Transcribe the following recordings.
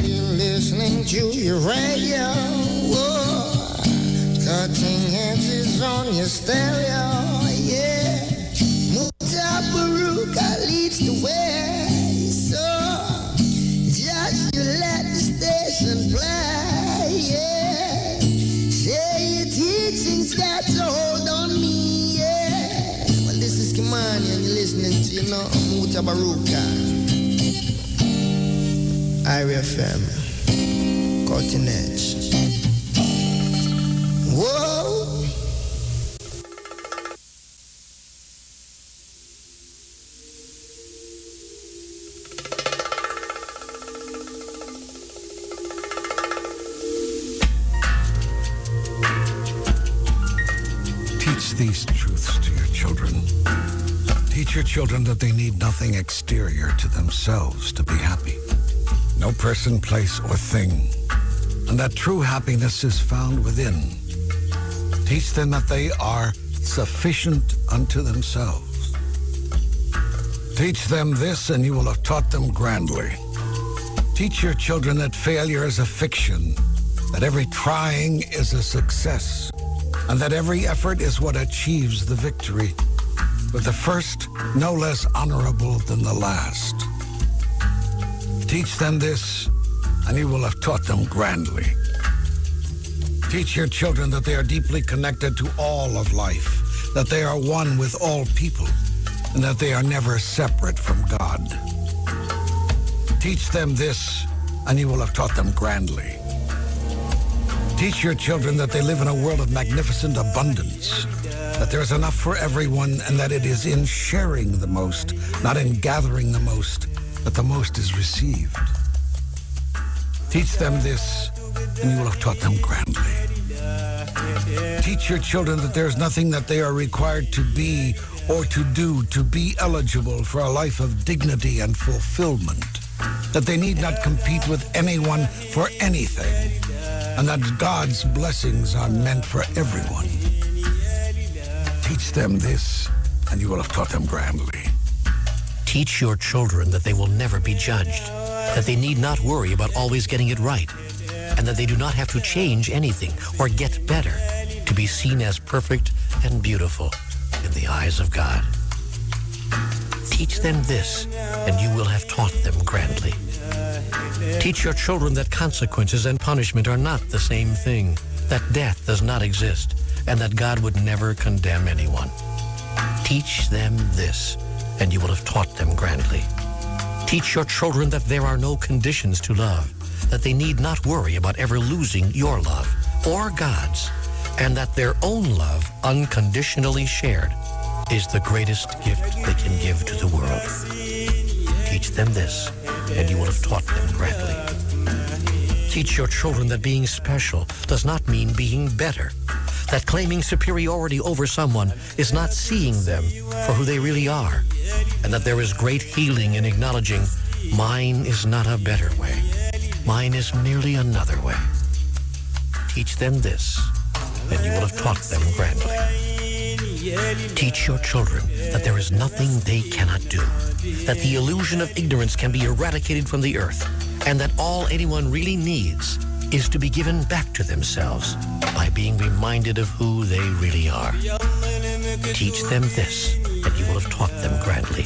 you're listening to your radio. Whoa. Cutting edges on your stereo, yeah. Mutabaruka leads the way, so just you let the station play, yeah. Say your teachings got to hold on me, yeah. Well, this is Kimani and you're listening to, Mutabaruka. Irie FM, cutting edge. Whoa. Teach these truths to your children. Teach your children that they need nothing exterior to themselves to be happy. No person, place, or thing. And that true happiness is found within. Teach them that they are sufficient unto themselves. Teach them this, and you will have taught them grandly. Teach your children that failure is a fiction, that every trying is a success, and that every effort is what achieves the victory, with the first no less honorable than the last. Teach them this, and you will have taught them grandly. Teach your children that they are deeply connected to all of life, that they are one with all people, and that they are never separate from God. Teach them this, and you will have taught them grandly. Teach your children that they live in a world of magnificent abundance, that there is enough for everyone, and that it is in sharing the most, not in gathering the most, that the most is received. Teach them this, and you will have taught them grandly. Teach your children that there is nothing that they are required to be or to do to be eligible for a life of dignity and fulfillment, that they need not compete with anyone for anything, and that God's blessings are meant for everyone. Teach them this, and you will have taught them grandly. Teach your children that they will never be judged, that they need not worry about always getting it right, and that they do not have to change anything or get better to be seen as perfect and beautiful in the eyes of God. Teach them this, and you will have taught them grandly. Teach your children that consequences and punishment are not the same thing, that death does not exist, and that God would never condemn anyone. Teach them this, and you will have taught them grandly. Teach your children that there are no conditions to love, that they need not worry about ever losing your love or God's, and that their own love, unconditionally shared, is the greatest gift they can give to the world. Teach them this, and you will have taught them grandly. Teach your children that being special does not mean being better, that claiming superiority over someone is not seeing them for who they really are, and that there is great healing in acknowledging, mine is not a better way. Mine is merely another way. Teach them this, and you will have taught them grandly. Teach your children that there is nothing they cannot do, that the illusion of ignorance can be eradicated from the earth, and that all anyone really needs is to be given back to themselves by being reminded of who they really are. Teach them this, and you will have taught them grandly.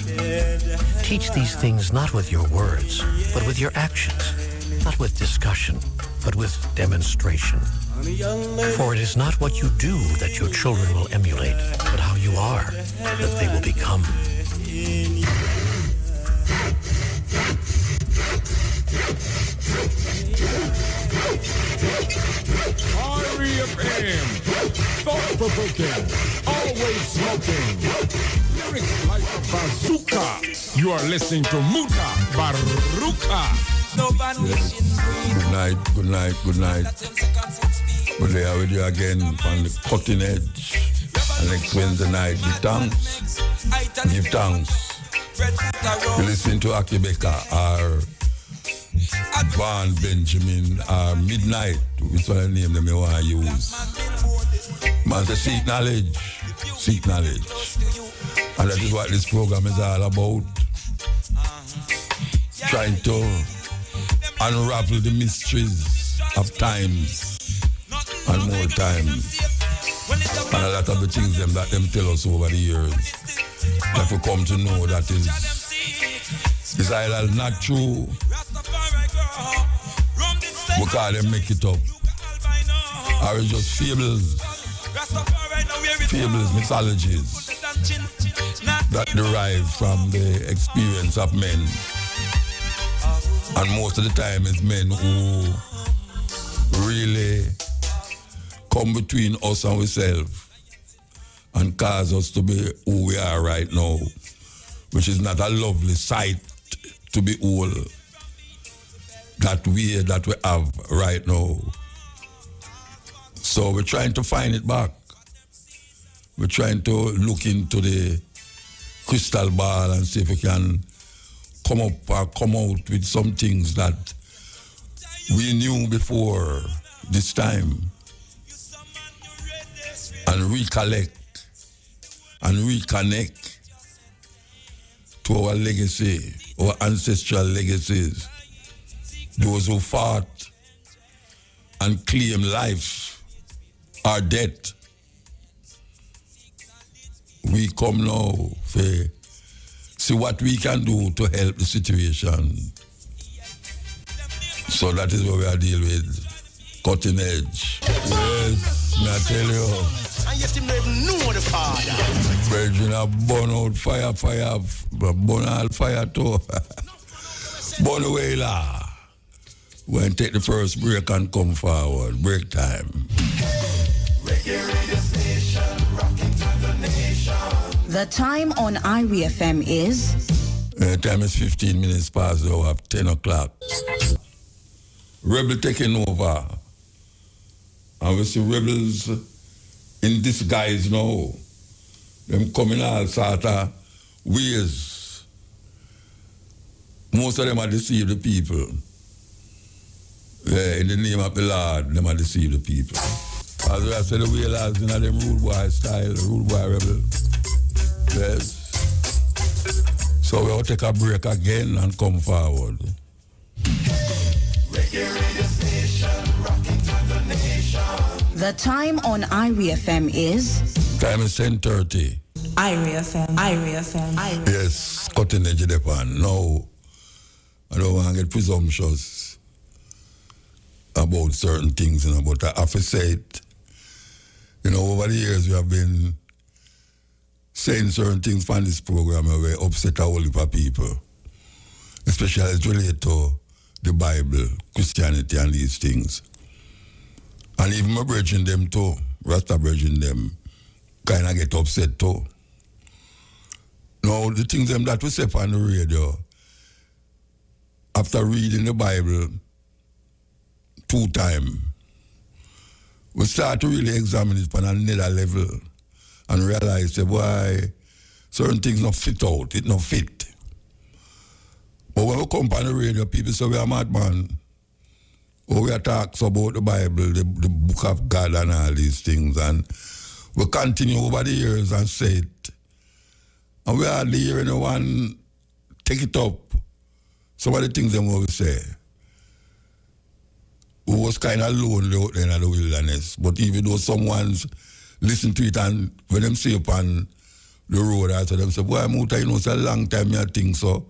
Teach these things not with your words, but with your actions, not with discussion, but with demonstration. For it is not what you do that your children will emulate, but how you are that they will become. Irie FM, thought-provoking, always smoking. Lyrics like a bazooka. You are listening to Mutabaruka. Good night, good night, good night. We're there with you again on the cutting edge. And next Wednesday night, give thanks. Give thanks. You listen to Akibeka or Van Benjamin or Midnight, which one of the name that I want to use. Man, to seek knowledge. Seek knowledge. And that is what this program is all about. Trying to unravel the mysteries of times and more time. And a lot of the things them that them tell us over the years that we come to know that is either not true because they make it up, or it's just fables, mythologies that derive from the experience of men. And most of the time it's men who really come between us and ourselves and cause us to be who we are right now, which is not a lovely sight to behold, that way that we have right now. So we're trying to find it back. We're trying to look into the crystal ball and see if we can come up or come out with some things that we knew before this time, and recollect and reconnect to our legacy, our ancestral legacies, those who fought and claimed life or death. We come now to see what we can do to help the situation. So that is what we are dealing with. Cutting edge. Yes, I tell you. And yet him not even know the father. Virgin have burn out fire, burn all fire too. Burn away la. We're going to take the first break and come forward. Break time. The time on Irie FM is? Time is 15 minutes past the hour of 10 o'clock. Rebel taking over. And we see rebels in disguise now. Them coming all sort of ways. Most of them are deceive the people. Yeah, in the name of the Lord, them are deceive the people. As we have said, the whalers in them rude boy style, rude boy rebel. Yes. So we'll take a break again and come forward. The time on Irie FM is? Time is 10:30. Irie FM, Irie FM, Irie. Yes, cutting edge of the pan. No, I don't want to get presumptuous about certain things, but I have to say it. Over the years we have been saying certain things from this program where we upset a whole heap of people, especially as related to the Bible, Christianity, and these things. And even my brethren them too, Rasta brethren them, kind of get upset too. Now, the things them that we say on the radio, after reading the Bible 2 times, we start to really examine it on another level and realize that why certain things not fit out, it not fit. But when we come on the radio, people say we are madman. Or we are talking about the Bible, the book of God and all these things. And we continue over the years and say it. And we hardly hear anyone take it up. Some of the things them we say. We was kind of lonely out there in the wilderness. But even though someone's listen to it and when them see up on the road, I tell them, say, boy, Muta, it's a long time I think so.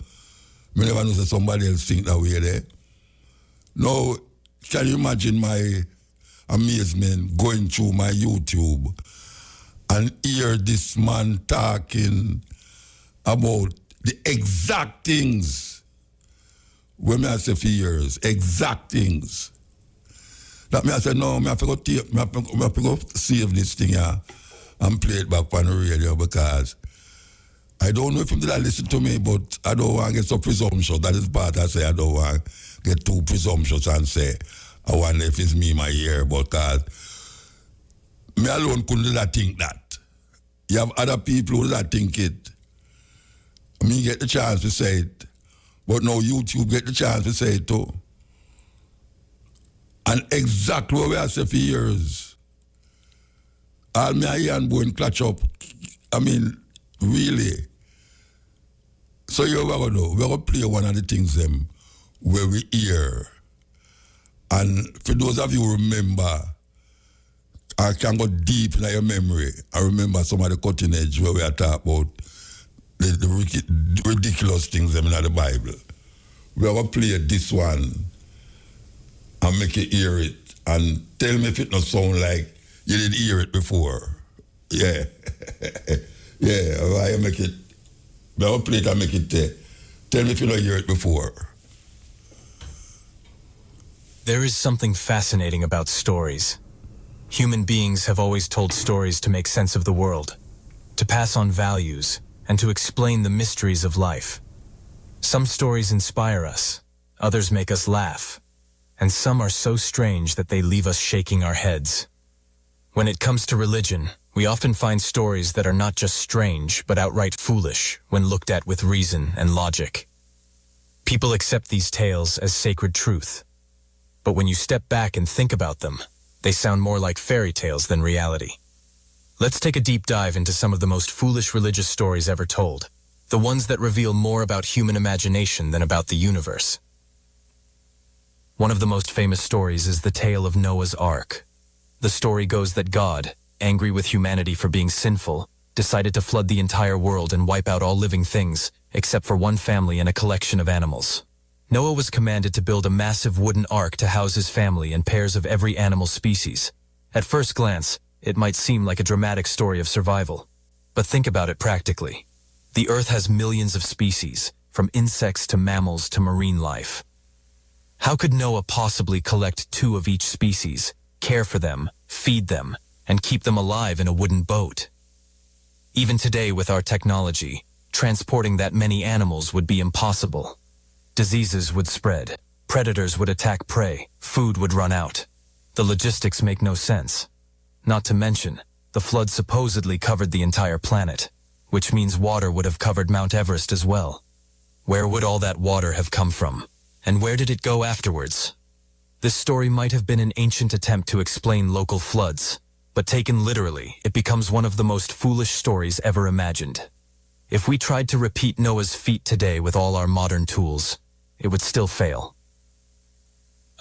I never know that somebody else think that way there. Now, can you imagine my amazement going through my YouTube and hear this man talking about the exact things when I say for years, exact things. That me I said, no, I have to go save this thing here and play it back on the radio because I don't know if him did I listen to me, but I don't want to get so presumptuous. That is part I say I don't want to get too presumptuous and say, I wonder if it's me my ear, because me alone couldn't let think that. You have other people who that think it. Me get the chance to say it, but now YouTube get the chance to say it too. And exactly what we have said for years. All me I hear and go and clutch up. I mean, really. So you know what we're going to do? We're going to play one of the things them where we hear And for those of you who remember, I can go deep in your memory. I remember some of the cutting edge where we are talking about the ridiculous things in the Bible. We have play this one and make you hear it and tell me if it not sound like you did hear it before. Yeah. Yeah, I make it. We have play it and make it tell me if you don't hear it before. There is something fascinating about stories. Human beings have always told stories to make sense of the world, to pass on values, and to explain the mysteries of life. Some stories inspire us, others make us laugh, and some are so strange that they leave us shaking our heads. When it comes to religion, we often find stories that are not just strange, but outright foolish when looked at with reason and logic. People accept these tales as sacred truth, but when you step back and think about them, they sound more like fairy tales than reality. Let's take a deep dive into some of the most foolish religious stories ever told, the ones that reveal more about human imagination than about the universe. One of the most famous stories is the tale of Noah's Ark. The story goes that God, angry with humanity for being sinful, decided to flood the entire world and wipe out all living things, except for one family and a collection of animals. Noah was commanded to build a massive wooden ark to house his family and pairs of every animal species. At first glance, it might seem like a dramatic story of survival. But think about it practically. The Earth has millions of species, from insects to mammals to marine life. How could Noah possibly collect 2 of each species, care for them, feed them, and keep them alive in a wooden boat? Even today with our technology, transporting that many animals would be impossible. Diseases would spread, predators would attack prey, food would run out. The logistics make no sense. Not to mention, the flood supposedly covered the entire planet, which means water would have covered Mount Everest as well. Where would all that water have come from? And where did it go afterwards? This story might have been an ancient attempt to explain local floods, but taken literally, it becomes one of the most foolish stories ever imagined. If we tried to repeat Noah's feat today with all our modern tools, it would still fail.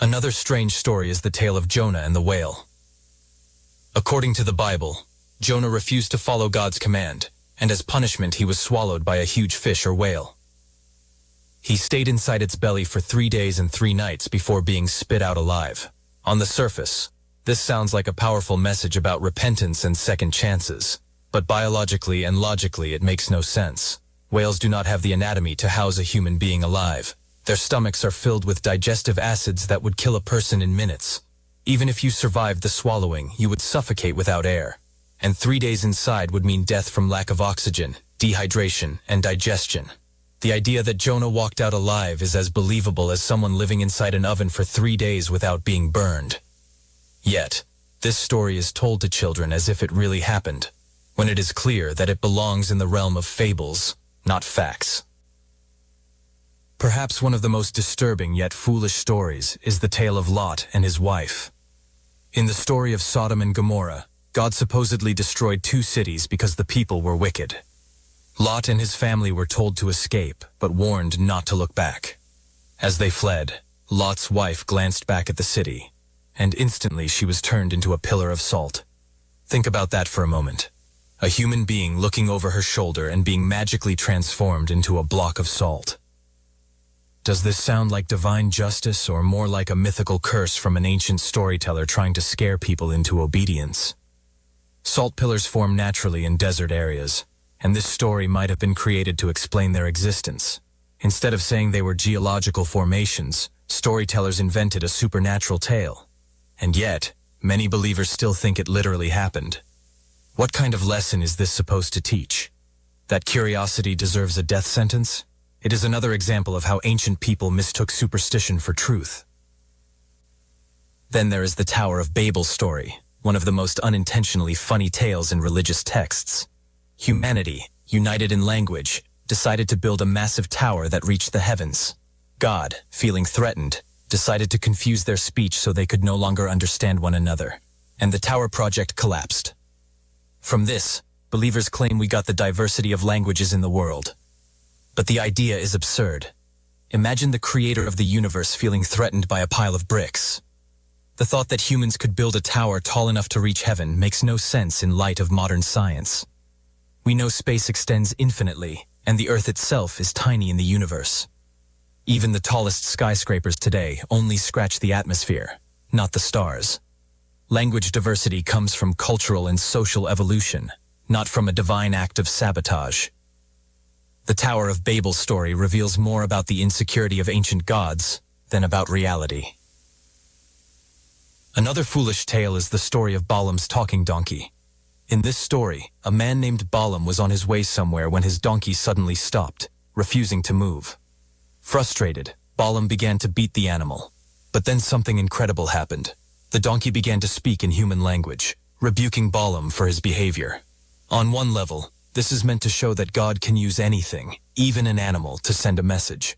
Another strange story is the tale of Jonah and the whale. According to the Bible, Jonah refused to follow God's command, and as punishment he was swallowed by a huge fish or whale. He stayed inside its belly for 3 days and 3 nights before being spit out alive. On the surface, this sounds like a powerful message about repentance and second chances, but biologically and logically it makes no sense. Whales do not have the anatomy to house a human being alive. Their stomachs are filled with digestive acids that would kill a person in minutes. Even if you survived the swallowing, you would suffocate without air. And 3 days inside would mean death from lack of oxygen, dehydration, and digestion. The idea that Jonah walked out alive is as believable as someone living inside an oven for 3 days without being burned. Yet, this story is told to children as if it really happened, when it is clear that it belongs in the realm of fables, not facts. Perhaps one of the most disturbing yet foolish stories is the tale of Lot and his wife. In the story of Sodom and Gomorrah, God supposedly destroyed 2 cities because the people were wicked. Lot and his family were told to escape, but warned not to look back. As they fled, Lot's wife glanced back at the city, and instantly she was turned into a pillar of salt. Think about that for a moment. A human being looking over her shoulder and being magically transformed into a block of salt. Does this sound like divine justice or more like a mythical curse from an ancient storyteller trying to scare people into obedience? Salt pillars form naturally in desert areas, and this story might have been created to explain their existence. Instead of saying they were geological formations, storytellers invented a supernatural tale. And yet, many believers still think it literally happened. What kind of lesson is this supposed to teach? That curiosity deserves a death sentence? It is another example of how ancient people mistook superstition for truth. Then there is the Tower of Babel story, one of the most unintentionally funny tales in religious texts. Humanity, united in language, decided to build a massive tower that reached the heavens. God, feeling threatened, decided to confuse their speech so they could no longer understand one another, and the tower project collapsed. From this, believers claim we got the diversity of languages in the world. But the idea is absurd. Imagine the creator of the universe feeling threatened by a pile of bricks. The thought that humans could build a tower tall enough to reach heaven makes no sense in light of modern science. We know space extends infinitely, and the Earth itself is tiny in the universe. Even the tallest skyscrapers today only scratch the atmosphere, not the stars. Language diversity comes from cultural and social evolution, not from a divine act of sabotage. The Tower of Babel story reveals more about the insecurity of ancient gods than about reality. Another foolish tale is the story of Balaam's talking donkey. In this story, a man named Balaam was on his way somewhere when his donkey suddenly stopped, refusing to move. Frustrated, Balaam began to beat the animal. But then something incredible happened. The donkey began to speak in human language, rebuking Balaam for his behavior. On one level, this is meant to show that God can use anything, even an animal, to send a message.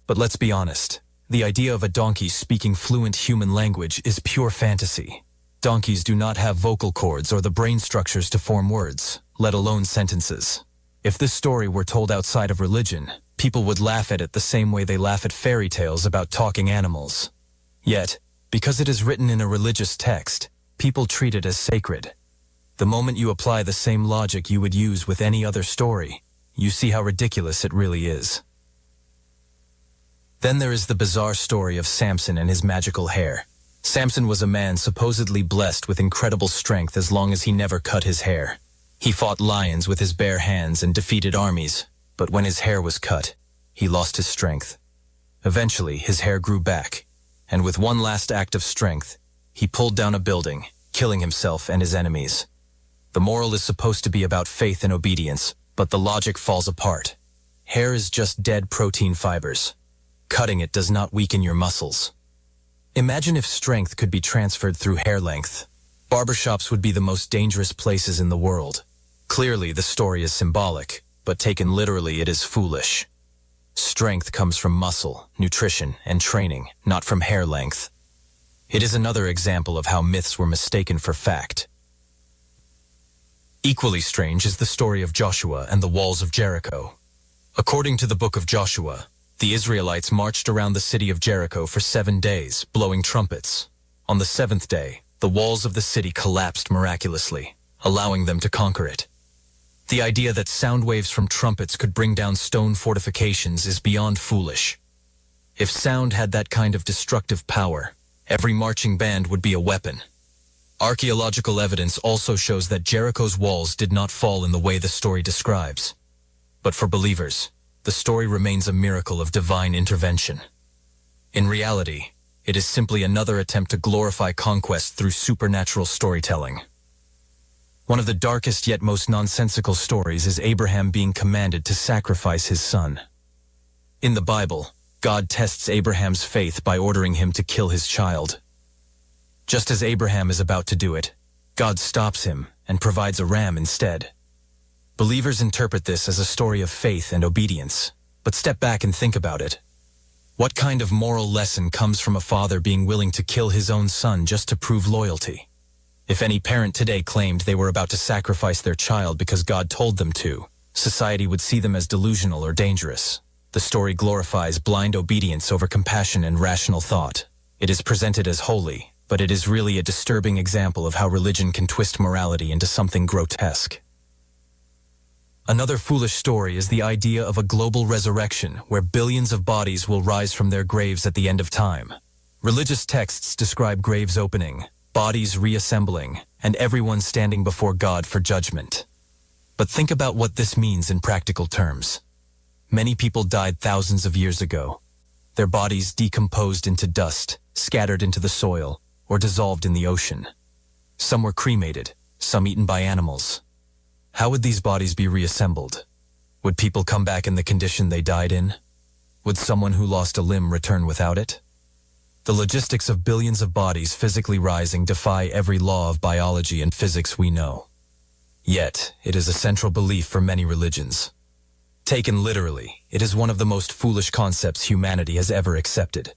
But let's be honest. The idea of a donkey speaking fluent human language is pure fantasy. Donkeys do not have vocal cords or the brain structures to form words, let alone sentences. If this story were told outside of religion, people would laugh at it the same way they laugh at fairy tales about talking animals. Yet, because it is written in a religious text, people treat it as sacred. The moment you apply the same logic you would use with any other story, you see how ridiculous it really is. Then there is the bizarre story of Samson and his magical hair. Samson was a man supposedly blessed with incredible strength as long as he never cut his hair. He fought lions with his bare hands and defeated armies, but when his hair was cut, he lost his strength. Eventually, his hair grew back, and with one last act of strength, he pulled down a building, killing himself and his enemies. The moral is supposed to be about faith and obedience, but the logic falls apart. Hair is just dead protein fibers. Cutting it does not weaken your muscles. Imagine if strength could be transferred through hair length. Barbershops would be the most dangerous places in the world. Clearly, the story is symbolic, but taken literally, it is foolish. Strength comes from muscle, nutrition, and training, not from hair length. It is another example of how myths were mistaken for fact. Equally strange is the story of Joshua and the walls of Jericho. According to the book of Joshua, the Israelites marched around the city of Jericho for 7 days, blowing trumpets. On the 7th day, the walls of the city collapsed miraculously, allowing them to conquer it. The idea that sound waves from trumpets could bring down stone fortifications is beyond foolish. If sound had that kind of destructive power, every marching band would be a weapon. Archaeological evidence also shows that Jericho's walls did not fall in the way the story describes. But for believers, the story remains a miracle of divine intervention. In reality, it is simply another attempt to glorify conquest through supernatural storytelling. One of the darkest yet most nonsensical stories is Abraham being commanded to sacrifice his son. In the Bible, God tests Abraham's faith by ordering him to kill his child. Just as Abraham is about to do it, God stops him and provides a ram instead. Believers interpret this as a story of faith and obedience, but step back and think about it. What kind of moral lesson comes from a father being willing to kill his own son just to prove loyalty? If any parent today claimed they were about to sacrifice their child because God told them to, society would see them as delusional or dangerous. The story glorifies blind obedience over compassion and rational thought. It is presented as holy, but it is really a disturbing example of how religion can twist morality into something grotesque. Another foolish story is the idea of a global resurrection where billions of bodies will rise from their graves at the end of time. Religious texts describe graves opening, bodies reassembling, and everyone standing before God for judgment. But think about what this means in practical terms. Many people died thousands of years ago. Their bodies decomposed into dust, scattered into the soil, or dissolved in the ocean. Some were cremated, some eaten by animals. How would these bodies be reassembled? Would people come back in the condition they died in? Would someone who lost a limb return without it? The logistics of billions of bodies physically rising defy every law of biology and physics we know. Yet, it is a central belief for many religions. Taken literally, it is one of the most foolish concepts humanity has ever accepted.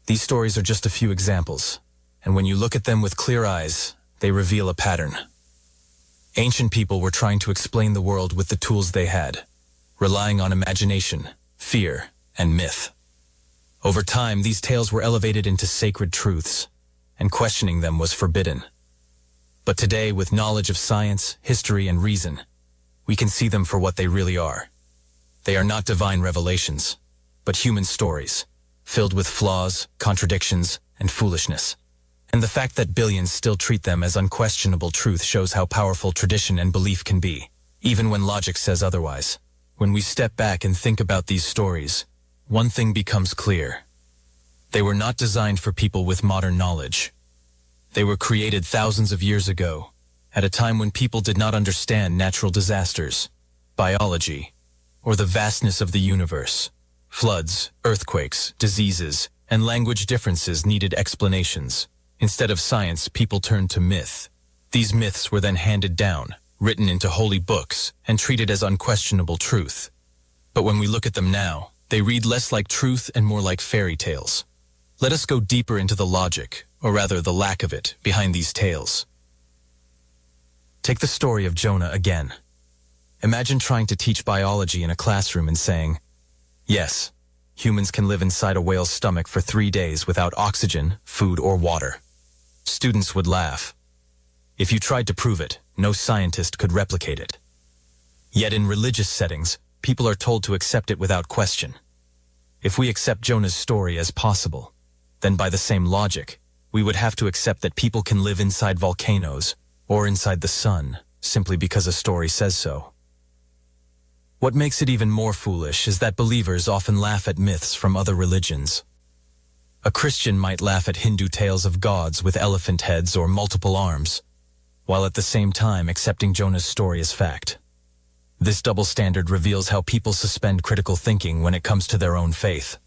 These stories are just a few examples, and when you look at them with clear eyes, they reveal a pattern. Ancient people were trying to explain the world with the tools they had, relying on imagination, fear, and myth. Over time, these tales were elevated into sacred truths, and questioning them was forbidden. But today, with knowledge of science, history, and reason, we can see them for what they really are. They are not divine revelations, but human stories, filled with flaws, contradictions, and foolishness. And the fact that billions still treat them as unquestionable truth shows how powerful tradition and belief can be, even when logic says otherwise. When we step back and think about these stories, one thing becomes clear. They were not designed for people with modern knowledge. They were created thousands of years ago, at a time when people did not understand natural disasters, biology, or the vastness of the universe. Floods, earthquakes, diseases, and language differences needed explanations. Instead of science, people turned to myth. These myths were then handed down, written into holy books, and treated as unquestionable truth. But when we look at them now, they read less like truth and more like fairy tales. Let us go deeper into the logic, or rather the lack of it, behind these tales. Take the story of Jonah again. Imagine trying to teach biology in a classroom and saying, yes, humans can live inside a whale's stomach for 3 days without oxygen, food, or water. Students would laugh. If you tried to prove it, no scientist could replicate it. Yet in religious settings, people are told to accept it without question. If we accept Jonah's story as possible, then by the same logic, we would have to accept that people can live inside volcanoes or inside the sun simply because a story says so. What makes it even more foolish is that believers often laugh at myths from other religions. A Christian might laugh at Hindu tales of gods with elephant heads or multiple arms, while at the same time accepting Jonah's story as fact. This double standard reveals how people suspend critical thinking when it comes to their own faith.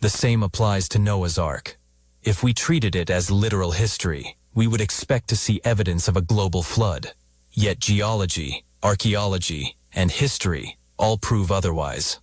The same applies to Noah's Ark. If we treated it as literal history, we would expect to see evidence of a global flood. Yet geology, archaeology, and history all prove otherwise.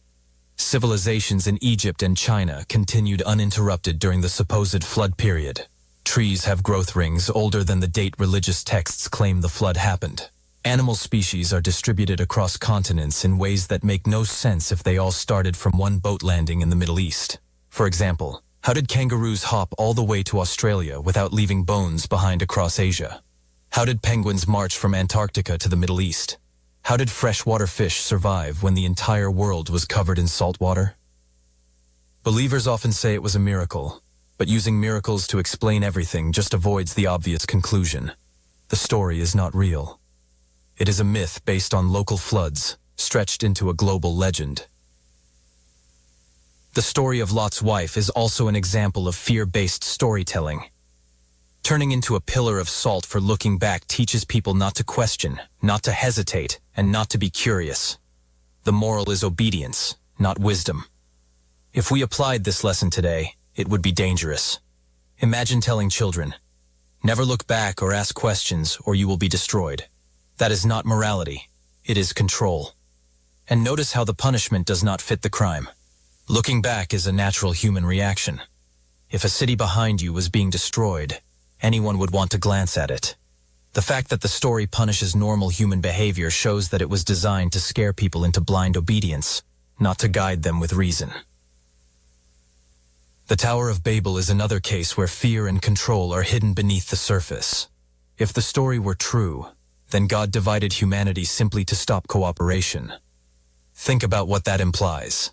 Civilizations in Egypt and China continued uninterrupted during the supposed flood period. Trees have growth rings older than the date religious texts claim the flood happened. Animal species are distributed across continents in ways that make no sense if they all started from one boat landing in the Middle East. For example, how did kangaroos hop all the way to Australia without leaving bones behind across Asia? How did penguins march from Antarctica to the Middle East? How did freshwater fish survive when the entire world was covered in salt water? Believers often say it was a miracle, but using miracles to explain everything just avoids the obvious conclusion. The story is not real. It is a myth based on local floods, stretched into a global legend. The story of Lot's wife is also an example of fear-based storytelling. Turning into a pillar of salt for looking back teaches people not to question, not to hesitate, and not to be curious. The moral is obedience, not wisdom. If we applied this lesson today, it would be dangerous. Imagine telling children, never look back or ask questions or you will be destroyed. That is not morality, it is control. And notice how the punishment does not fit the crime. Looking back is a natural human reaction. If a city behind you was being destroyed, anyone would want to glance at it. The fact that the story punishes normal human behavior shows that it was designed to scare people into blind obedience, not to guide them with reason. The Tower of Babel is another case where fear and control are hidden beneath the surface. If the story were true, then God divided humanity simply to stop cooperation. Think about what that implies.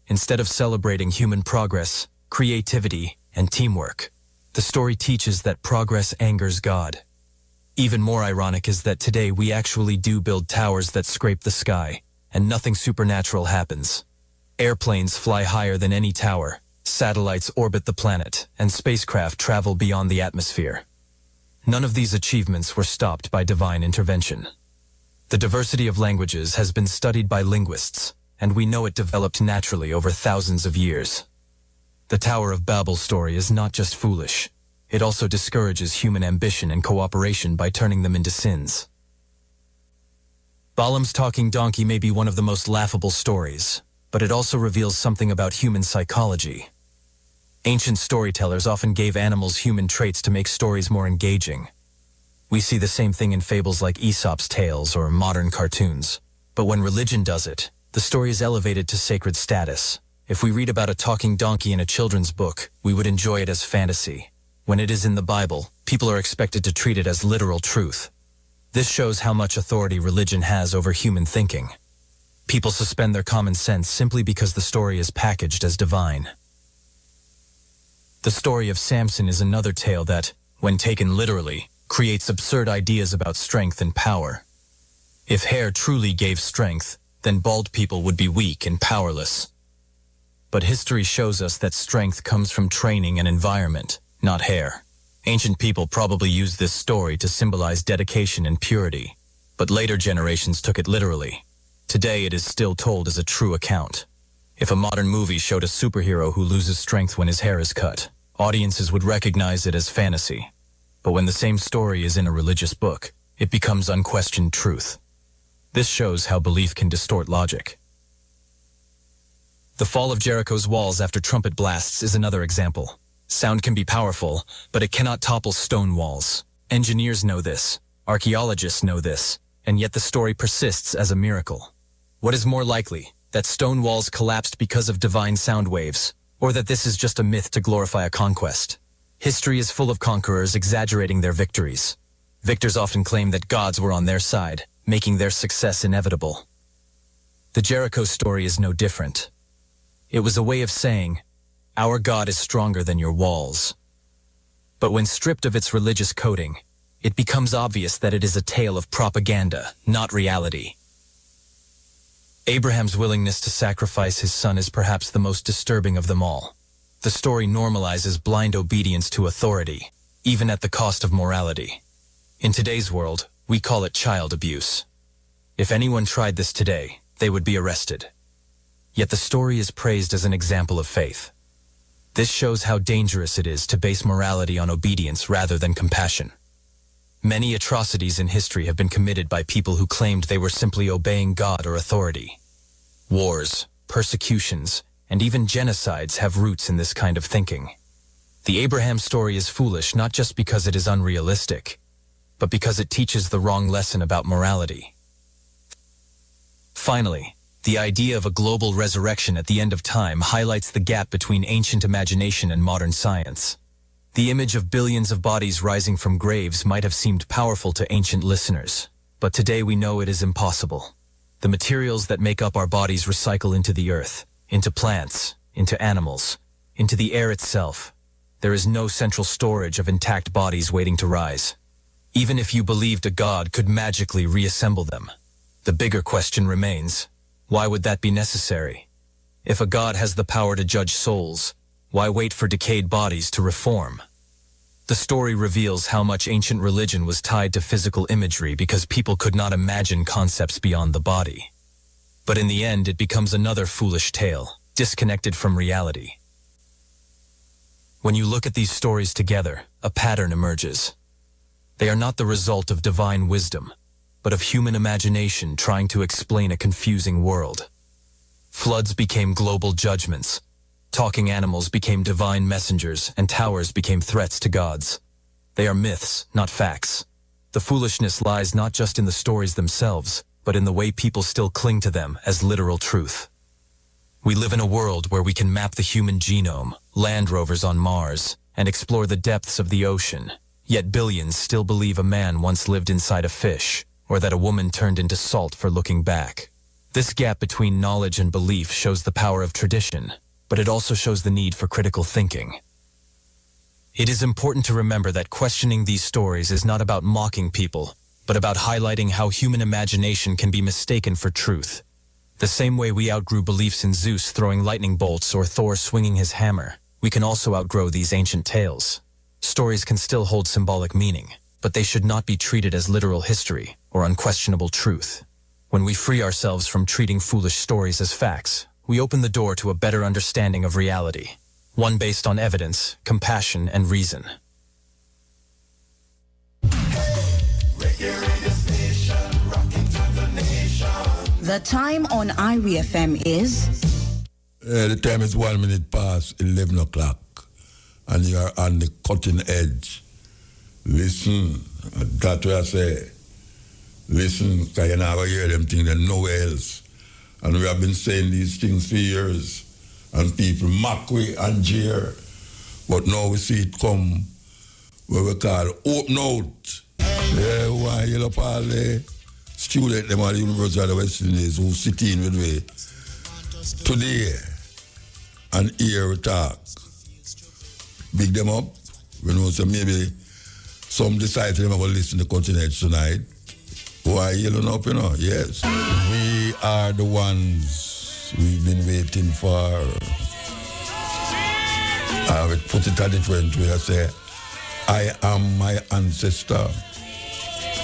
Instead of celebrating human progress, creativity, and teamwork, the story teaches that progress angers God. Even more ironic is that today we actually do build towers that scrape the sky, and nothing supernatural happens. Airplanes fly higher than any tower, satellites orbit the planet, and spacecraft travel beyond the atmosphere. None of these achievements were stopped by divine intervention. The diversity of languages has been studied by linguists, and we know it developed naturally over thousands of years. The Tower of Babel story is not just foolish, it also discourages human ambition and cooperation by turning them into sins. Balaam's talking donkey may be one of the most laughable stories, but it also reveals something about human psychology. Ancient storytellers often gave animals human traits to make stories more engaging. We see the same thing in fables like Aesop's tales or modern cartoons. But when religion does it, the story is elevated to sacred status. If we read about a talking donkey in a children's book, we would enjoy it as fantasy. When it is in the Bible, people are expected to treat it as literal truth. This shows how much authority religion has over human thinking. People suspend their common sense simply because the story is packaged as divine. The story of Samson is another tale that, when taken literally, creates absurd ideas about strength and power. If hair truly gave strength, then bald people would be weak and powerless. But history shows us that strength comes from training and environment, not hair. Ancient people probably used this story to symbolize dedication and purity, but later generations took it literally. Today it is still told as a true account. If a modern movie showed a superhero who loses strength when his hair is cut, audiences would recognize it as fantasy. But when the same story is in a religious book, it becomes unquestioned truth. This shows how belief can distort logic. The fall of Jericho's walls after trumpet blasts is another example. Sound can be powerful, but it cannot topple stone walls. Engineers know this, archaeologists know this, and yet the story persists as a miracle. What is more likely, that stone walls collapsed because of divine sound waves, or that this is just a myth to glorify a conquest? History is full of conquerors exaggerating their victories. Victors often claim that gods were on their side, making their success inevitable. The Jericho story is no different. It was a way of saying, our God is stronger than your walls. But when stripped of its religious coating, it becomes obvious that it is a tale of propaganda, not reality. Abraham's willingness to sacrifice his son is perhaps the most disturbing of them all. The story normalizes blind obedience to authority, even at the cost of morality. In today's world, we call it child abuse. If anyone tried this today, they would be arrested. Yet the story is praised as an example of faith. This shows how dangerous it is to base morality on obedience rather than compassion. Many atrocities in history have been committed by people who claimed they were simply obeying God or authority. Wars, persecutions, and even genocides have roots in this kind of thinking. The Abraham story is foolish not just because it is unrealistic, but because it teaches the wrong lesson about morality. Finally, the idea of a global resurrection at the end of time highlights the gap between ancient imagination and modern science. The image of billions of bodies rising from graves might have seemed powerful to ancient listeners, but today we know it is impossible. The materials that make up our bodies recycle into the earth, into plants, into animals, into the air itself. There is no central storage of intact bodies waiting to rise. Even if you believed a god could magically reassemble them, the bigger question remains, why would that be necessary? If a god has the power to judge souls, why wait for decayed bodies to reform? The story reveals how much ancient religion was tied to physical imagery because people could not imagine concepts beyond the body. But in the end, it becomes another foolish tale, disconnected from reality. When you look at these stories together, a pattern emerges. They are not the result of divine wisdom, but of human imagination trying to explain a confusing world. Floods became global judgments. Talking animals became divine messengers, and towers became threats to gods. They are myths, not facts. The foolishness lies not just in the stories themselves, but in the way people still cling to them as literal truth. We live in a world where we can map the human genome, land rovers on Mars, and explore the depths of the ocean, yet billions still believe a man once lived inside a fish, or that a woman turned into salt for looking back. This gap between knowledge and belief shows the power of tradition, but it also shows the need for critical thinking. It is important to remember that questioning these stories is not about mocking people, but about highlighting how human imagination can be mistaken for truth. The same way we outgrew beliefs in Zeus throwing lightning bolts or Thor swinging his hammer, we can also outgrow these ancient tales. Stories can still hold symbolic meaning, but they should not be treated as literal history or unquestionable truth. When we free ourselves from treating foolish stories as facts, we open the door to a better understanding of reality, one based on evidence, compassion, and reason. The time on Irie FM is... The time is 1 minute past 11 o'clock, and you are on the cutting edge. Listen, that's what I say. Listen, because you're not going to hear them things nowhere else. And we have been saying these things for years. and people mock we and jeer. But now we see it come what we call open out. Yeah, why you up all the students them at the University of the West Indies who sit in with me today and hear we talk. Big them up. We know so maybe some decide to them about listen to Continent tonight. Why yelling up, you know? Yes. We are the ones we've been waiting for. I would put it a different way. I say, I am my ancestor,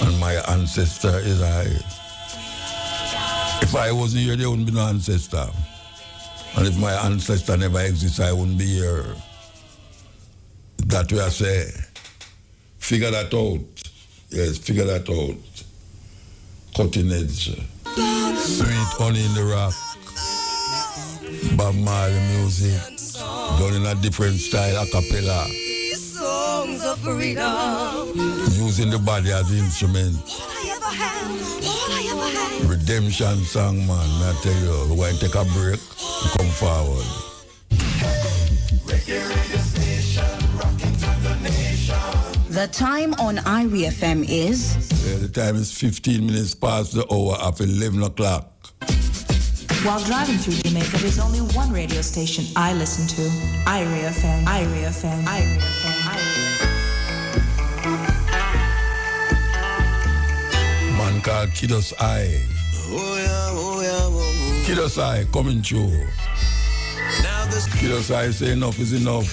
and my ancestor is I. If I wasn't here, there wouldn't be no ancestor. And if my ancestor never exists, I wouldn't be here. That way I say, figure that out. Yes, figure that out. Cutting edge. Sweet honey in the rock. Bob Marley music. Done in a different style, a cappella. Songs of freedom. Using the body as instrument. Redemption song, man. I tell you, we're going to take a break and come forward. The time on Irie FM is... The time is 15 minutes past the hour of 11 o'clock. While driving through Jamaica, there's only one radio station I listen to. Irie FM, Irie FM, Irie FM, Irie FM. Man called Kiddos Eye. Kiddos Eye coming through. Kiddos Eye say enough is enough.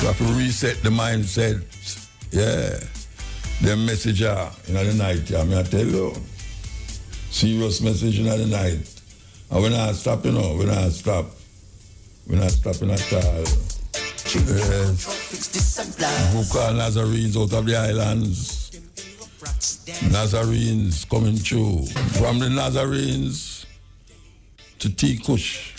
You have to reset the mindset. Yeah. The messenger in the night, I mean, I tell you. Serious message in the night. And we're not stop, you know. We're not stop. We're not stopping at all. Yes. Who call Nazarenes out of the islands? Nazarenes coming through. From the Nazarenes to T-Kush.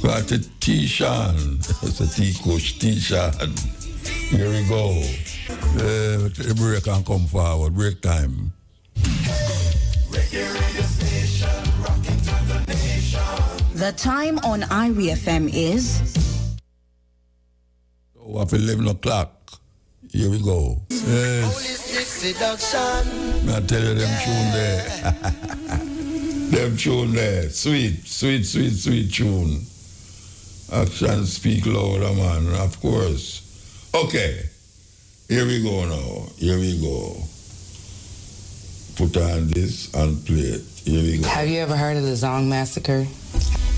Got to T-Shan. It's a T-Kush, T-Shan. Here we go. The break can come forward. Break time. The time on Irie FM is... So after 11 o'clock. Here we go. Yes. I tell you them tune there. Them tune there. Sweet, sweet, sweet, sweet tune. Action speak louder, man, of course. Okay. Here we go now. Here we go. Put on this and play it. Here we go. Have you ever heard of the Zong Massacre?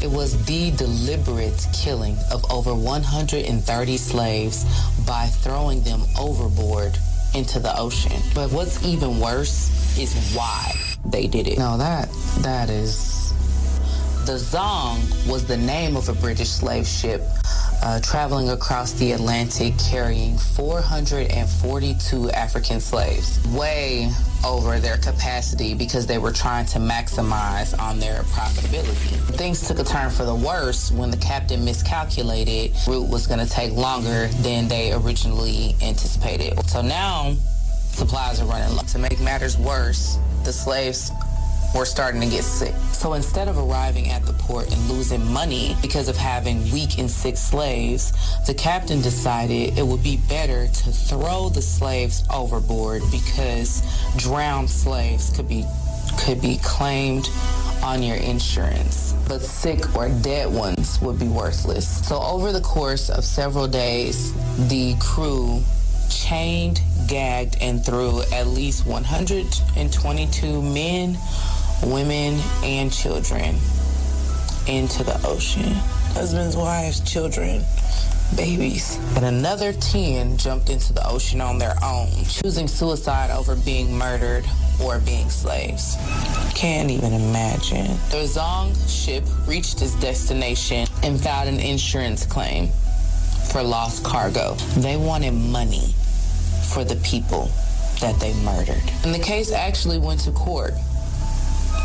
It was the deliberate killing of over 130 slaves by throwing them overboard into the ocean. But what's even worse is why they did it. No, that is... The Zong was the name of a British slave ship traveling across the Atlantic carrying 442 African slaves, way over their capacity because they were trying to maximize on their profitability. Things took a turn for the worse when the captain miscalculated. Route was going to take longer than they originally anticipated. So now supplies are running low. To make matters worse, the slaves were starting to get sick. So instead of arriving at the port and losing money because of having weak and sick slaves, the captain decided it would be better to throw the slaves overboard because drowned slaves could be claimed on your insurance, but sick or dead ones would be worthless. So over the course of several days, the crew chained, gagged, and threw at least 122 men, women, and children into the ocean. Husbands, wives, children, babies. And another 10 jumped into the ocean on their own, choosing suicide over being murdered or being slaves. Can't even imagine. The Zong ship reached its destination and filed an insurance claim for lost cargo. They wanted money for the people that they murdered. And the case actually went to court,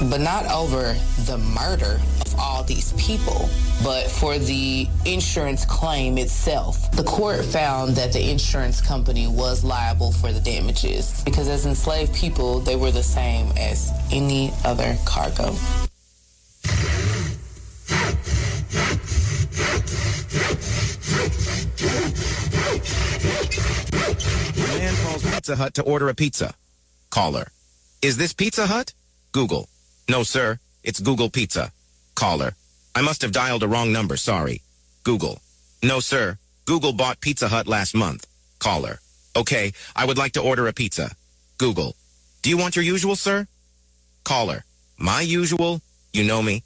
but not over the murder of all these people, but for the insurance claim itself. The court found that the insurance company was liable for the damages because as enslaved people, they were the same as any other cargo. Pizza Hut to order a pizza. Caller. Is this Pizza Hut? Google. No, sir. It's Google Pizza. Caller. I must have dialed a wrong number, sorry. Google. No, sir. Google bought Pizza Hut last month. Caller. Okay, I would like to order a pizza. Google. Do you want your usual, sir? Caller. My usual? You know me.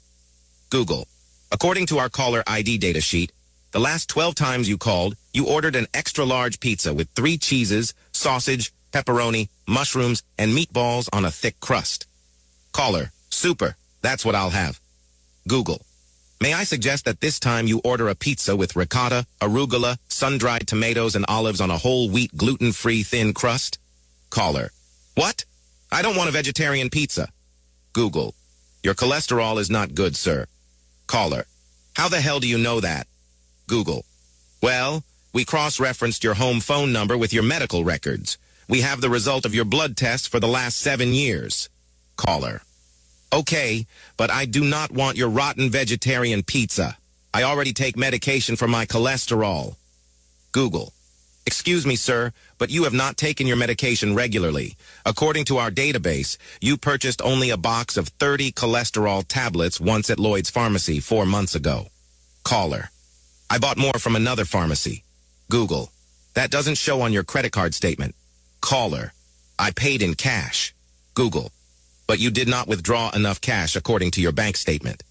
Google. According to our caller ID data sheet, the last 12 times you called, you ordered an extra large pizza with 3 cheeses, sausage, pepperoni, mushrooms, and meatballs on a thick crust. Caller. Super. That's what I'll have. Google. May I suggest that this time you order a pizza with ricotta, arugula, sun-dried tomatoes, and olives on a whole wheat gluten-free thin crust? Caller. What? I don't want a vegetarian pizza. Google. Your cholesterol is not good, sir. Caller. How the hell do you know that? Google. Well, we cross-referenced your home phone number with your medical records. We have the result of your blood tests for the last 7 years. Caller. Okay, but I do not want your rotten vegetarian pizza. I already take medication for my cholesterol. Google. Excuse me, sir, but you have not taken your medication regularly. According to our database, you purchased only a box of 30 cholesterol tablets once at Lloyd's Pharmacy 4 months ago. Caller. I bought more from another pharmacy. Google. That doesn't show on your credit card statement. Caller. I paid in cash. Google. But you did not withdraw enough cash according to your bank statement.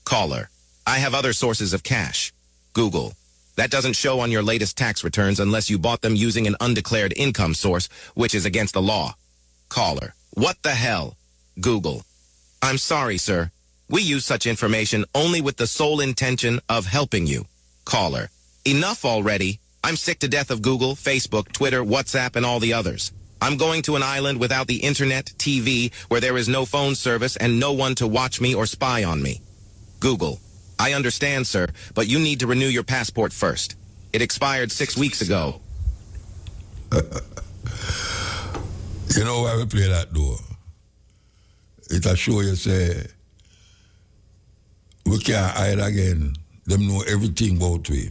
Caller. I have other sources of cash. Google. That doesn't show on your latest tax returns unless you bought them using an undeclared income source, which is against the law. Caller. What the hell? Google. I'm sorry, sir. We use such information only with the sole intention of helping you. Caller. Enough already. I'm sick to death of Google, Facebook, Twitter, WhatsApp, and all the others. I'm going to an island without the internet, TV, where there is no phone service and no one to watch me or spy on me. Google. I understand, sir, but you need to renew your passport first. It expired 6 weeks ago. You know why we play that, though? It'll show you, say, we can't hide again. Them know everything about we.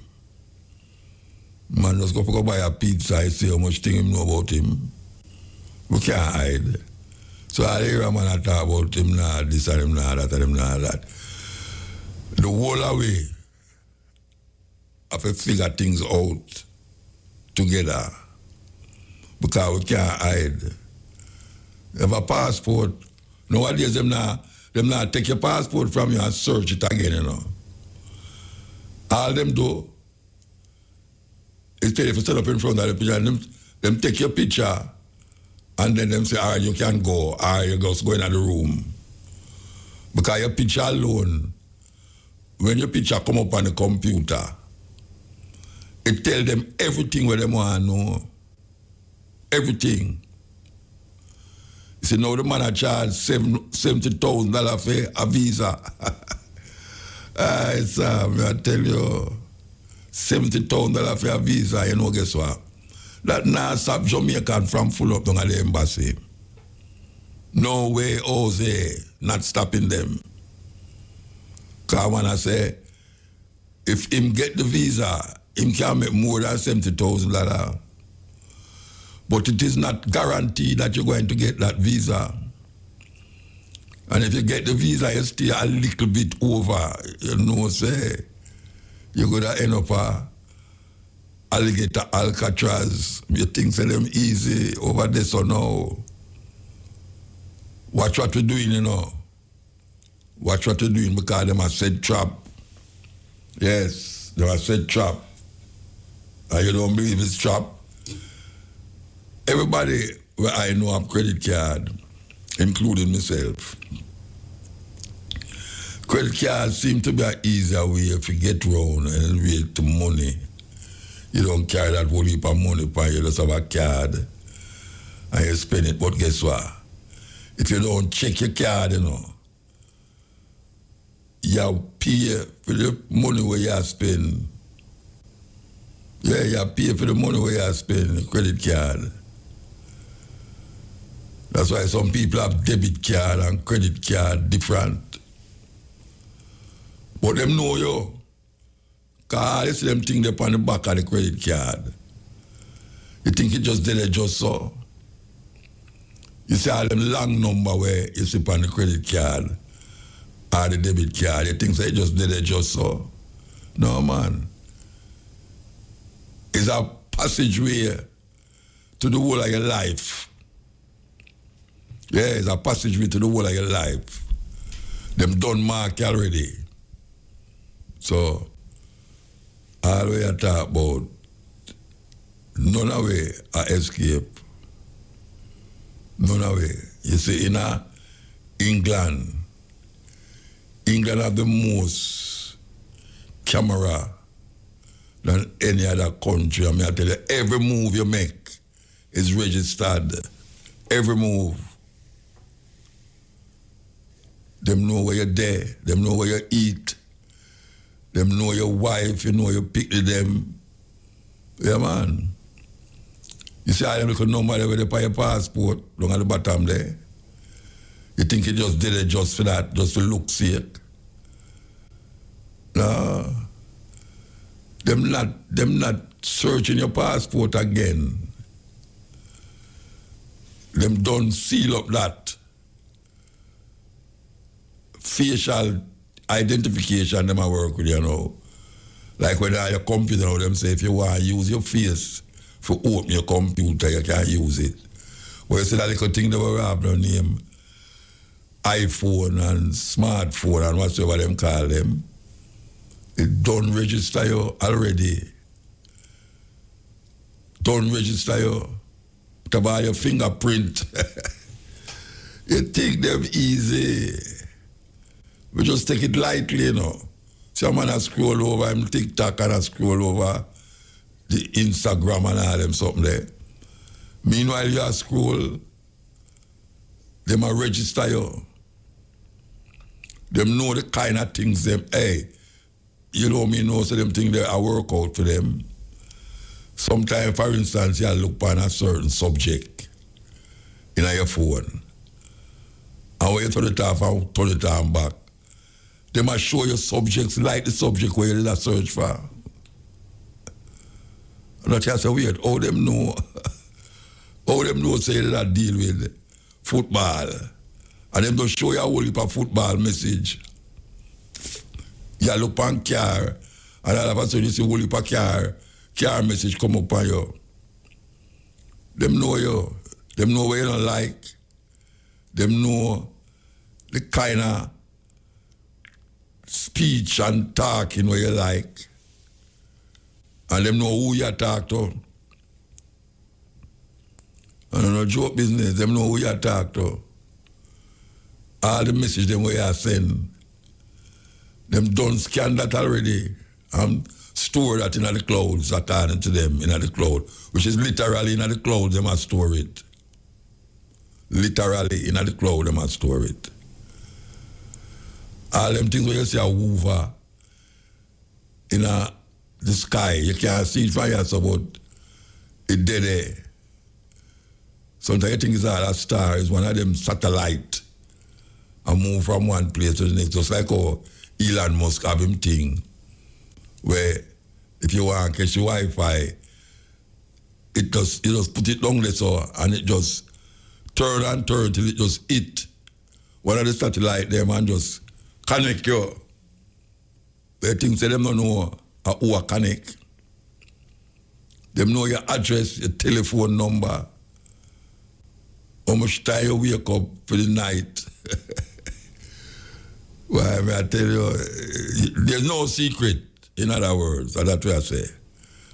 Man just go buy a pizza, I see how much thing him know about him. We can't hide. So I hear a man talk about him now, this and him now, that and him now, that. The whole away have to figure things out together because we can't hide. You have a passport. Nowadays, them not take your passport from you and search it again, you know. All them do is tell you if you stand up in front of the picture and them take your picture and then them say, all right, you can go, or you just go into the room. Because your picture alone, when your picture come up on the computer, it tell them everything what they want to know. Everything. You see, now the man charge $70,000 for a visa. I tell you, $70,000 for a visa, you know, guess what? That now stop Jamaican from full up down at the embassy. No way, Jose, not stopping them. Because I want to say, if him get the visa, him can make more than $70,000. But it is not guaranteed that you're going to get that visa. And if you get the visa, you stay a little bit over, you know, say, you're going to end up a alligator Alcatraz. You think say them easy over this or no. Watch what we're doing, you know. Watch what you're doing because them are set trap. Yes, they are set trap. And you don't believe it's trap. Everybody where I know have credit card, including myself. Credit cards seem to be an easier way if you get round and wait to money. You don't carry that whole heap of money, but you just have a card and you spend it. But guess what? If you don't check your card, you know, you pay for the money where you spend. Yeah, you pay for the money where you spend, credit card. That's why some people have debit card and credit card different. But them know you. Because you see them thing they on the back of the credit card. You think it just did it just so. You see all them long number where you see on the credit card or the debit card, you think they just did it just so. No, man. It's a passageway to the whole of your life. Yeah, it's a passageway to the whole of your life. Them done mark already. So, all we are talk about, none of way a escape. None of way. You see, in England have the most camera than any other country. I mean, I tell you, every move you make is registered. Every move. Them know where you're there. Them know where you eat. Them know your wife. You know you pick with them. Yeah, man. You see how them little number there with your passport down at the bottom there? You think you just did it just for that, just for look sake? No. Them not searching your passport again. Them don't seal up that facial identification them I work with, you know. Like when I your computer, now, them say if you want to use your face for open your computer, you can use it. But you see that little thing that we have no name, iPhone and smartphone and whatever them call them, it don't register you already. Don't register you. To buy your fingerprint. You take them easy. We just take it lightly, you know. Some man a scroll over him TikTok and a scroll over the Instagram and all them something there. Meanwhile, you a scroll, them a register you. Them know the kind of things them, hey, you know me know so them things there I work out for them. Sometimes, for instance, you look on a certain subject in your phone. And when you turn it off and turn it on back, they must show you subjects like the subject where you did a search for. And that's just weird. How them know? How them know say that deal with football? And them just show you a whole heap of football message. You look on car, and all of a sudden you see a whole heap of car message come up on you. Them know you. Them know what you don't like. Them know the kind of speech and talking what you like. And them know who you talk to. And no joke business, them know who you talk to. All the message them where you send, them done scan that already and store that in the clouds, according to them in the cloud, which is literally in the cloud, they must store it. Literally in the cloud, they must store it. All them things where you see a hoover in the sky, you can't see it from yourself, but it dead there. Sometimes you think it's all a star, it's one of them satellite and move from one place to the next. Just like how Elon Musk have him thing, where if you want to catch your Wi-Fi, it just put it down there so, and it just turn and turn till it just hit one of the satellite them and just connect you. They think say them don't know who connect. Them know your address, your telephone number, how much time you wake up for the night. Well, I tell you, there's no secret, in other words, that's what I say.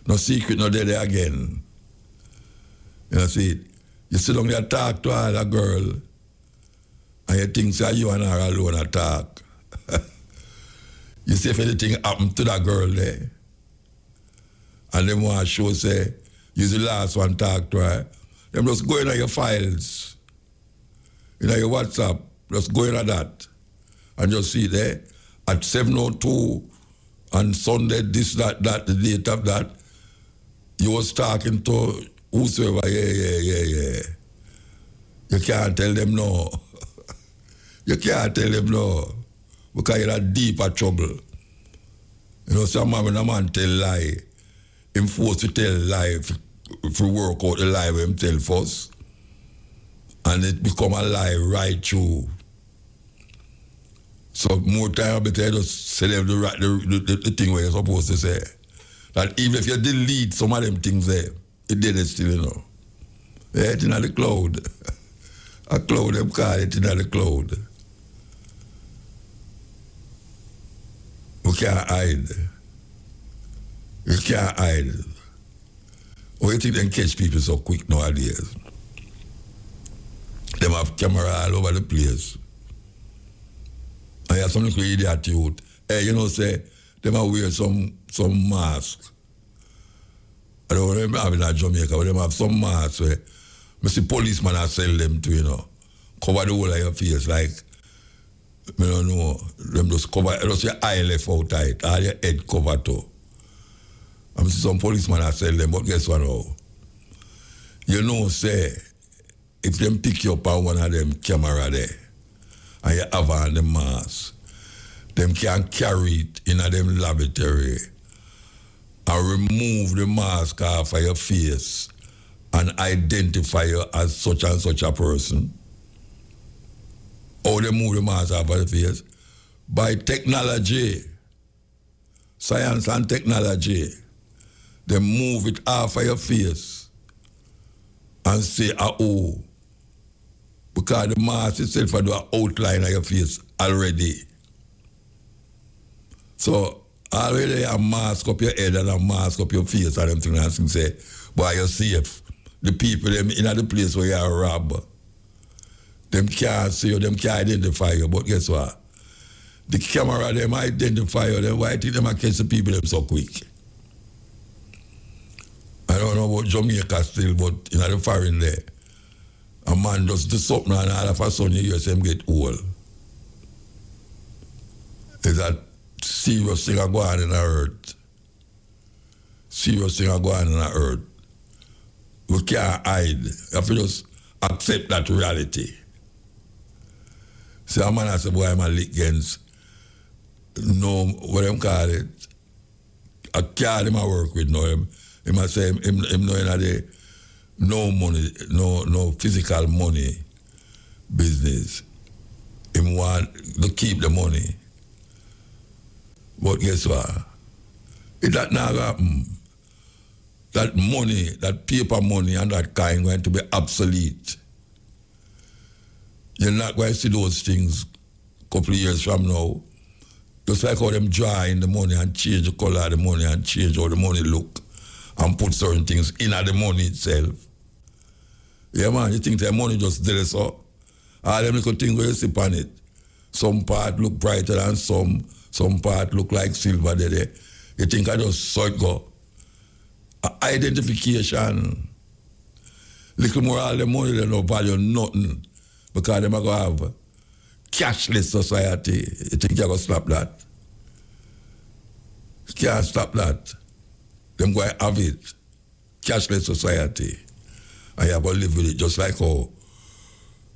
No secret, no there again. You know, see, you sit down there talk to a girl, and you think say you and her alone a talk. You see if anything happened to that girl there, and them want to show say, you're the last one talk to her, them just go into your files, in your WhatsApp, just go into that, and just see there, at 7:02 on Sunday, this, that, the date of that, you was talking to whosoever, yeah. You can't tell them no. You can't tell them no. Because you're in deeper trouble. You know, some man when a man tell lie, him forced to tell lie if we work out the lie with him tell first. And it become a lie right through. So more time I better just say them the thing where you're supposed to say. That even if you delete some of them things there, it did it still, you know. Yeah, it's in the cloud. A cloud, them call it in the cloud. We can't hide. You can't hide. Why you think they catch people so quick nowadays? Them have camera all over the place. And you have some little idiot youth. Hey, you know, say, them have wear some mask. I don't remember having in Jamaica, but them have some masks where I see policemen are sell them to, you know, cover the whole of your face, like, I don't know, them just cover, just your eye left out tight, all your head cover too. I see some policemen are sell them, but guess what now? You know, say, if them pick you up on one of them camera there, and you have on the mask, them can carry it in a them laboratory and remove the mask off of your face and identify you as such and such a person. How they move the mask off of the face? By technology, science and technology. They move it off of your face and say, oh, because the mask itself will do an outline of your face already. So already a mask up your head and a mask up your face and them things and say, boy, you're safe. The people them in the place where you are robbed, them can't see you, them can't identify you, but guess what? The camera them identify you, then why think them catch the people them so quick? I don't know about Jamaica still, but in the foreign there, a man does do something and all of a sudden you hear him get old. Is that serious thing going on in the earth? Serious thing going on in the earth. We can't hide. You have to just accept that reality. So a man has a boy, I'm a lick against, no, what them call it, a car him I work with now. He must say, him know in the no money, no physical money business. Him want to keep the money. But guess what? If that not happen, that money, that paper money and that kind going to be obsolete. You're not going to see those things a couple of years from now. Just like how them drawing the money and change the color of the money and change how the money look and put certain things in the money itself. Yeah, man, you think the money just there so? All them little things where you sip on it. Some part look brighter than some part look like silver there. You think I just saw it go? Identification. Little more all the money they don't value nothing because them are going to have cashless society. You think you're going to stop that? You can't stop that. Them going to have it. Cashless society. And you have to live with it just like how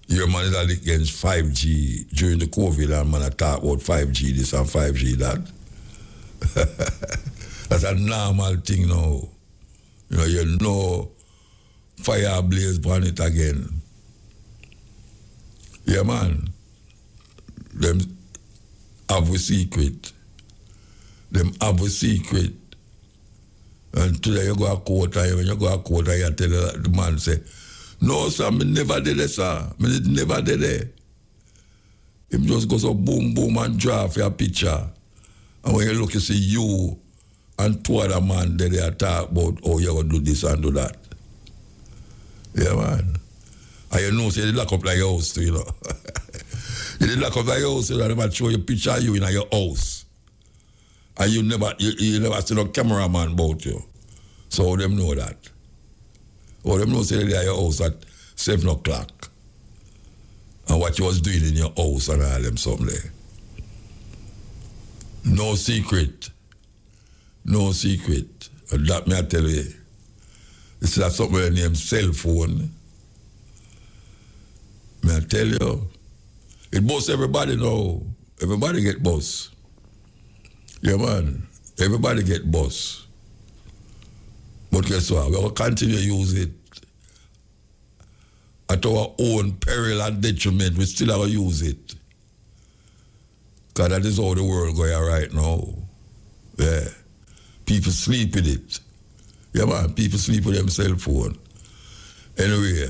your man is against 5G during the COVID and man I talk about 5G this and 5G that. That's a normal thing now. You know fire blaze burn it again. Yeah, man. Them have a secret. Them have a secret. And today you go to court and when you go to court and you tell the man say, no, sir, me never did it, sir. Me never did it. Him just goes so boom, boom and draw for your picture. And when you look, you see you and two other men there they talk about, oh, you're going to do this and do that. Yeah, man. And you know, say, so you lock up like your house too, you know. You lock up like your house, so they might show you a picture of you in your house. And you never see no cameraman about you. So how them know that? How them know say they are your house at 7 o'clock. And what you was doing in your house and all them something there. No secret. No secret. And that me I tell you. This is something named cell phone. May I tell you? It busts everybody now. Everybody get bust. Yeah, man. Everybody get bust. But guess what? We're going to continue to use it at our own peril and detriment, we still have to use it. Because that is how the world going right now. Yeah. People sleep with it. Yeah, man, people sleep with them cell phone. Anyway,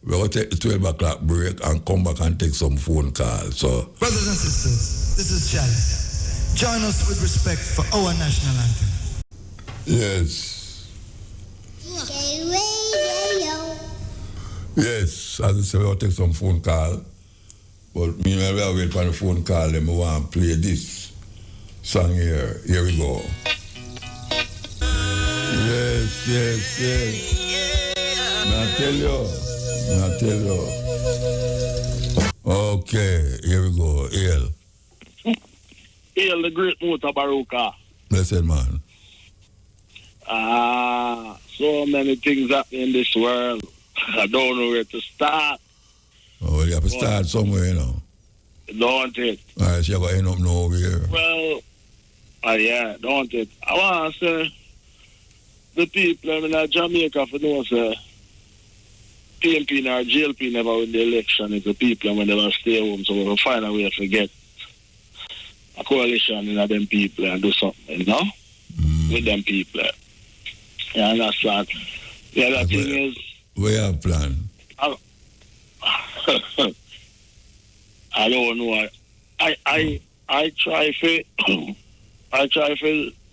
we're going to take the 12 o'clock break and come back and take some phone calls. So, brothers and sisters, this is Chalice. Join us with respect for our national anthem. Yes. Yes, as I said, we'll take some phone call. But meanwhile, we'll wait for the phone call, then we want to play this song here. Here we go. Yes, yes, yes. Now tell you. Okay, here we go. Hail, the great Mutabaruka. Blessed man. So many things happening in this world. I don't know where to start. Oh, well, you have to start somewhere, you know. Don't it? All right, so you're going to end up now over here. Well, yeah, don't it? I want to say, the people in Jamaica, for know, say, PMP or GLP never win the election. It's the people when they will stay home, so we'll find a way to get a coalition in them people and do something, you know, with them people. You understand? The other thing is, we have plan. I don't know. I try to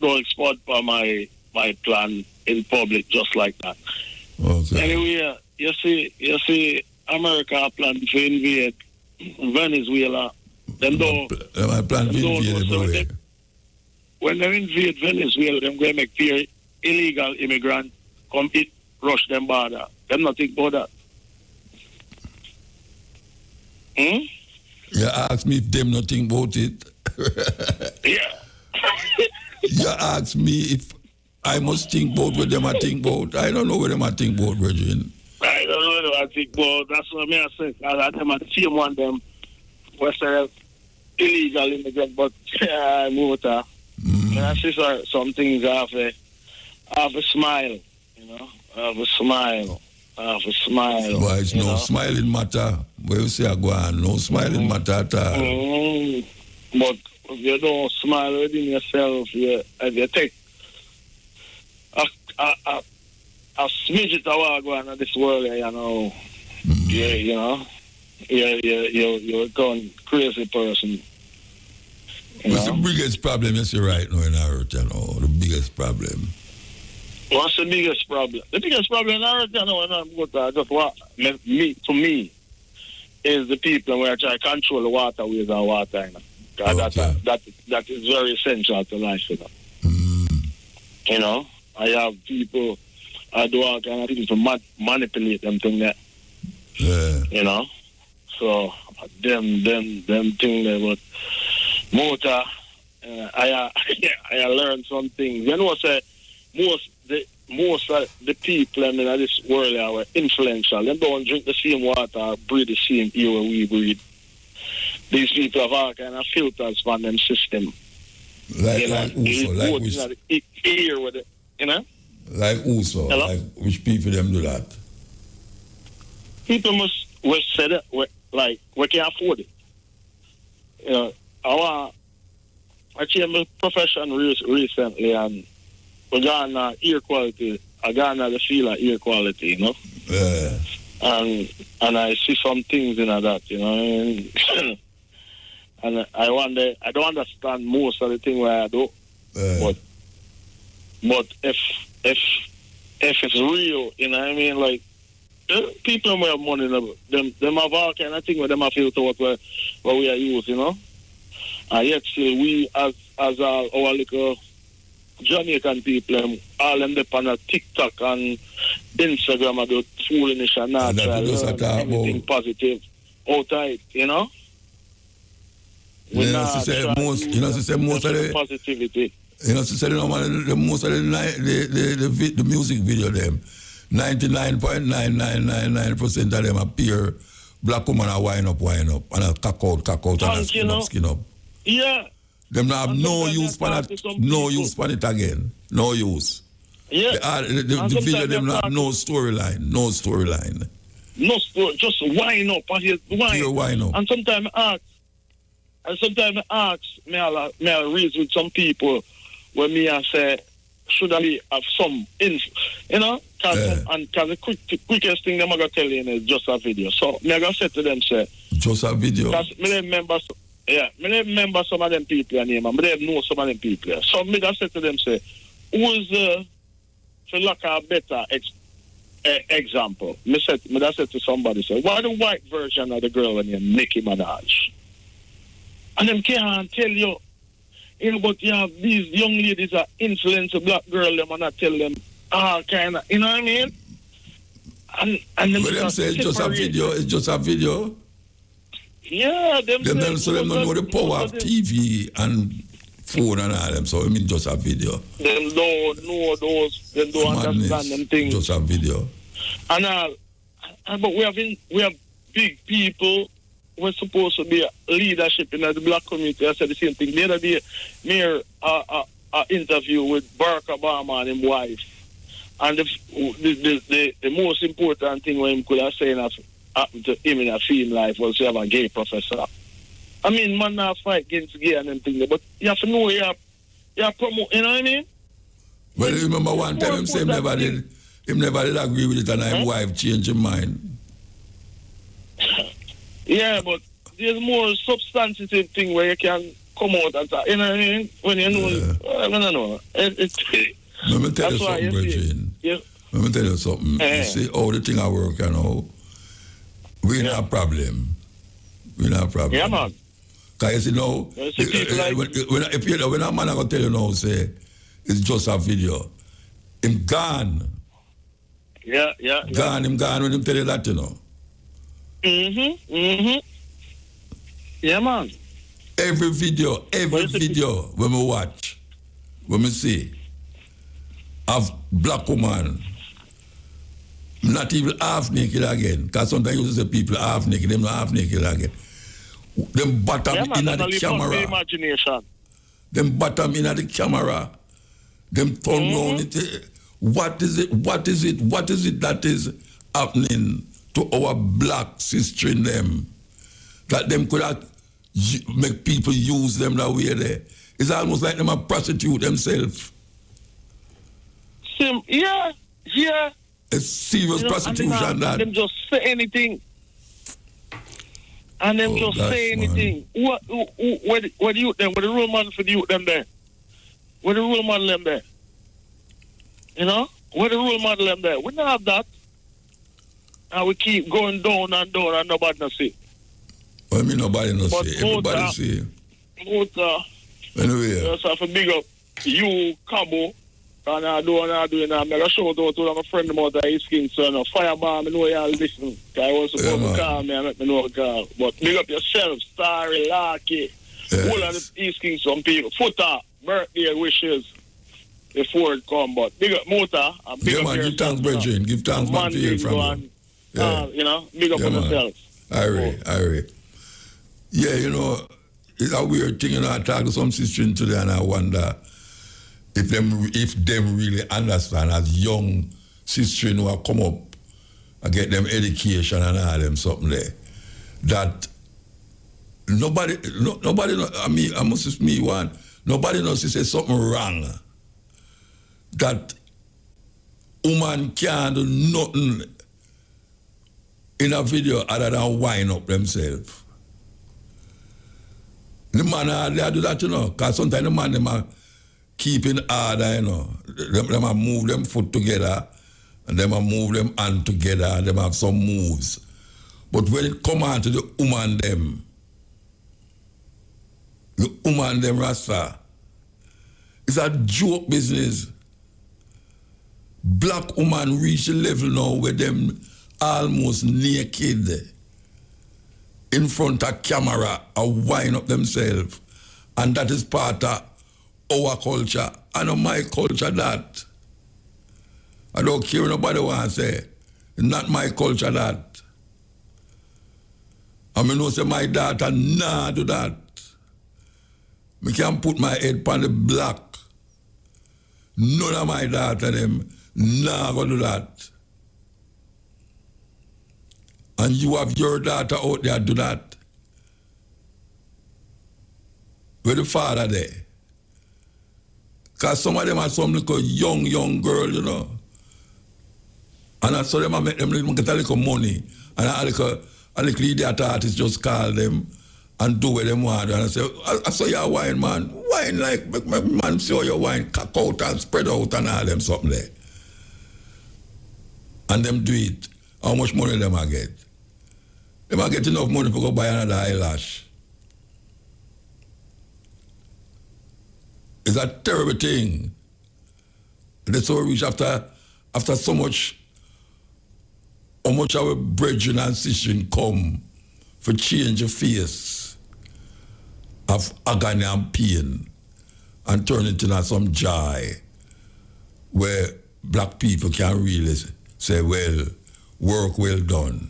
don't export for my plan in public just like that. Okay. Anyway, you see, America plan to invade Venezuela. Them don't. My plan to invade. When they invade Venezuela, them going to make fear illegal immigrant come rush them border. Them not think about that. You ask me if them not think about it. Yeah. You ask me if I must think about what them I think about. I don't know what them I think about, Virgin. I don't know what I think about. That's what I say. I them at the same one them Western illegal immigrant, but motor. And I see some things I have a smile, you know. I have a smile. Why it's no smiling matter. Where you say I go on, no smiling matter at all. But if you don't smile within yourself, if you take a smidget of what go on in this world, you know, you're a gone crazy person. What's the biggest problem you see right now in our earth, you know? The biggest problem. What's the biggest problem? The biggest problem in our earth, you know, just what to me is the people who are trying to control the waterways and water, you know. That is very essential to life, you know. You know, I have people I do all kind of things to manipulate them thing there. Yeah. You know? So them thing there, but motor I learned some things. You know, say most of the people in this world are influential. They don't drink the same water or breathe the same air we breathe. These people have all kind of filters on them system. Like air with it, you know? Like also, like which people them do that? People must say that we can afford it. You know, I changed my profession recently and we got air quality. I got the feel of air quality, you know? Yeah. And I see some things in that, you know. And I don't understand most of the thing where I do. But if it's real, you know what I mean? Like, people who have money, them have all kind of thing where them have filter what we are using, you know? And yet still we as our little Jamaican people, all them depend on TikTok and Instagram about foolishness and not try to learn anything positive outside, you know? Most of the positivity. You know, most of the music video them, 99.9999% of them appear black woman are wind up, and a cock out, and a skin up. Yeah. Them have no use for it, again. No use. Yeah. The video them have no storyline. no story, just wind up and he's wind up. And sometimes I ask, may I reason with some people when me I say, should I have some info, you know? Because the quickest thing I'm going to tell you is just a video. So me I going to say to them, say, just a video? Because me remember some of them people name, and me know some of them people. So me I say to them, say, who's for lack of a better example? Me said to somebody, say, why the white version of the girl named Nicki Minaj? And them can't tell you, but you have these young ladies that influence a black girl, them and I tell them all kind of, you know what I mean? And them say it's just a video, it's just a video. Yeah, them don't know the power of TV and phone and all them, so I mean just a video. Them don't know those, them don't understand them things. Just a video. But we have big people. We're supposed to be leadership in the black community. I said the same thing. The other day, me interview with Barack Obama and his wife. And the most important thing when he could have said happened to him in a film life was to have a gay professor. I mean, man, not fight against gay and them things, but you have to know you promote, you know what I mean? Well, you remember one time him say him never did agree with it and his wife changed his mind. Yeah, but there's more substantive thing where you can come out and say, you know what I mean? When you know, I don't know. Let me tell you something, Virgin. Yeah. Let me tell you something. You see how the thing I work, you know, we not a problem. We not a problem. Yeah, man. Because you know, when a man I gonna tell you now, say, it's just a video. Him gone. Yeah. Him gone when him tell you that, you know. Yeah, man. Every video when we watch, when we see, of black woman, not even half naked again. Because sometimes you say people half naked, them not half naked again. Them bottom in the camera. Imagination. Them bottom in the camera. Them turn round it. What is it that is happening to our black sister in them? That them could have make people use them that way there. It's almost like them a prostitute themselves. Yeah. It's serious prostitution that. Them just say anything. And them just say anything. Where the youth them? Where the role model for the youth them there? Where the role model them there? You know? Where the role model them there? We don't have that. And we keep going down and nobody no see. Well, I mean nobody no see. Everybody see. Anyway. Just have to big up you, Cabo. And I do it now. I'm going to show it out to my friend about the East Kingston. Firebomb, I know y'all listen. I was supposed to call me and let me know a call. But big up yourself, Starry, Larky, all of the East Kingston people. Footer, birthday wishes before it come. But big up Motor. And big up man, yourself. give thanks, Virgin. Give thanks, man, to hear from you. You know, big up yourself. Irie. Yeah, you know, it's a weird thing, you know, I talk to some sisters today and I wonder if them really understand as young sisters who have come up and get them education and all them something there, that nobody I mean, I must just me one, nobody knows to say something wrong. That woman can't do nothing in a video other than wind up themselves. The man they do that, you know, because sometimes the man them are keeping order, you know. Them are move them foot together and them are move them hand together and them have some moves. But when it come on to the woman them Rasta, it's a joke business. Black woman reach a level now where them almost naked in front of camera and wind up themselves. And that is part of our culture. I know my culture that. I don't care what nobody wants to say. It's not my culture that. I mean, no say my daughter nah do that. I can't put my head on the block. None of my daughter them nah go do that. And you have your daughter out there do that. Where the father there? Because some of them are some little young girl, you know. And I saw them I make them get a little money. And a little idiot artist just call them and do what they want. And I say, I saw your wine, man. Wine like, make man see how your wine cock out and spread out and all them something there. And them do it. How much money them I get? Them I get enough money to go buy another eyelash. It's a terrible thing. That's how we reach after so much, how much our brethren and sisters come for change your face of agony and pain and turn it into some joy where black people can really say, well, work well done.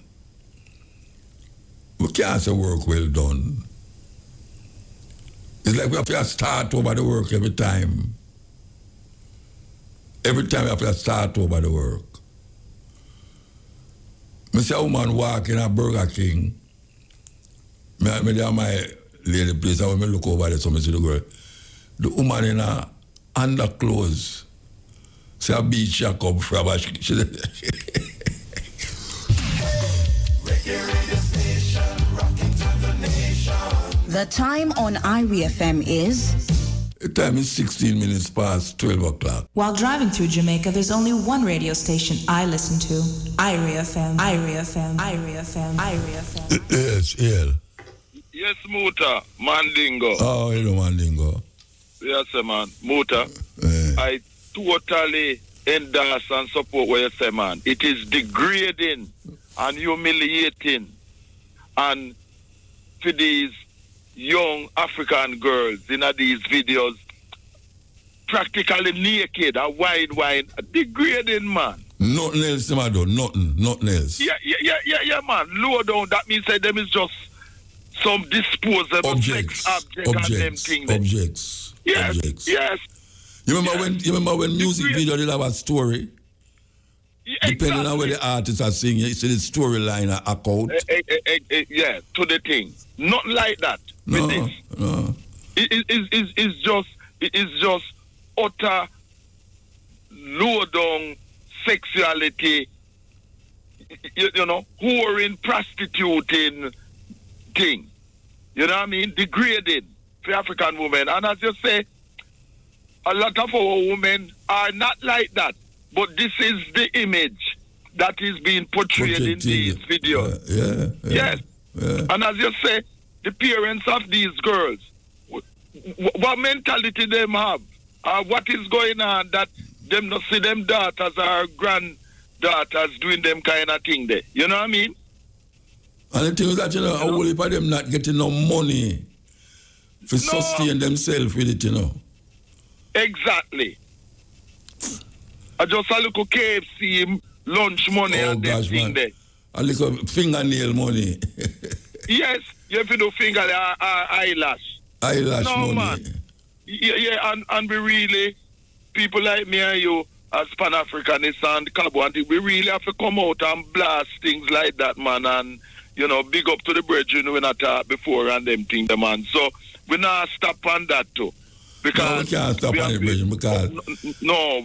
We can't say work well done. It's like we have to start over the work every time. Every time we have to start over the work. I see a woman walk in a Burger King. I there my lady place, and when I look over there, so I see the girl. The woman in her underclothes. See a beach she come from. The time on Irie FM is... The time is 16 minutes past 12 o'clock. While driving through Jamaica, there's only one radio station I listen to. Irie FM, Irie FM, Irie FM, Irie FM. Yes, yeah. Yes, Muta, Mandingo. Oh, you know Mandingo. Yes, man. Muta, I totally endorse and support what you say, man. It is degrading and humiliating. And for these young African girls in these videos, practically naked, a wine, degrading, man. Nothing else, man, though. Nothing else. Yeah, man. Low down, that means that them is just some disposable sex object and them things. Objects. Yes. You remember when music video did have a story? Yeah, depending on where the artists are singing, you see the storyline are out. Yeah, to the thing. Not like that. No. It is just utter low down sexuality, you know, whoring, prostituting thing. You know what I mean? Degrading for African women. And as you say, a lot of our women are not like that. But this is the image that is being portrayed in these videos. Yes. And as you say, the parents of these girls, what mentality them have? What is going on that them not see them daughters or granddaughters doing them kind of thing there? You know what I mean? And the thing is that, you know, a whole heap of them not getting no money to sustain themselves with it, you know. Exactly. I just a little KFC lunch money and them thing there. A little fingernail money. Yes, you have to do eyelash. Eyelash money. Man. Yeah, and we really, people like me and you, as Pan-Africanists and Cabo, and we really have to come out and blast things like that, man, and, you know, big up to the brethren we not talk before and them things, man. So, we not stop on that, too. Because no, we can't stop on the bridge because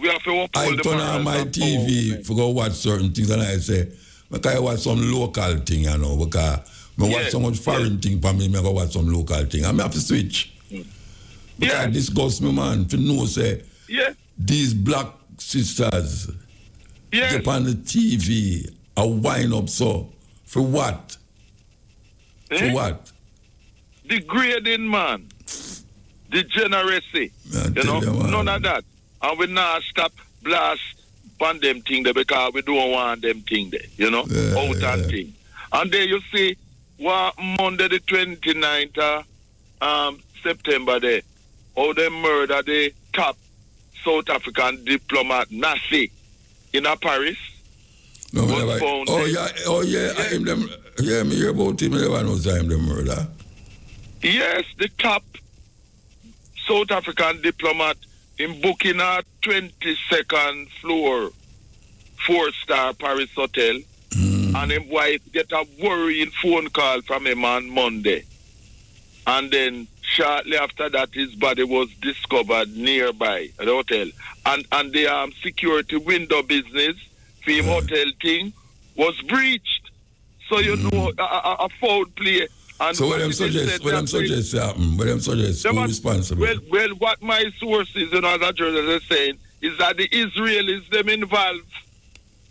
we have to I turn on my TV to go watch certain things and I say, I watch some local thing, you know, because I watch so much foreign thing for me, I go watch some local thing. I have to switch. Because it disgusts me, man, to know, say, these black sisters get on the TV and wind up so. For what? For what? Degrading, man. Degeneracy, you know, none of that. And we not stop blast on them thing there because we don't want them thing there, you know, and thing. And there you see, what Monday the 29th of September there, how they murder the top South African diplomat, Nassi, in Paris. No, me hear about him, I never know time the murder. Yes, the top South African diplomat in booking a 22nd floor 4-star Paris hotel. And him wife get a worrying phone call from him on Monday. And then shortly after that, his body was discovered nearby at the hotel. And the security window business for him hotel thing was breached. So you know a foul play. And so what them suggest happen? What them suggest? Who responsible? Well, what my sources, you know, as a journalist are saying, is that the Israelis them involved.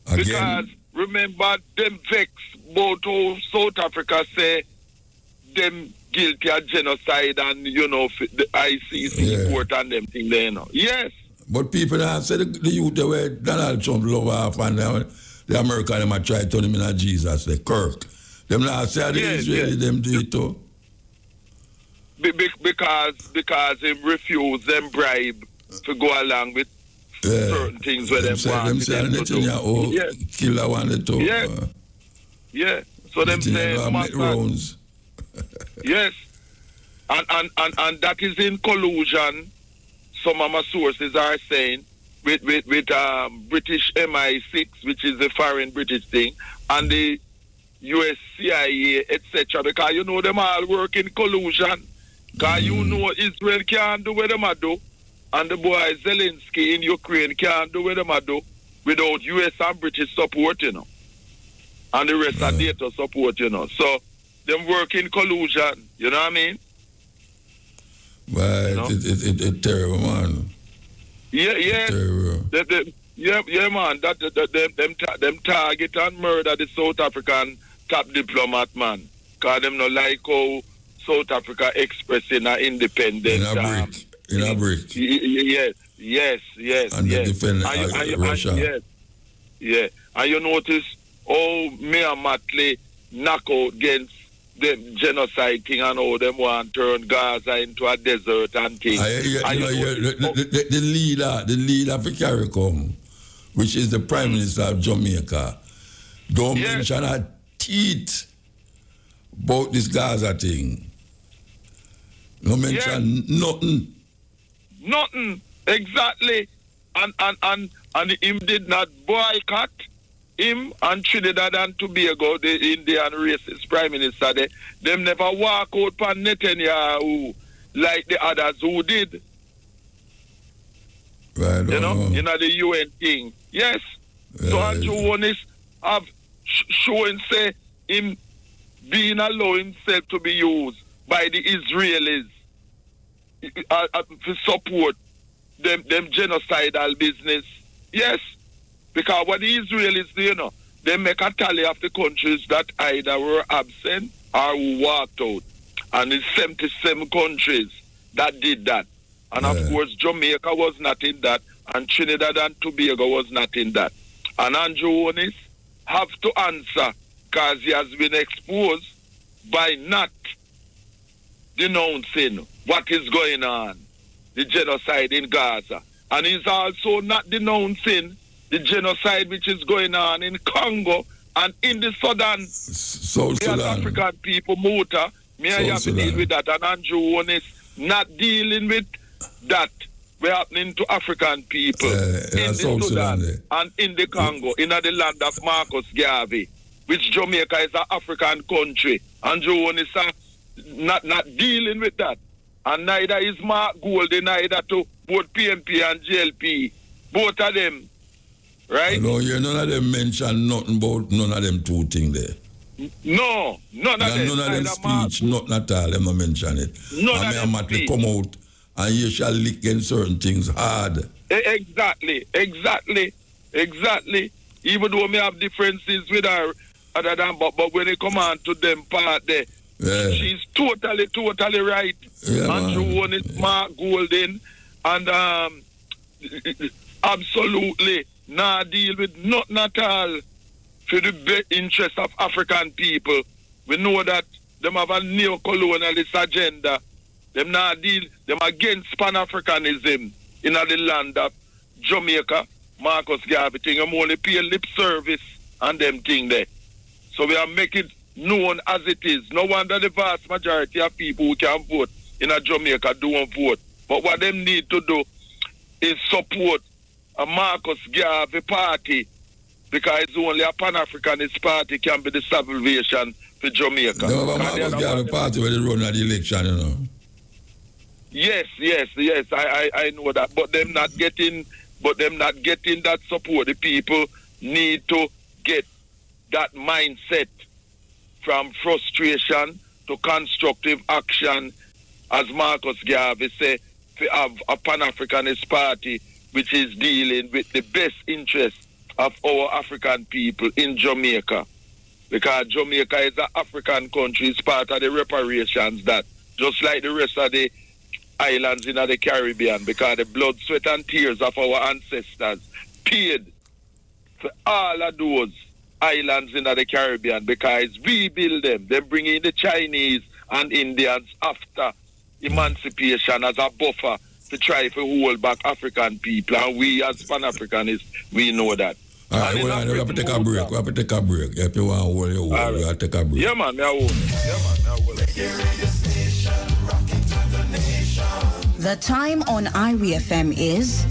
Again? Because remember them vex both how South Africa say them guilty of genocide and you know the ICC court and them thing there, you know. Yes. But people have said the youth the way Donald Trump love off and the American them a try to turn him in a Jesus, the Kirk. Them not say the Israeli them do it too. Because him refuse them bribe to go along with certain things where them want them say them to do. Killer wanted to. Yeah. So them say rounds. Yes. And that is in collusion, some of my sources are saying, with British MI6, which is the foreign British thing, and the US CIA, etc. Because you know them all work in collusion. Because you know Israel can't do what them a do, and the boy Zelensky in Ukraine can't do what them a do without US and British support, you know. And the rest are NATO support, you know. So them work in collusion, you know what I mean? Right, you know? It's terrible, man. Yeah. Terrible. Yeah, man. Them target and murder the South African top diplomat, man. Because them not like how South Africa expressing an independence. In a brick. Yes. And they defend Russia. Yeah. And you notice how Myanmar knock out against the genocide thing and how them want to turn Gaza into a desert and things. The leader for CARICOM, which is the Prime Minister of Jamaica, don't mention a teeth about this Gaza thing. No mention nothing. Nothing. Exactly. And him did not boycott him and Trinidad and Tobago, the Indian racist prime minister, them never walk out for Netanyahu like the others who did. Right, you know, the UN thing. Yes. So Andrew Onis have shown, say, him being allowed himself to be used by the Israelis to support them genocidal business. Yes. Because what the Israelis do, you know, they make a tally of the countries that either were absent or who walked out. And it's 77 countries that did that. And of course, Jamaica was not in that, and Trinidad and Tobago was not in that. And Andrew Onis have to answer because he has been exposed by not denouncing what is going on, the genocide in Gaza. And he's also not denouncing the genocide which is going on in Congo and in the Sudan. South the Sudan. African people, Muta, I have to deal with that. And Andrew Onis not dealing with that. We're happening to African people in the Sudan and in the Congo, in the land of Marcus Garvey, which Jamaica is an African country. Andrew Onis not dealing with that. And neither is Mark Goldie, neither to both PMP and GLP. Both of them. Right? No, none of them mention nothing about none of them two things there. No, none of them. None of them speech, nothing at all, them not mention it. None of them speech. Come out and you shall lick against certain things hard. Exactly. Even though we have differences with her, other than, but when it come on to them part there, she's totally right. Andrew One is Mark Golden and absolutely not deal with nothing at all for the best interest of African people. We know that them have a neo-colonialist agenda. Them not deal, them against Pan-Africanism in the land of Jamaica, Marcus Garvey thing. I'm only pay lip service and them thing there. So we are making known as it is. No wonder the vast majority of people who can vote in Jamaica don't vote. But what them need to do is support a Marcus Garvey party because it's only a Pan-Africanist party can be the salvation for Jamaica. No, but Marcus got a party where they run at the election, you know. Yes, I know that. But them not getting that support. The people need to get that mindset from frustration to constructive action, as Marcus Garvey say, to have a Pan-Africanist party which is dealing with the best interests of our African people in Jamaica. Because Jamaica is an African country, it's part of the reparations that, just like the rest of the islands in the Caribbean, because the blood, sweat and tears of our ancestors paid for all of those islands in the Caribbean, because we build them. They bring in the Chinese and Indians after emancipation as a buffer to try to hold back African people. And we as Pan-Africanists, we know that. All right, we have to take a break. We have to take a break. If you want to hold your hold, we have to take a break. Yeah, man, I will. The time on Irie FM is...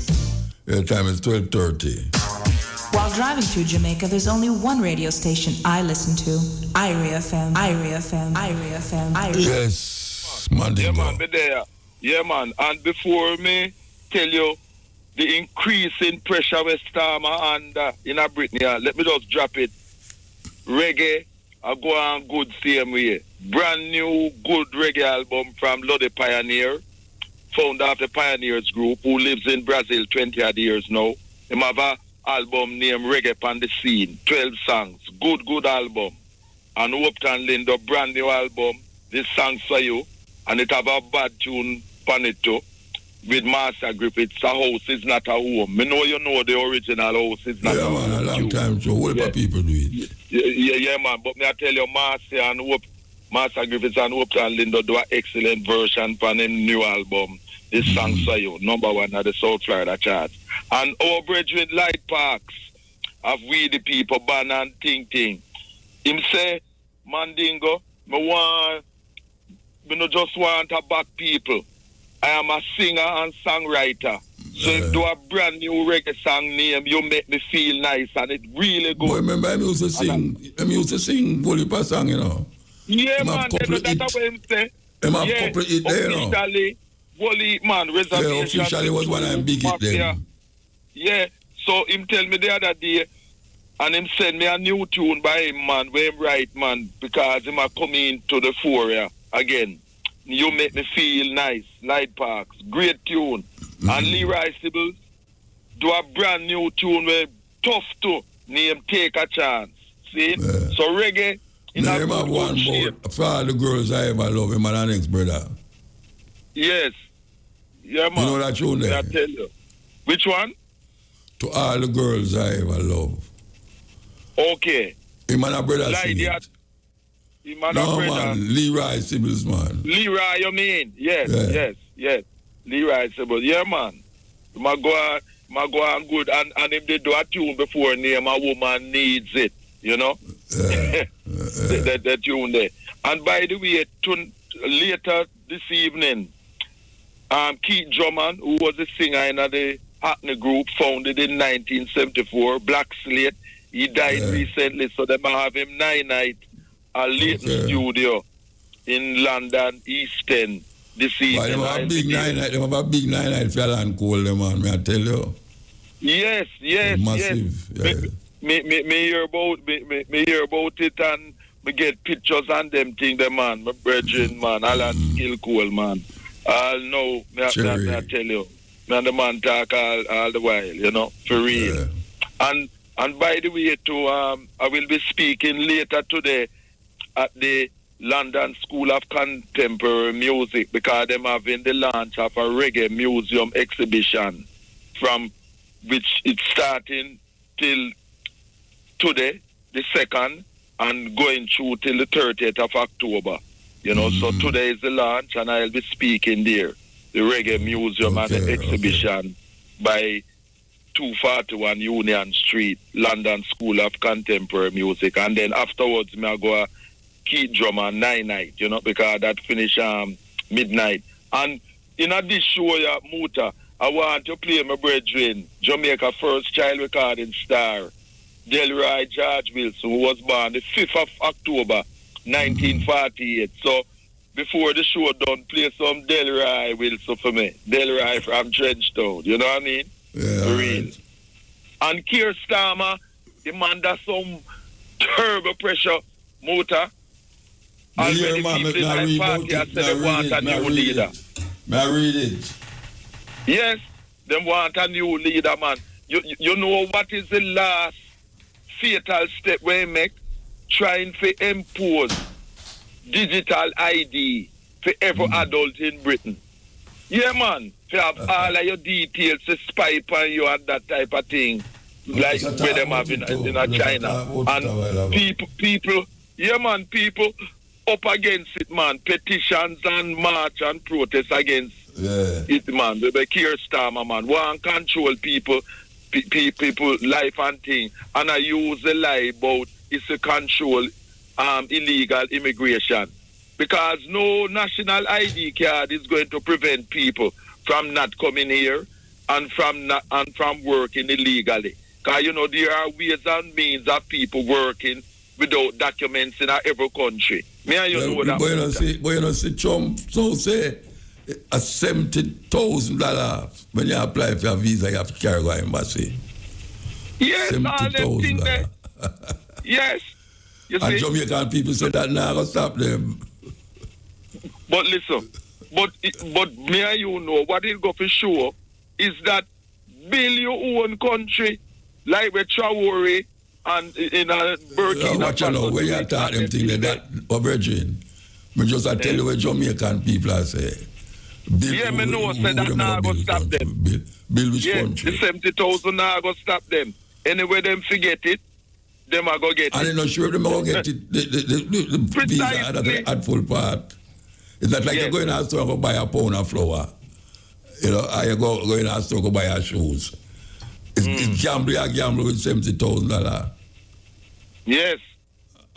The time is 12:30. While driving through Jamaica, there's only one radio station I listen to. Irie FM, Irie FM, Irie FM, Irie FM. Yes, Mandingo. Yeah, man, be there. Yeah, man. And before me tell you the increasing pressure with Starmer and in a Brittany, let me just drop it. Reggae, I go on good same way. Brand new good reggae album from Lodi Pioneer, founder of the Pioneers Group, who lives in Brazil 20 odd years now. Him have a album named Reggae on the Scene, 12 songs, good album. And Upton Lindo, brand new album, this song's for you, and it have a bad tune on it too, with Master Grip. It's a house, it's not a home. Me know you know the original house, it's not a home. Yeah, man, a long time, so whole people do it. Yeah, man, but me I tell you, Master Griffiths and Upton Lindo do an excellent version on a new album. This song's for you, number one at the South Florida charts. And our brethren Light Parks of We the People, Ban and Ting Ting. Him say, Mandingo, me no just want to back people. I am a singer and songwriter. So if do a brand new reggae song name, you make me feel nice and it really good. Boy, remember I used to sing Volipa song, you know. Yeah, man, that's what I'm saying. Yeah, couple it there, you know. Officially, Wally, man, reservation. Yeah, officially was one I'm big it then. Yeah, so him tell me the other day, and him send me a new tune by him, man, where him write, man, because him a come into the fore again. You make me feel nice, Light Parks, great tune. And Leroy Sibbles do a brand new tune where tough to name Take a Chance. See? So reggae in a good one shape. For all the girls I ever love, him and our next brother. Yes. Yeah, man. You know that tune there? I tell you. Which one? To all the girls I ever love. Okay. Him and our brother sing it. No, man, Leroy Sibbles, man. Leroy, you mean? Yes. Leroy Sibbles. Yeah, man. My go on good. And if they do a tune before name, a woman needs it, you know? The tune there. And by the way, later this evening, Keith Drummond, who was a singer in the Hackney Group, founded in 1974, Black Slate, he died recently, so they might have him night a late studio in London, East End, this evening. They have a big night for Alan Cole, man, may I tell you? Yes. Massive, yes. Me hear about it and me get pictures and them thing, the man, my brethren, man, Alan Skill Cole, man. I'll know, me I tell you. Me and the man talk all the while, you know, for real. And by the way, too, I will be speaking later today at the London School of Contemporary Music, because they're having the launch of a reggae museum exhibition, from which it's starting till today, the 2nd, and going through till the 30th of October. You know, so today is the launch, and I'll be speaking there, the reggae museum and the exhibition by 241 Union Street, London School of Contemporary Music. And then afterwards, I go Keith Drummond 9 night, you know, because that finish midnight. And in this show, Muta, I want to play my brethren, Jamaica first child recording star, Delroy George Wilson, who was born the 5th of October, 1948. So before the show done, play some Delroy Wilson for me. Delroy from Trenchtown, you know what I mean? Yeah. For real. Right. And Keir Starmer, the man does some terrible pressure motor. And Yeah, many man, people in my party have said they want a new leader. May I read it? Yes, they want a new leader, man. You know what is the last fatal step we make? Trying to impose digital ID for every adult in Britain. Yeah, man. To have all of your details to spy on you and that type of thing. Like where them have in China. And people, yeah, man, people up against it, man. Petitions and march and protest against it, man. The Keir Starmer, man. Want control people life and thing. And I use the lie about it's to control illegal immigration. Because no national ID card is going to prevent people from not coming here and from working illegally. Because, you know, there are ways and means of people working without documents in every country. Me and you know that. But you know, see Trump, so say, a $70,000 when you apply for a visa, you have to carry to embassy. Yes, $70,000. Yes. You and see? Jamaican people say that now nah, stop them. But listen, but me and you know what it go for sure is that build your own country like with Traore and in Burkina. Watch out now, when you talk them things like that, Virgin, I just tell you what Jamaican people are saying. Yeah, me know say that now go stop them. Build which country? The 70,000 now go stop them. Anyway, them forget it, them are go get it. And I'm not sure if them are going to get it, the visa at full part. It's not like you're going to the store to buy a pound of flour. You know, or you going to the store to buy your shoes. It's gamble with $70,000. Yes.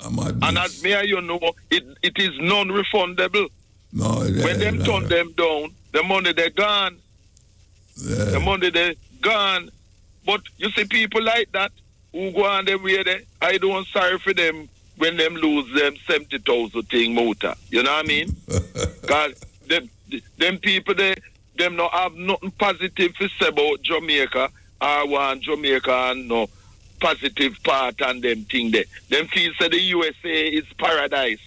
And as me and you know, it is non-refundable. No, when them turn them down, the money they're gone. Yeah. The money they're gone. But you see people like that who go on their way there, I don't sorry for them when them lose them 70,000 thing motor. You know what I mean? Because them people there, them not have nothing positive to say about Jamaica or want Jamaica and no positive part on them thing there. Them feel say the USA is paradise.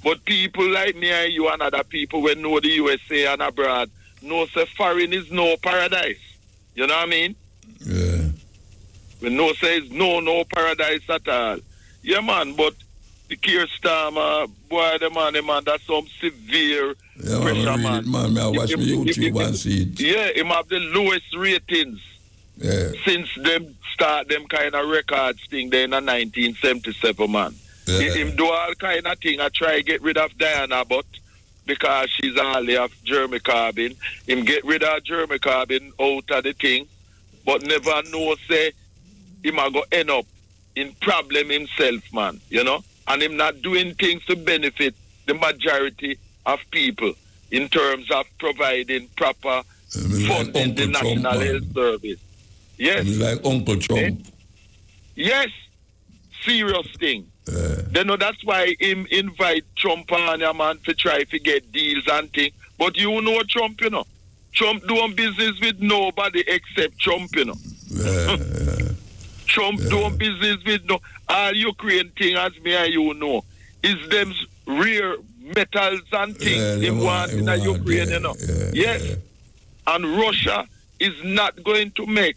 But people like me and you and other people when know the USA and abroad know say foreign is no paradise. You know what I mean? Yeah. We know say it's no paradise at all. Yeah, man, but the Keir Starmer, boy, the man, that's some severe pressure, man. Man, I watch me YouTube and see it. Yeah, him have the lowest ratings since them start them kind of records thing there in 1977, man. Yeah. Him do all kind of thing. I try to get rid of Diana, but because she's all of Jeremy Corbyn, him get rid of Jeremy Corbyn out of the thing, but never know say him a go end up in problem himself, man, you know, and him not doing things to benefit the majority of people in terms of providing proper funding the National Health Service. Yes. Like Uncle Trump. Yes. Serious thing. They know that's why him invite Trump on your man to try to get deals and things. But you know Trump, you know. Trump doing business with nobody except Trump, you know. Trump doing business with no all Ukraine thing as me and you know. Is them rare metals and things they want in Ukraine, you know. Yes. And Russia is not going to make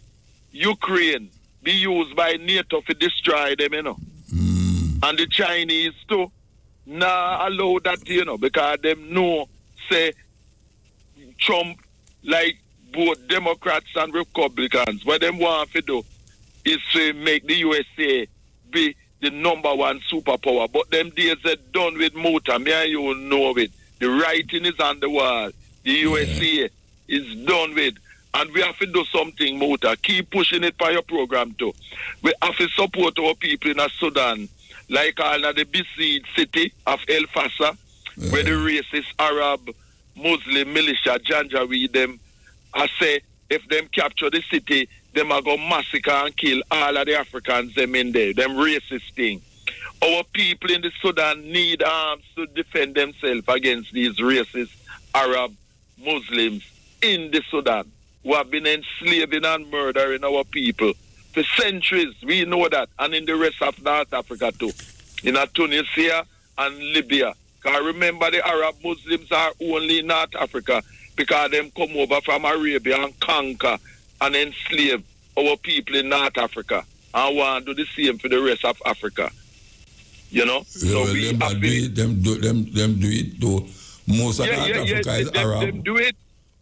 Ukraine be used by NATO to destroy them, you know. And the Chinese too now allow that, you know, because them know say Trump, like both Democrats and Republicans, what them want to do is to make the USA be the #1 superpower. But them days are done with motor. Me and you know it. The writing is on the wall. The USA is done with. And we have to do something, motor. Keep pushing it by your program too. We have to support our people in Sudan, like all of the besieged city of El Fasa, where the racist Arab Muslim militia Janjaweed them, I say if them capture the city, them are going to massacre and kill all of the Africans them in there, them racist thing. Our people in the Sudan need arms to defend themselves against these racist Arab Muslims in the Sudan who have been enslaving and murdering our people for centuries. We know that, and in the rest of North Africa too, in Tunisia and Libya. Because remember, the Arab Muslims are only in North Africa because them come over from Arabia and conquer and enslave our people in North Africa and want to do the same for the rest of Africa. You know? So we them do it though. Most of North Africa is Arab. Them do it.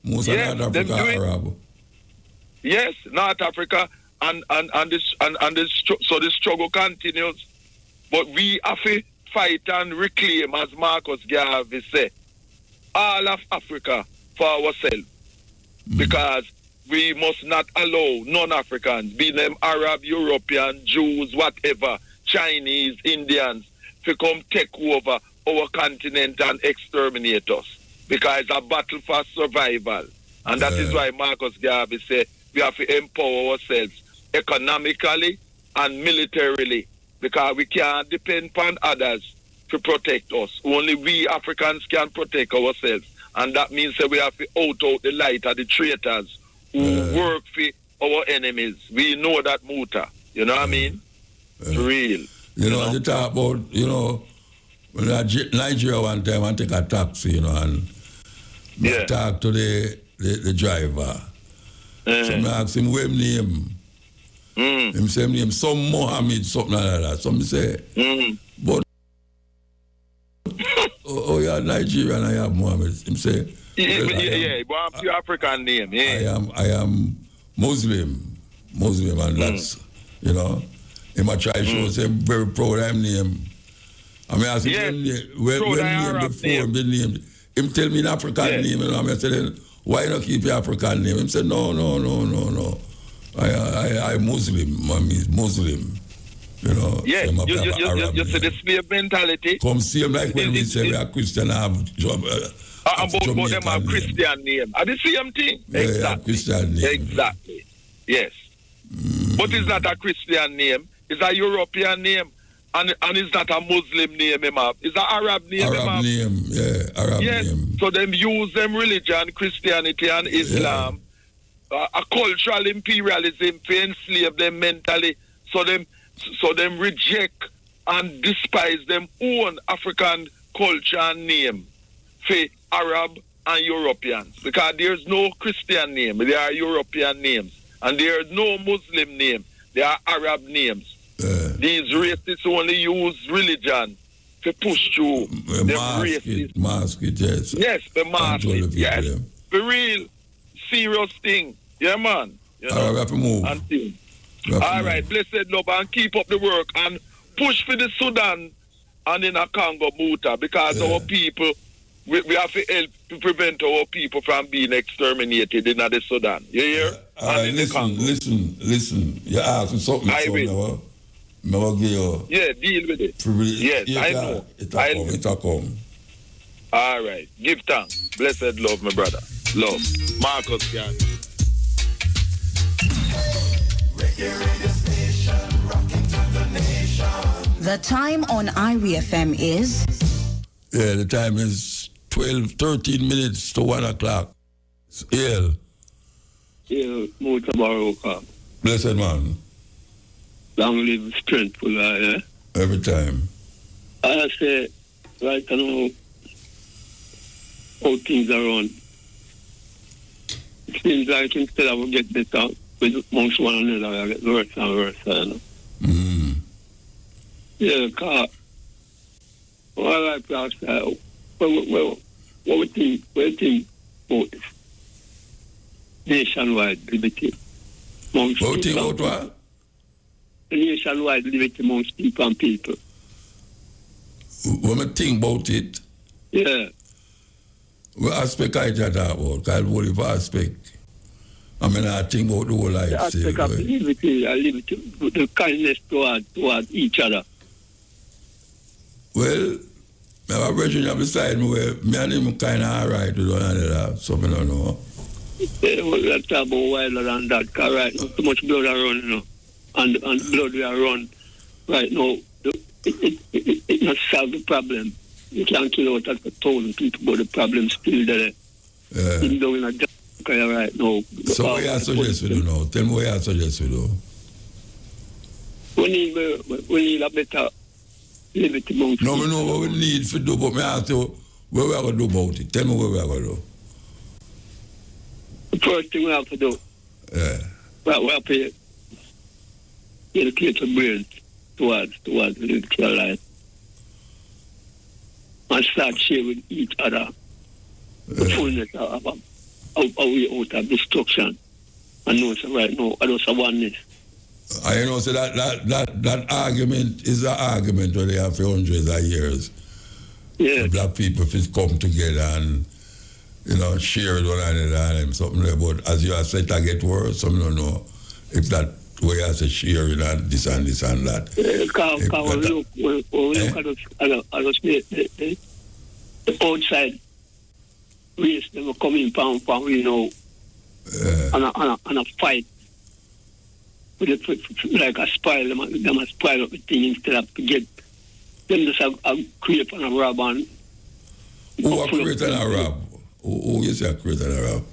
Most of North Africa are Arab. Yes, North Africa and so the struggle continues. But we have to fight and reclaim, as Marcus Garvey said, all of Africa for ourselves. Because we must not allow non-Africans, be them Arab, European, Jews, whatever, Chinese, Indians, to come take over our continent and exterminate us. Because it's a battle for survival. And that is why Marcus Garvey said we have to empower ourselves economically and militarily. Because we can't depend on others to protect us. Only we Africans can protect ourselves. And that means that we have to out the light of the traitors who work for our enemies. We know that, Muta. You know what I mean? It's real. You know, you talk about, you know, when I Nigeria one time, I take a taxi, you know, and I talk to the driver. So I ask him, what name? Him say name some Mohammed, something like that. So I say, but oh yeah, Nigerian, I have Mohammed. Him say, but I'm your African name. Yeah. I am Muslim, and that's you know. Him I try to show say very proud of him name. I mean, I say when name before the name. Him tell me an African name, and I said, why not keep your African name? Him said, no. I Muslim, mommy, Muslim. You know, yeah, you see the slave mentality. Come same like when we say we are Christian, I have both them have Christian name. Are the same thing? Yeah, exactly. Christian name. Exactly. Yes. But it's not a Christian name. It's a European name. And it's not a Muslim name, it's an Arab name. Arab name. So them use them religion, Christianity and Islam, a cultural imperialism to enslave them mentally. So them reject and despise them own African culture and name for Arab and Europeans. Because there's no Christian name, there are European names. And there is no Muslim name, there are Arab names. These racists only use religion to push through mask it, yes. Yes, the mask it, yes. The real serious thing. Yeah, man. You know? We have to move. All right, blessed love, and keep up the work and push for the Sudan and in a Congo, Muta, because our people, we have to help to prevent our people from being exterminated in the Sudan. You hear? Listen. You asked me something. I will. Yeah, deal with it. Yes, I know. It'll come. All right. Give thanks. Blessed love, my brother. Love. Marcus Garvey. The time on Irie FM is? Yeah, the time is 13 minutes to 1 o'clock. Yeah. Mutabaruka. Blessed man. Long live strengthful, yeah? Every time. I say, right now, how things are on. It seems like instead of get better, amongst one another, I get worse and worse, you know? Yeah, because all I can say, what we think about this nationwide liberty amongst what think about what? The nationwide liberty amongst people and people. When we think about it, yeah. What aspect I talk about? Because what if aspect? I mean, I think about the whole life. The aspect of liberty, the kindness toward each other. Well, my brethren are beside me where me and him kind of alright with one another, so I don't know. We are talking about wilder than that, because right now, too much blood are running, you know. And blood we are run right now, it not solve the problem. You can't kill out 1,000 people, but the problem still there. Even though in a Jamaica right now. So what you suggest we do now? Tell me what you suggest we do. We need a better liberty amongst No, we know what we need to do, but me ask you, what we are going to do about it? Tell me what we are going to do. The first thing we have to do, we have to educate the brain towards the little life. And start sharing with each other the fullness of a way out of destruction. And know so right now, I don't say oneness. I know, so that argument is an argument where they have for hundreds of years. Yeah. The black people just come together and, share with one another and something like that. But as you have said, that get worse. Some don't know if that way I say sharing and this and that. The outside race, they will come in pound, and a fight. With it, like a spoil, them spoil up the thing instead of to get them just a creep and a rob and. Who are creating a rob? Who is a creating a rob?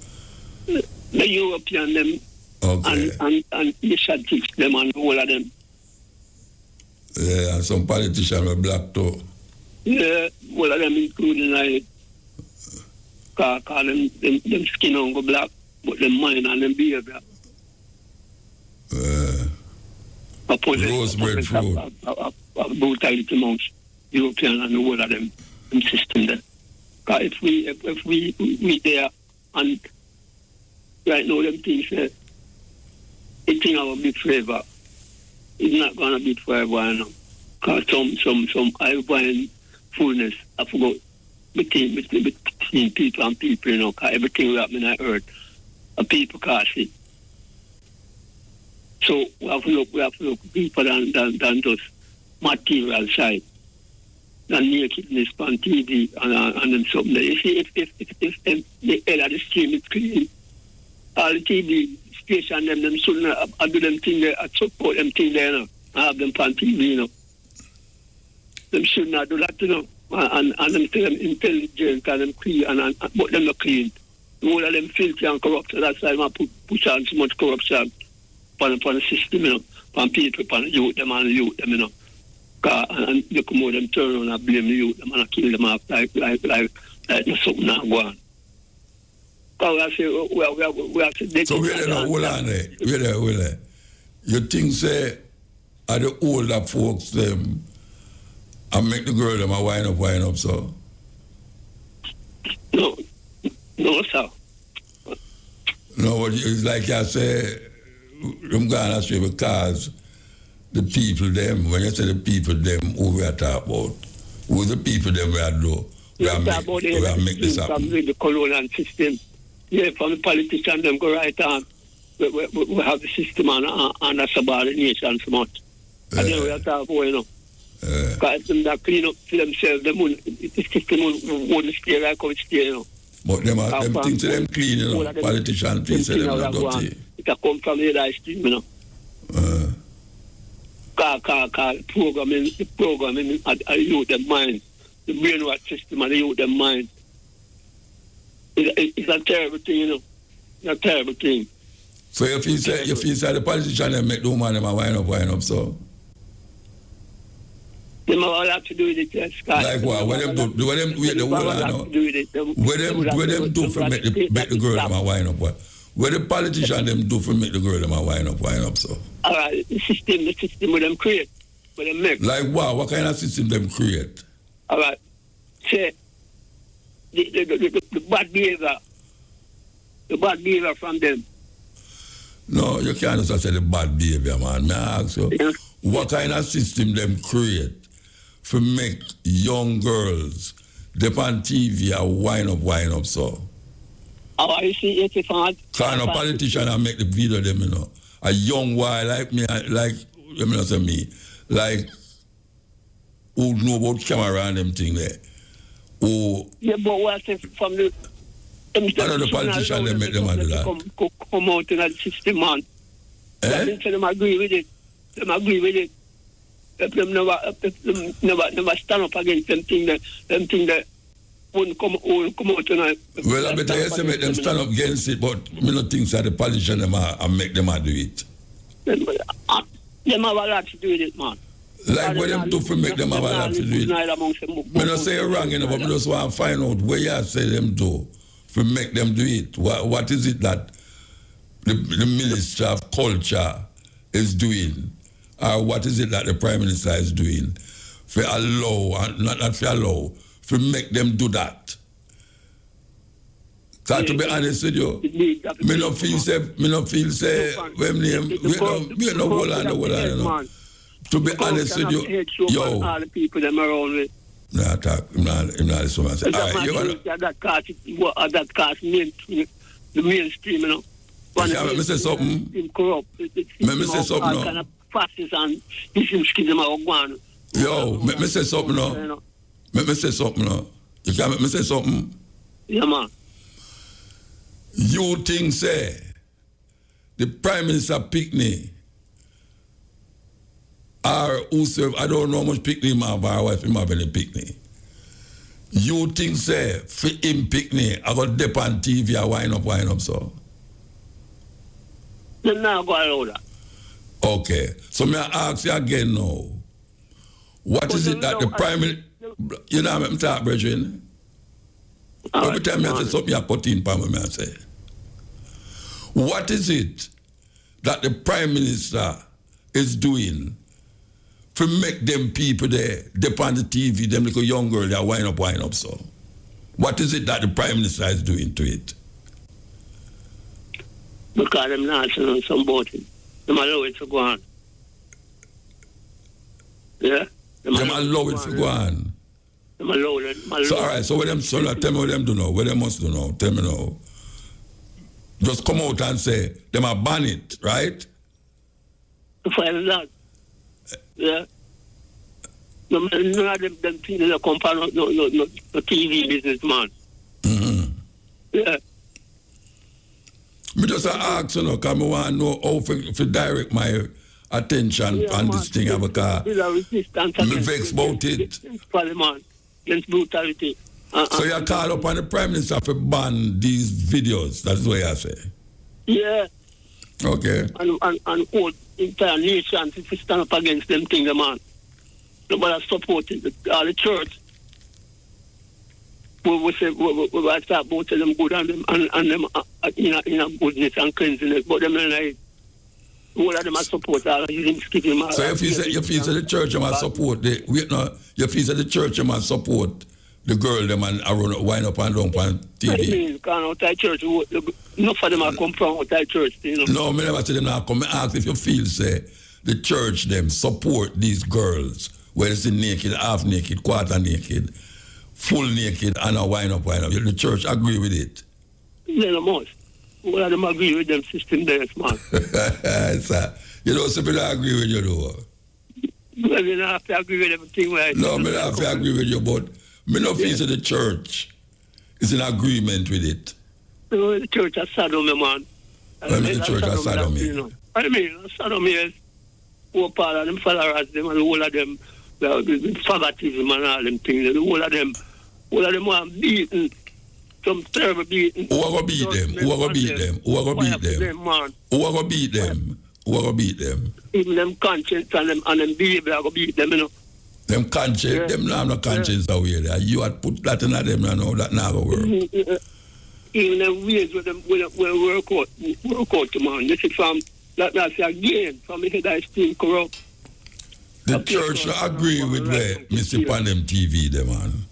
The European them. Okay. And Asiatics them and all of them. Yeah, and some politicians were black too. Yeah, all of them including like call them skin on go black, but them mind and them behavior. Rosebud fruit. A brutality amongst European and all of them system there. Because if we there and right now them things say it thing have a bit forever. It's not gonna be forever, you know. Because some high-buying fullness I forgot between people and people, you know, because everything will happen on earth. And people can't see. So we have to look deeper than just material side. Than nakedness on TV and then something. You see, if the head of the stream is clean, all the TV station them shouldn't do them thing there, support them thing there, you know, and have them on TV, you know. Them should not do that, you know. And them say them intelligent and them clean, but them not clean. All of them filthy and corrupt, so that's why I push on so much corruption upon the system, you know, upon people, upon the youth them, you know. And you come out them turn around and blame the youth them and kill them off like something not going on. Because we have to so where now, hold on there. Where there. You think say are the older folks them and make the girl them a wind up so? No, sir. No, but it's like I say, I'm going astray because the people them, when you say the people them, who we are talking about, who the people them we are do, we are make this happen. From the colonial system. Yeah, from the politicians them go right on. We have the system and a subordination so much. And then we are talking about, you know. Because them that clean up for themselves, the system won't stay like how it stay, you know. But them things them clean, you know. Politicians things them not dirty. It come from the other stream, you know. The programming I use them mind. The brainwash system and I use them mind. It's a terrible thing, you know. It's a terrible thing. So you feel say the politicians them make the woman them a wind up so? They all have to do with it, yes. Like what? What them do? What them wait the whole now? What them do for make the girl them a wind up? What the politicians them do for make the girl them a wind up so? Alright, the system with them create, with them make. Like what? What kind of system them create? Alright, say the bad behavior from them. No, you can't just say the bad behavior, man. May I ask you, what kind of system them create for make young girls dep on TV and wind up so? Oh, you see, it's a kind of politician and make the video them, you know. A young boy like me, like, let me not say me, like, who know about camera and them thing there. Who... Yeah, but what if from the Another politician, they make them do that. Come out in the system, man. Them agree with it. Them agree with it. Them never stand up against them thing that won't come out tonight. Well, I better yes, make them stand up against it, but me not think that the politician them make them do it. Them have a lot to do with it, man. Like what them do for make them have a lot to do with it. Me not say you're wrong, you know, but me just want to find out where you say them do for make them do it. What is it that the Minister of Culture is doing? Or what is it that the Prime Minister is doing for allow, not for allow, for make them do that? So to be honest with you, me no feel say when we no hold on, you know. To be honest with you, yo. All the people them around with. Nah, talk. I'm not this woman. All right, you wanna. That cast the mainstream, you know. Me say something. Corrupt. Me say something now. Fascists and them are going. Yo, me say something now. Me say something now. You can make me say something? Yeah, man. You think, say, the Prime Minister Pickney, or whosoever, I don't know how much Pickney him have, or if him have any Pickney. You think, say, for him Pickney, I got dip on TV and wind up, so? Them not go allow that. Okay. So may I ask you again now, what is it that the Prime Minister, you know what I'm talking, brethren? Every time I say something, I cut in, I say. What is it that the Prime Minister is doing to make them people there, dip on the TV, them little young girl, they wind up, so? What is it that the Prime Minister is doing to it? Because them not saying some about it. Them allow it to go on. Yeah? Them allow it to go on. Them allow it. So, all right, so what them, so tell me what them do now. What them must do now. Tell me now. Just come out and say, them are ban it, right? Find that. Yeah. No, none of them things in the company, no TV business, man. Mm-hmm. Yeah. Me just ask, you know, because I want to know how to direct my attention on this thing, because me vex about it. Against brutality. So you call up on the Prime Minister to ban these videos, that's what you say? Yeah. Okay. And hold entire nation to stand up against them things, man. Nobody supporting the church. We say we start both of them good and them in a goodness and cleanliness, but them like all of them are support all of them skipping. So you feel that the church must support you feel that the church must support the girl them and wind up and down on TV. I mean, because out church, enough of them are come from out church, you know. No, me never say them not come. I ask if you feel say the church them support these girls, whether it's naked, half naked, quarter naked, full naked, and a wind up. The church agree with it? Yeah, the most. All of them agree with them system there, man. You don't say me not agree with you, though. Well, you don't have to agree with everything. Right? No, me not have to agree with you, but me not feel that the church is in agreement with it. No, the church has Sodom, man. I mean, the church has Sodom. I mean, Sodom is all part of them followers, them, and all of them, the faggotism and all them things. All of them are beaten. Some terrible beating. Who are going to beat them? Who are going to beat them? Who are going to beat them? Who are going to beat them? Who are going to beat them? Even them conscience and them behavior are going to beat them, you know. Them conscience, them not have no conscience away there. You had put that in them, you know, that never work. Even them ways where them work out, man. This is from, that's again, from the head I still corrupt. The church not agree with where Mr. Panem TV, them, man.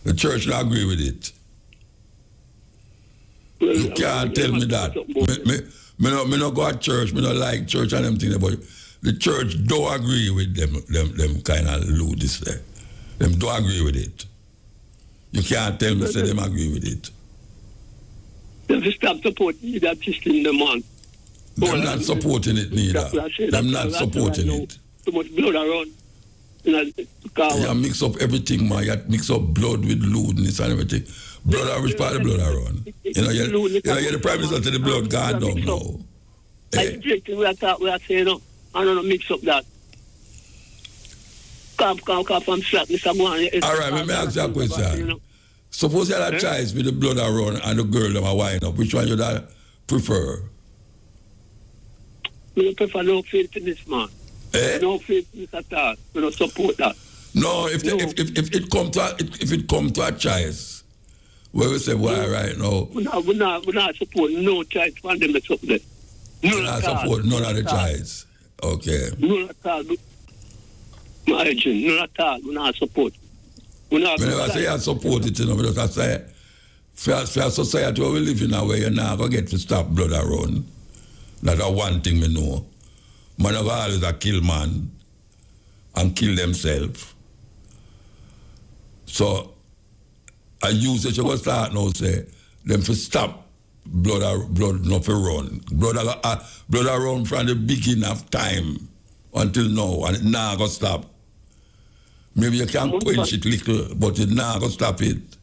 The church not agree with it. Well, you can't tell me that. Me not go to church, me not like church and them things, but the church don't agree with them kind of lewdness there. Them don't agree with it. You can't tell me say them agree with it. Them stop supporting that system, the man. Them not supporting it neither. Them not supporting it. Too much blood around. You mix up everything, man. You mix up blood with lewdness and everything. Blood, which part of the blood I run? You know, you're the prime minister to the blood gone down now. I think we are saying, no, I don't know, mix up that. Come from slap, Mr. Mohan. All right, let me ask you a question. Suppose you had a choice with the blood I run and the girl that I wind up. Which one you prefer? We prefer no faith in this man. No faith in this at all. We don't support that. No, if it come to a choice, where we say, well, right now. We not support no choice for them to support. We not support none of the choice. Okay. None at all. My agent, none at all. We not support. Whenever I say I support it, you know, because I say, for a society where we live in, where you're not going to get to stop blood around. That's one thing we know. Man of always a kill man and kill themselves. So, I use it, you go start now, say, them to stop blood not to run. Blood run from the beginning of time until now, and it now go stop. Maybe you can quench it little, but it now go stop it.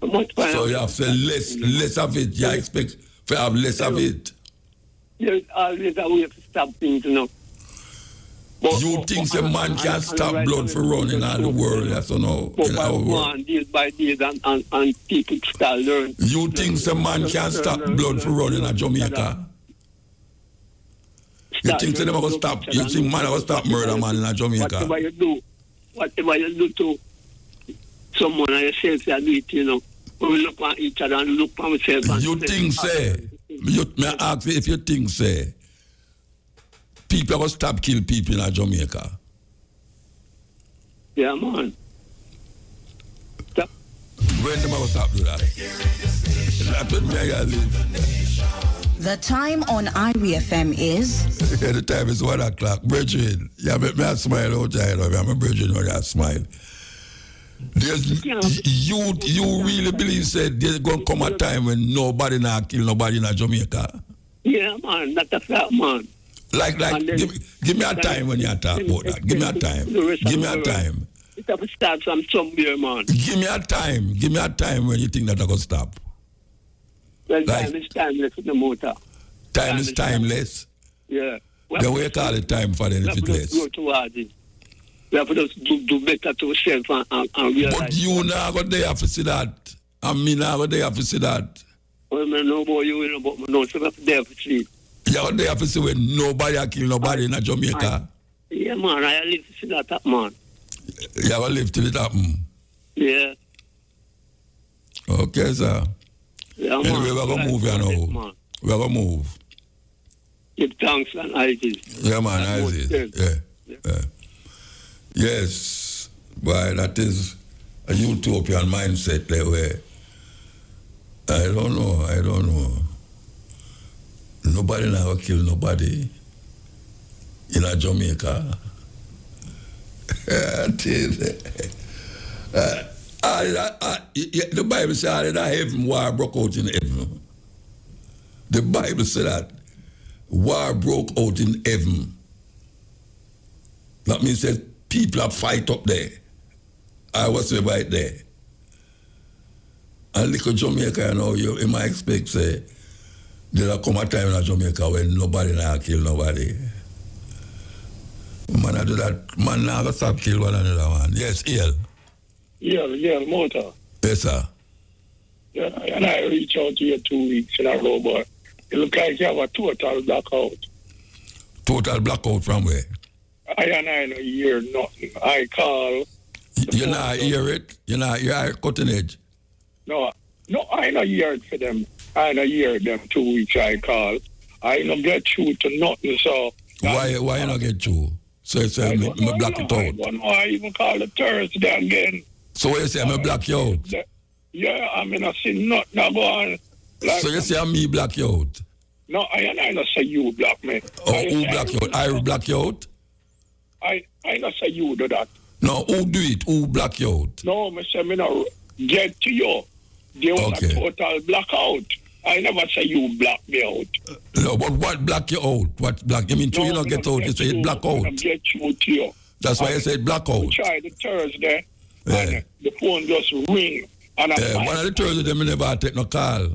So you have to say less of it. You expect to have less of it. There's always a way to stop things, you know. But, you think a man can stop blood for running in the world, yes or no? But by one, days by days, and people start learning. You think a man can stop blood for running in Jamaica? You think they never going to stop? You think man will stop murder man in Jamaica? Whatever you do to someone and yourself, you do it, you know. We look at each other and look at ourselves. You think, say, may I ask you if you think, say, people will stop kill people in Jamaica? Yeah, man. Stop. When them will stop do that? That's what me I gotta live. The time on Irie FM is... Yeah, the time is 1 o'clock. Bridget, you make me smile out there. I'm a Bridget when I smile. You really believe that there's going to come a time when nobody now kill nobody in Jamaica? Yeah, man. That's a fact, man. Like give me a time when you talk about that. Give me a time. Give me a time. It have to start from somewhere, man. Give me a time. Give me a time when you think that I'm going to stop. Well, time is timeless with the motor. Time is timeless? Yeah. Then we call it time for them if it's less. Go towards it. We have to just do better to ourselves and realize. But you now go there to see that. And me now go there to see that. Well, I know about you, you know, but no, so we have to there to see. You go there to see when nobody kill nobody in Jamaica. Yeah, man, I live to see that, man. You have to live till it happen? Yeah. Okay, sir. Yeah, anyway, man. we're going to move here now. We're going to move. Give thanks and Isis. Yeah, man, Isis. Yeah. Yes. Boy, that is a utopian mindset there where I don't know. Nobody now kill nobody in Jamaica. The Bible said that heaven war broke out in heaven. The Bible said that war broke out in heaven. That means that people are fight up there. I was right there. And little Jamaica, you know, you might expect, say, there'll come a time in Jamaica when nobody now kill nobody. Man, I do that. Man, now go stop kill one another one. Yes, Ian. Yeah, motor. Yes, sir. Yeah, and I reach out to you 2 weeks in a row, but it looks like you have a total blackout. Total blackout from where? I don't hear nothing. I call. You not hear it? You not hear cutting edge? No, I don't hear it for them. I don't hear them 2 weeks I call. I don't get through to nothing, so... Why you not get through? So you say, I'm block it out. I even call it Thursday again. So what you say, I'm block you out? Yeah, I mean, I see nothing go on. Like, so you say, I'm me block you out? No, I don't say you block me. Oh, who block you out? I block you out? I don't say you do that. No, who do it? Who block you out? No, I say, me not get to you. They want a total blackout. I never say you block me out. No, but what block you out? What block? You mean, you not get out, you say it block out. I get you to you. That's why I said blackout. We tried the Thursday, Yeah. and the phone just ring. And One of the Thursday, them never take no call.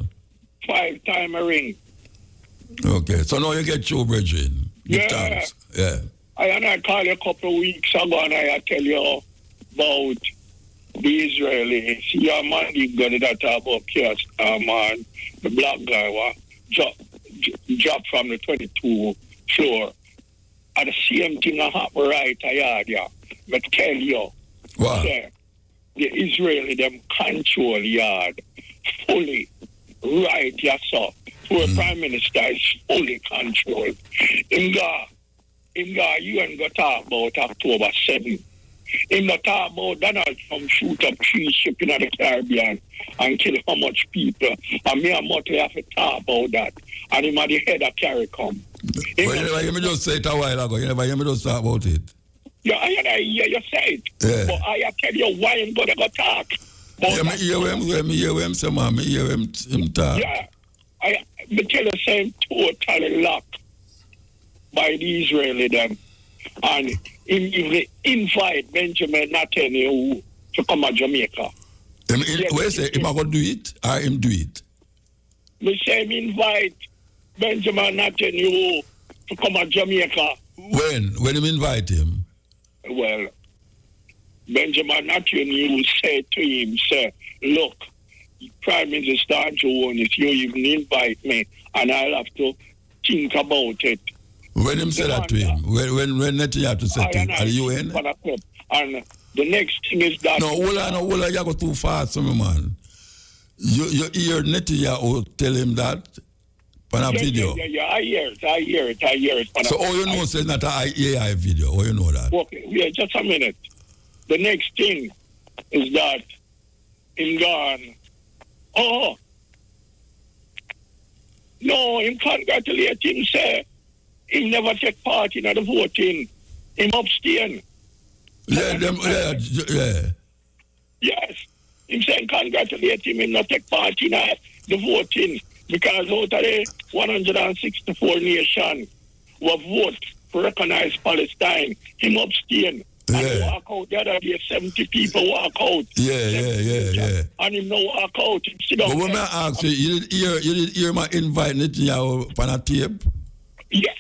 5 times a ring. Okay, so now you get your brethren. Give Yeah. thanks. Yeah. I called you a couple of weeks ago, and I tell you about the Israelis. Your man did go to that about chaos, man. The black guy was dropped from the 22 floor. And the same thing happened right yard, yeah. But tell you, wow. Sir, the Israeli them control yard fully. Right, yes, sir. The Prime Minister is fully controlled. You ain't going to talk about October 7th. Him not talk about Donald Trump shoot up 3 ships in the Caribbean and kill how much people. And me and Motley have to talk about that. And him at the head of CARICOM. But you never hear me just say it a while ago. You never hear me just talk about it. Yeah, I hear you say it. Yeah. But I tell you why I'm going to go talk. Yeah, me hear him say, man. Me hear him talk. Yeah. I tell you same totally locked by the Israeli them. And he invite Benjamin Netanyahu to come to Jamaica. Where say him going to do it or him do it? Me say him invite Benjamin Netanyahu to come to Jamaica. When him invite him? Well, Benjamin Netanyahu said to him, say, look, Prime Minister Jones, you even invite me, and I'll have to think about it. When him say that to him? When Netanyahu said to him? Are you in? And the next thing is that... No, hold on, you go too fast for me, man. You hear Netanyahu tell him that on a video? Yeah, I hear it. So all you know is not an AI video, or you know that? Okay, yeah, just a minute. The next thing is that him gone. Oh, no, him congratulate him, say, he never take part in the voting. Him abstain. Yeah. Yes. Him saying congratulate him not take part in the voting because out of the 164 nations who vote to recognize Palestine, him abstain. Yeah. And walk out the other day, 70 people walk out. Yeah. And him no walk out. Him sit down. But when I ask you did hear my invite Netanyahu on a tape? Yes,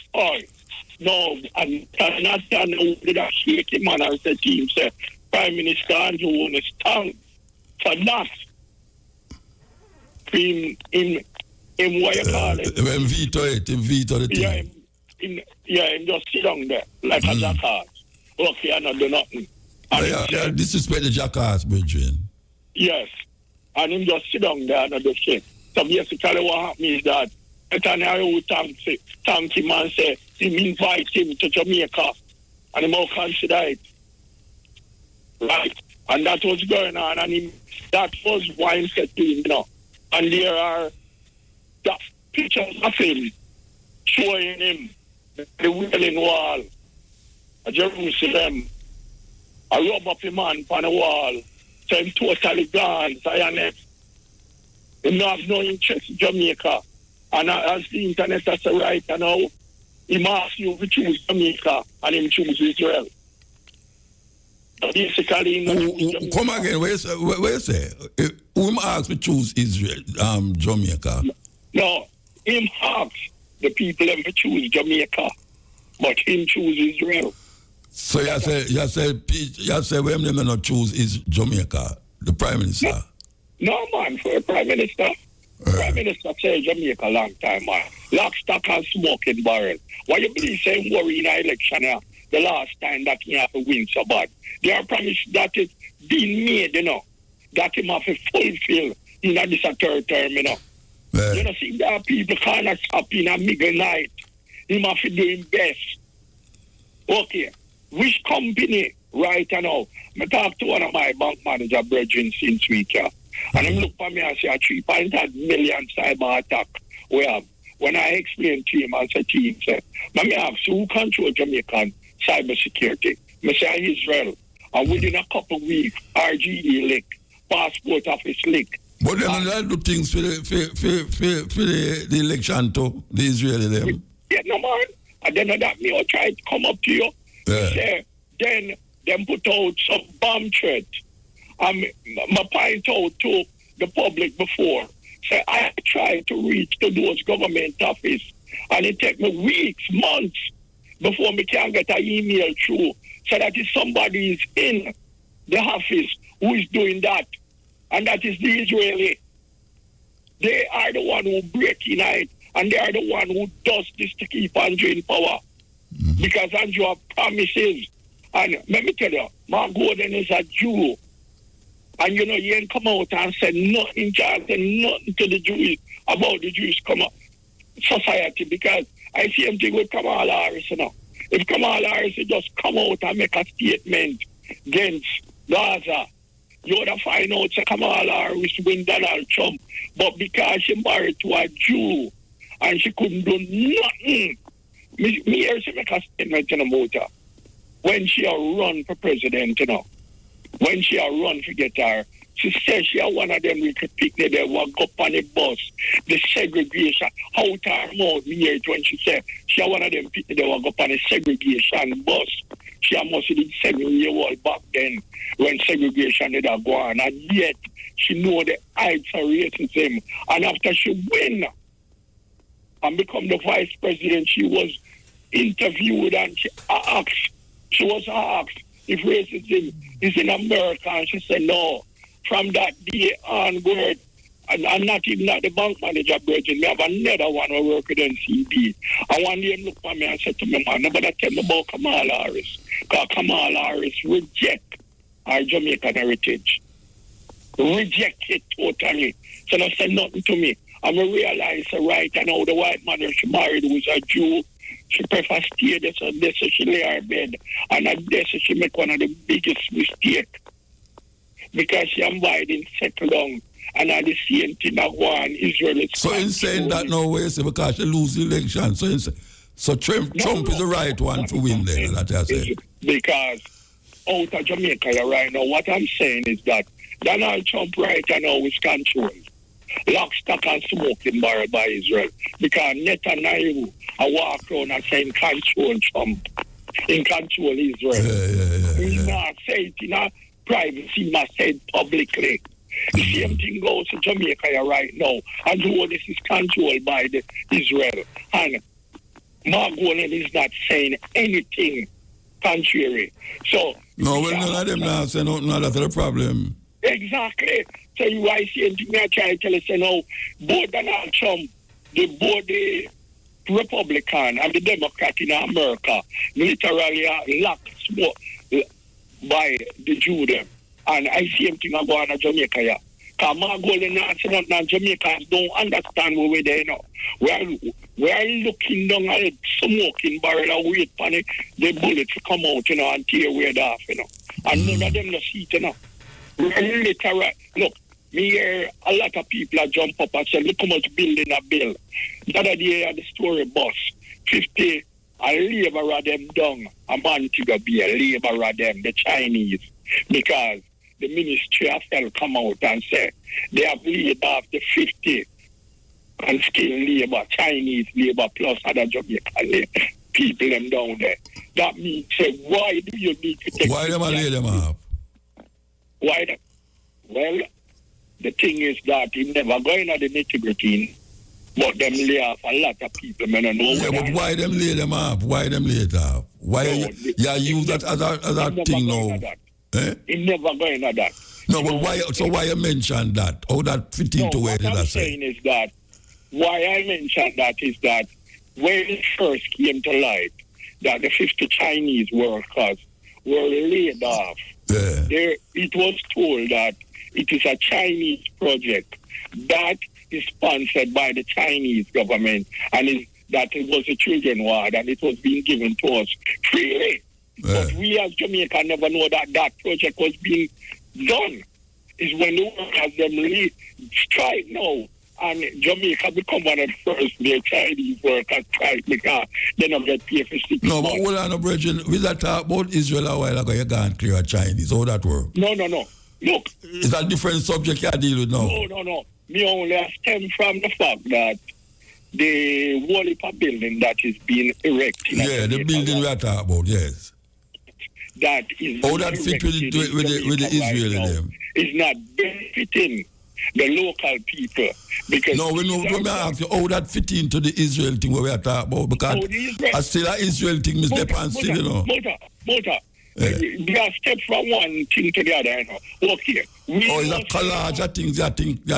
no, and not did a shaky man and said to him, say, Prime Minister Andrew won't stand for that. Him what you call it? Him veto the thing. Him just sit down there like a jackass. Okay, and not do nothing. And disrespect the jackass, brethren. Yes, and him just sit down there and not do shit. So basically what happened is that Netanyahu thank him and say him invite him to Jamaica and him all consider it. Right? And that was going on and that was why he said to him, And there are the pictures of him showing him the Wailing Wall, Jerusalem, a rub up him man on the wall, so him totally gone, Zionist. He don't have no interest in Jamaica. And as the internet has a right now, he asks you to choose Jamaica and him choose Israel. So basically, come again, where you say? Who asks to choose Israel, Jamaica? No, him asks the people to choose Jamaica, but him choose Israel. So you say when them not choose is Jamaica, the Prime Minister? No man, for a Prime Minister. Prime Minister said Jamaica long time, man. Lock, stock and smoking barrel. Why you believe saying worry in an election the last time that he have to win so bad? They are promised that it's been made, that him have to fulfill in this third term, You see, there are people cannot stop in a middle night. Him have to do him best. Okay. Which company right now? I talk to one of my bank manager brethren since week, and him look for me and say a 3.5 million cyber attack we have. When I explained to him, I said to him, I have who control Jamaican cyber security? I say Israel. And within a couple of weeks, RGE leak, passport office leak. But then they do things for the election too, the Israeli them. Yeah, no man. And then that me I try to come up to you. Yeah. Say, then them put out some bomb threat. My point out to the public before, say I tried to reach to those government office, and it take me weeks, months, before me can get an email through, so that if somebody is in the office who is doing that, and that is the Israeli. They are the one who break in it, and they are the one who does this to keep Andrew in power. Because Andrew have promises. And let me tell you, Mark Gordon is a Jew. And you know, he ain't come out and said nothing, just nothing to the Jews about the Jewish society, because I see him thing with Kamala Harris, you know. If Kamala Harris just come out and make a statement against Gaza, you would have find out that Kamala Harris win Donald Trump. But because she married to a Jew and she couldn't do nothing, me hear she make a statement in the motor. When she run for president, you know, when she run to get her, she says she one of them little picnic there walk up on the bus, the segregation, out her mouth, me hear it when she said she one of them picnic there walk up on the segregation bus. She must have been 7 years old back then when segregation did go on, and yet she know the heights of racism. And after she win and become the vice president, she was interviewed and she was asked if racism is in America, and she said no. From that day onward, and I'm not even at the bank manager, Virgin. We have another one who work with NCD. And one day look for me and said to me, man, nobody tell me about Kamala Harris. Because Kamala Harris reject our Jamaican heritage. Reject it totally. So they said nothing to me. And I realize right now the white man she married was a Jew. She prefer stay there, so this she lay her bed. And at this she make one of the biggest mistakes. Because she invited settle down. And at the same thing that one Israel. So in saying that no way, because she lose the election. So Trump is the right one to win there, that I say. Because out of Jamaica right now, what I'm saying is that Donald Trump right now is controlled. Lock, stock and smoking barrel by Israel. Because Netanyahu I walk around and saying control Trump. In control Israel. He not say it in a privacy, he must say it publicly. The same thing goes to Jamaica right now. And all this is controlled by Israel. And Mark Gordon is not saying anything contrary. So no, well, none of them now say nothing, that's the problem. Exactly. So you I see anything I try to tell you, say no, both Donald Trump, both the Republican and the Democrat in America literally are locked by the Jew them. And I see him thing about in Jamaica, yeah. Because Mark Gordon and Jamaicans don't understand where we're there now. We are looking down at a smoking barrel and wait for the bullet to come out, you know, and tear away it off, you know. And none of them no see it, you know. We're literally, look, me hear a lot of people jump up and say, look how much building a bill. The other day at the story bus, 50, a labor of them down, a Montego Bay, a labor of them, the Chinese, because the ministry of health come out and say they have laid off the 50 unskilled labor, Chinese labor plus other Jamaican people them down there. That means say, why do you need to take why them lay them off? Why? Well, the thing is that he never going at the nitty-gritty, but them lay off a lot of people. Man, yeah, but why them lay them off? Why them lay it off? Why use that as a thing now? He never going at that. No, but why? So why you mention that? How that fit into where what I'm saying is that why I mentioned that is that when it first came to light that the 50 Chinese workers were laid off, it was told that it is a Chinese project that is sponsored by the Chinese government, and that it was a children ward and it was being given to us freely. But we as Jamaica never know that that project was being done. Is when the workers them strike now, and Jamaica become one of the first the Chinese workers strike because they don't get paid for 6 months. No, but hold on, Bridget. We that talk about Israel a while ago, you can't clear Chinese. How that work? No. Look. It's a different subject you deal with now. No. Me only stem from the fact that the wall of a building that is being erected. Yeah, the building we are talking about, yes. that is how that fit with the Israeli them? Is not benefiting the local people because no, we know. Let me ask you how that fit into the Israel thing where we are talking about because I still an Israel thing, Miss Depan still, you know. Motor. They are steps from one thing to the other, you know. Okay. It's a collage of things that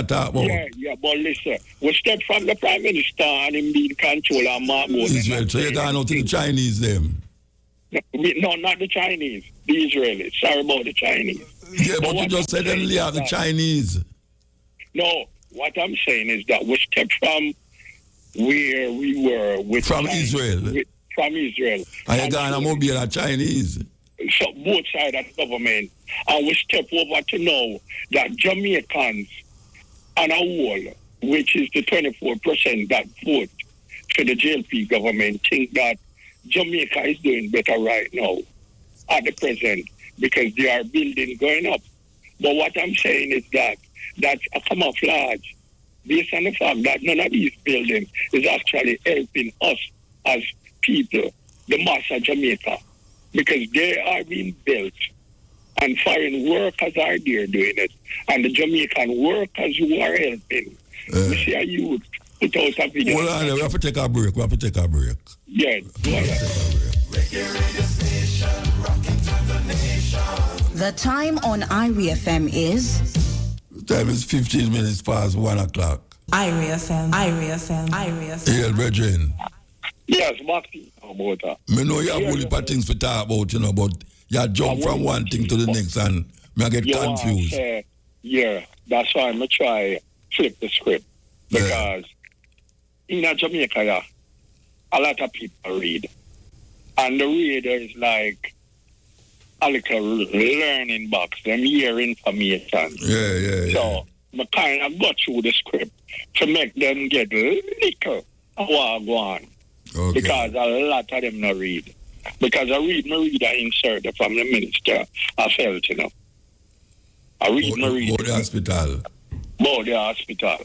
talk about. Yeah, but listen, we step from the Prime Minister and him being control and Mark Israel, so you're going out to the Chinese them. No, not the Chinese. The Israelis. Sorry about the Chinese. Yeah, but you just said them leave the Chinese. No, what I'm saying is that we stepped from where we were with from Israel. From Israel. And you're going to mobile the Chinese. So both sides of the government. And we step over to know that Jamaicans on a whole, which is the 24% that vote for the JLP government, think that Jamaica is doing better right now at the present because they are building going up. But what I'm saying is that that's a camouflage based on the fact that none of these buildings is actually helping us as people, the mass of Jamaica, because they are being built and foreign workers are there doing it. And the Jamaican workers who are helping, we see a youth put out a video. Hold on, we have to take a break. Yeah, go ahead. The time on Irie FM is... Time is 15 minutes past 1 o'clock. Irie FM. Yeah, brethren. Yes, Maxi. About that. I know you have only things to talk about, you know, but you jump from one thing to the next and I get confused. Yeah, that's why I'm try flip the script. Because in Jamaica, a lot of people read. And the reader is like a little learning box, them hear information. Yeah. So I kind of got through the script to make them get little wagwan. Okay. Because a lot of them not read. Because I read the insert from the Minister of Health, you know. I read About the hospital. About the hospital.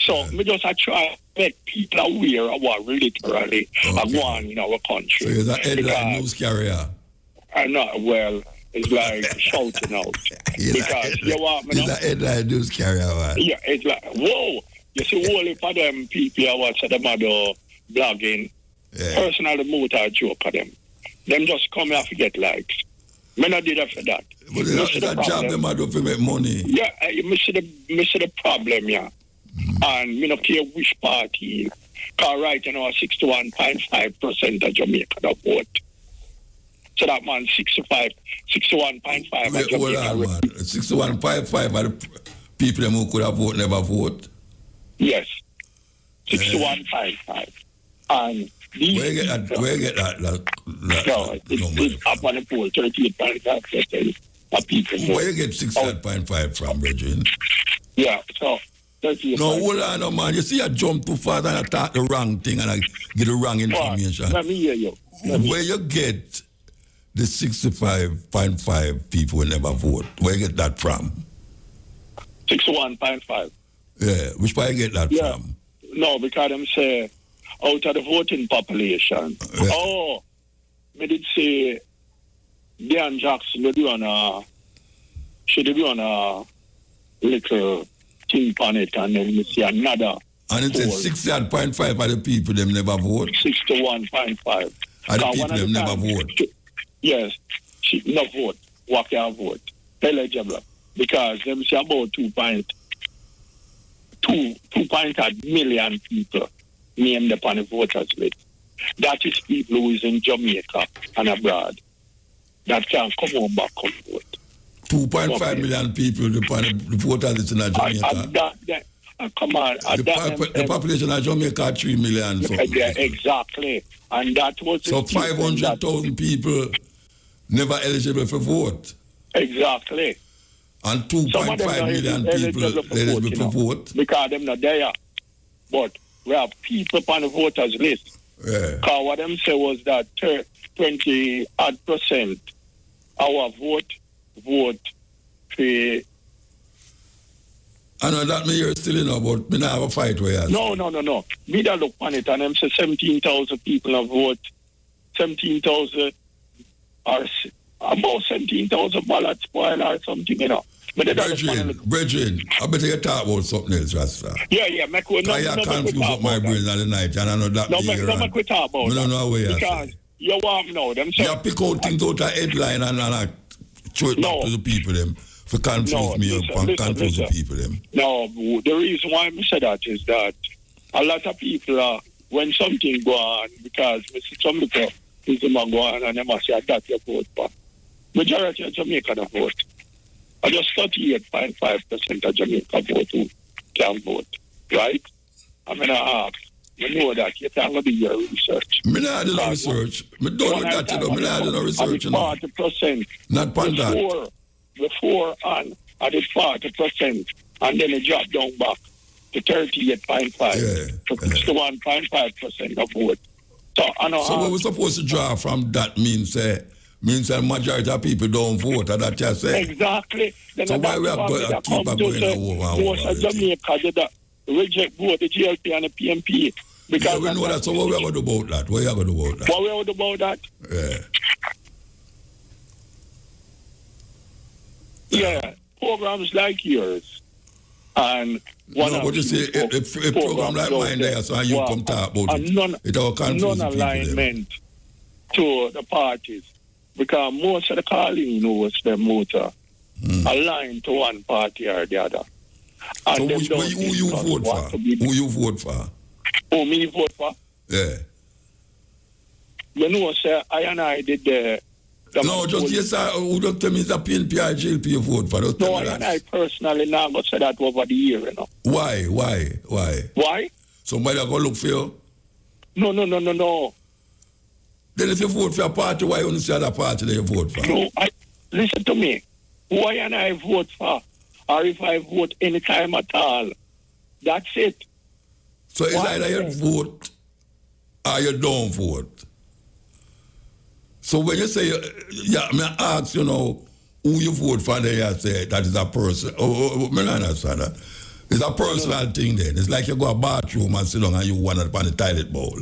So me just try to make people aware of what literally are going on in our country. So you're a headline news carrier? I'm not, well, it's like shouting out. Because you want me It's a headline news carrier, man. Yeah, it's like, whoa. You see, all of them people who watch them other blogging, personally motor joke of them. Them just come here to get likes. Me not did that for that. But it's a job them do to make money. Yeah, me see the problem, yeah. And me not care which party. Because right now, 61.5% of Jamaica don't vote. So that man, 61.5 of Jamaica. Hold on, man. 61.5 of the people who could have voted never vote. Yes. 61.5. And these where you get that? No, it's up on the poll, 38.5% of people. Where you get 61.5 from, brethren? Yeah, so 38. No, hold on, no, man. You see, I jump too fast and I talk the wrong thing and I get the wrong information. Let me hear you. Where you get the 65.5 people who never vote? Where you get that from? 61.5. Yeah, which part you get that from? No, because them say out of the voting population. Yeah. Oh, me did say Dan Jackson should do on a little thing on it, and then we see another. And it says 61.5 of the people them never vote. 61.5. And the people them never vote. Yes, she no vote. What can vote? Eligible. Because them say about 2.8 million people named upon the voters list. That is people who is in Jamaica and abroad that can come home back and vote. 2.5 million people upon the voters list in Jamaica. Come on. The population of Jamaica 3 million. Yeah, exactly. And that was so 500,000 people never eligible for vote. Exactly. And 2.5 million people eligible for vote. Because them not there. But we have people on the voters list. Yeah. Because what them say was that 20% our vote for. I know that me here still but me not have a fight where you No. Me that look on it and them say 17,000 people have vote. 17,000 or about 17,000 ballots spoiled or something, you know. But Brethren, I better you talk about something else, Rasta. Yeah, make we I confuse up my brain at the night, and I know that. No, make we talk about that. I don't know where you because you want to know them. You pick out things out of headline and throw it back to the people, them. For confuse me up and confuse the people, them. No, the reason why I say that is that a lot of people, when something go on, because some people is go on and they must say that you vote for. Majority of Jamaica don't vote. I just 38.5% of Jamaica vote who can vote, right? I'm going to ask, you know that you can't do your research. I not do no research. I don't know that, you know. I do no research, you know. 40%. Not on that. Before on, I did 40%, and then it dropped down back to 38.5%, to 61.5% of vote. So what we're supposed to draw from that means that majority of people don't vote, and that you say. Exactly. Then so why we have to keep going over? Most of Jamaica did reject vote the GLP and the PMP. Because we know that. So what we are going to do about that? What are you going to do about that? What we are going to do about that? Yeah, programs like yours. And but you see, a program like mine there, so you come talk about it. It all confuse the non-alignment to the parties. Because most of the calling knows them motor aligned to one party or the other. And so who you vote for? Who you vote for? Who me vote for? Yeah. You know, sir, I did the no, just yes, sir. Who don't tell me it's a PNP or GLP you vote for? No, I personally now got say that over the year, you know. Why? Why? Somebody going to look for you? No. Then if you vote for a party, why you don't say other party that you vote for? No, listen to me. Why and I vote for, or if I vote any time at all, that's it. So it's either you vote or you don't vote. So when you say, I ask, you know, who you vote for, then you say that is a person. I don't understand that. It's a personal thing then. It's like you go to a bathroom and sit down and you want it on the toilet bowl.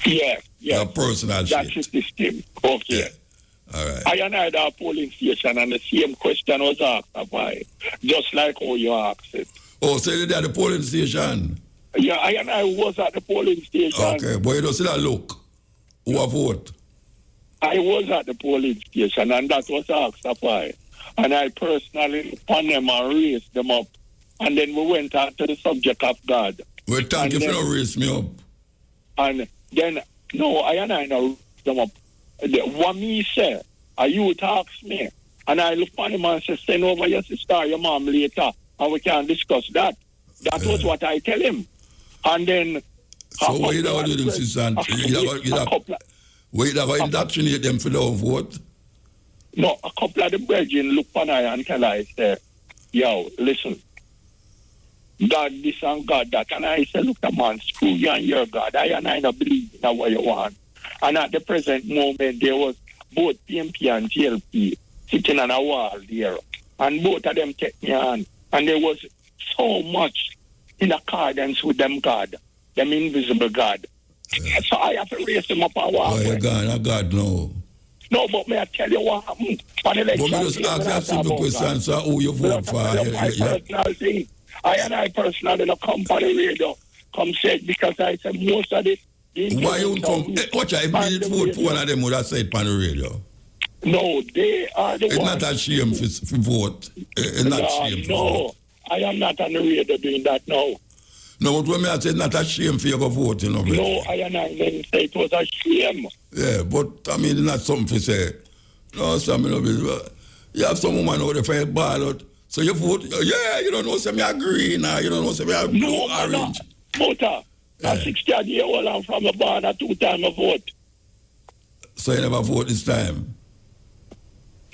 Yeah. It's a personal that's shit. That's the system. Okay. Yeah. All right. I and I had a polling station and the same question was asked of I, just like how you asked it. Oh, so you're at the polling station? Yeah, I and I was at the polling station. Okay, but you don't see that look. Who a vote? I was at the polling station and that was asked of I. And I personally upon them and raised them up. And then we went on to the subject of God. Well, thank you for not raise me up. And then, no, I and I now raised them up. What me say, a youth asks me, and I look on him and say, send over your sister or your mom later, and we can discuss that. That was what I tell him. And then... So what you going to do, sister? You going to indoctrinate them for their vote? No, a couple of the brethren look on I and tell I say, yo, listen, God this and God that. And I say, look, man, screw you and your God. I don't believe in what you want. And at the present moment, there was both PMP and GLP sitting on a wall there. And both of them take me on. And there was so much in accordance with them God, them invisible God. Yeah. So I have to raise them up and walk. Oh, you're gone, God, no. No, but may I tell you what happened? On election, but me just ask a simple question, sir, who you vote for? Personal thing. I personally don't come on the radio, come say it because I said most of it. Why you come? Watch out, if you did vote for one of them, would have said it on the radio? No, they are the ones. It's not a shame for vote. It's not shame for vote. I am not on the radio doing that now. No, but when I say it's not a shame for you to vote, you know. No, I am not even say it was a shame. Yeah, but I mean, it's not something to say. No, so I mean, you have some woman out there for a ballot, so you vote. Yeah, you don't know, say me are green, you don't know, say me are blue, orange. Voter. I'm 60 years old and from a barn at 2 times I vote. So you never vote this time?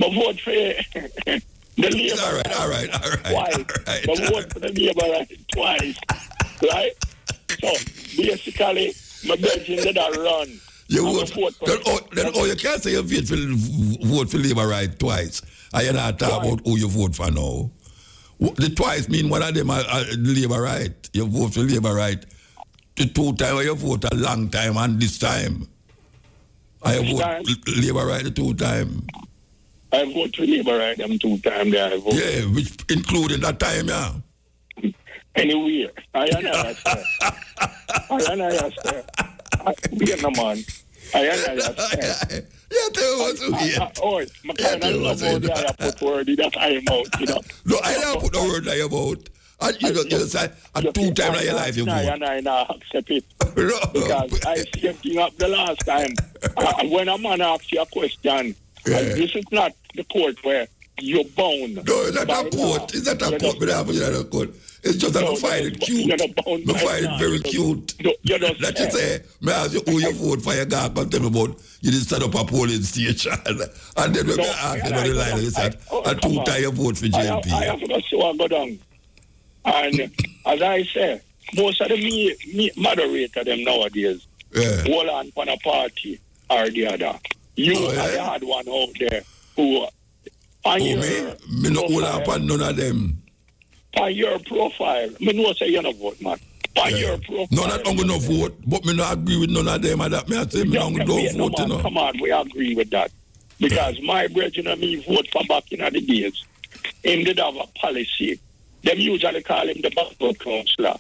I vote for the Labour. All right. Twice. I vote for the Labour right twice. Right? So basically, my brethren did a run. You vote. Then you can't say you vote for Labour right twice. And you're not talking about who you vote for now. The twice mean one of them are Labour right. You vote for Labour right. The 2 times you vote a long time and this time. I vote Labour right the 2 times. I vote for Labour right them 2 times there. I vote. Yeah, which including that time, yeah. Anywhere. I understand. We are no man. I understand. Yeah, tell me what's weird. Oh, my kind of love how I put word in that I am out, you know. No, I don't put the word in your mouth. And you just say, and 2 times in your life you vote. I accept it. Because I same thing up the last time. When a man asks you a question, this is not the court where you're bound. No, it's not a court. It's not a court. But I'm not a court. It's just that I find it cute. I find it very cute. That you say, me ask you who you vote for, your guy can tell me about you did set up a polling station. And then when me ask you about the line, you said, and 2 times you vote for JLP. I have to show go down. And as I say, most of the moderator them nowadays hold on for a party or the other. I had one out there who me not hold on for none of them. On your profile, me know say you no vote, man. On your profile. No, not I'm gonna vote, but me not agree with none of them. And that me I say me don't vote, you know. Come on, we agree with that. Because my brethren and me vote for back in the days. Him did have a policy. Them usually call him the backward councillor.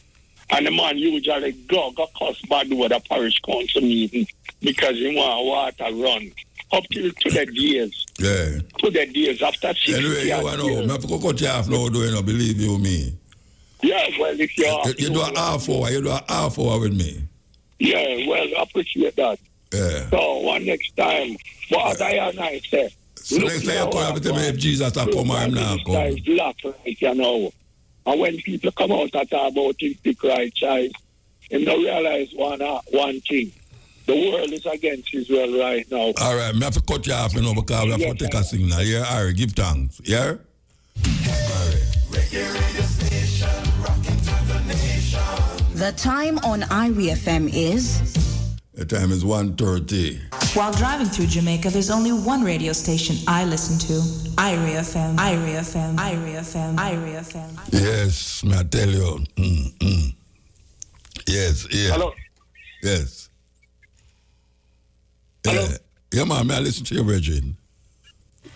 And the man usually go cuss bad with the parish council meeting because he want water run. Up till to the days. Yeah. To the days after 60 years. Anyway, you know, I have to cut you off now, do you know, believe you me. Yeah, well, if you do a half hour with me. Yeah, well, I appreciate that. Yeah. So, one next time, what I say. So next time you come and tell me if Jesus has come or him now come. Black, you know. And when people come out and talk about him, pick right child, and they realize one thing. The world is against Israel right now. All right, I have to cut you off, you know, because we have to take a signal. Yeah, all right, give thanks. Yeah? The time on Irie FM is... The time is 1:30. While driving through Jamaica, there's only one radio station I listen to. Irie FM, Irie FM, Irie FM, Irie FM. Yes, may I tell you. Yes, yeah. Hello? Yes. Hello? Yeah, man, may I listen to your virgin?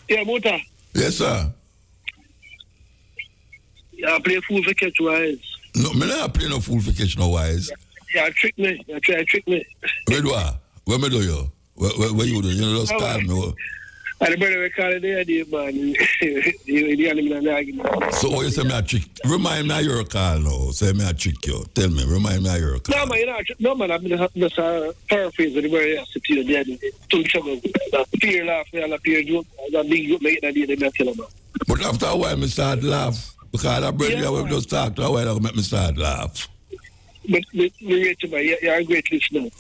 Yeah, Muta. Yes, sir. Yeah, I play fool for catch wise. No, me not play no fool for catch no wise. Yeah, trick me. You try to trick me. Where do I? Where me do you? Where you do? You know, just call me. And the brother we call it the idea, man. So what you say me a trick? Remind me of your call now. Say me a trick you. Tell me, remind me of your call. No, man, no, man, I'm just paraphrase the brother has to tell you. Two trouble. Peer laugh, and peer joke. That big joke make that idea, tell him. But after a while, me start laugh. Because that brother will just talk to a while, make me start laugh. But you're a great listener.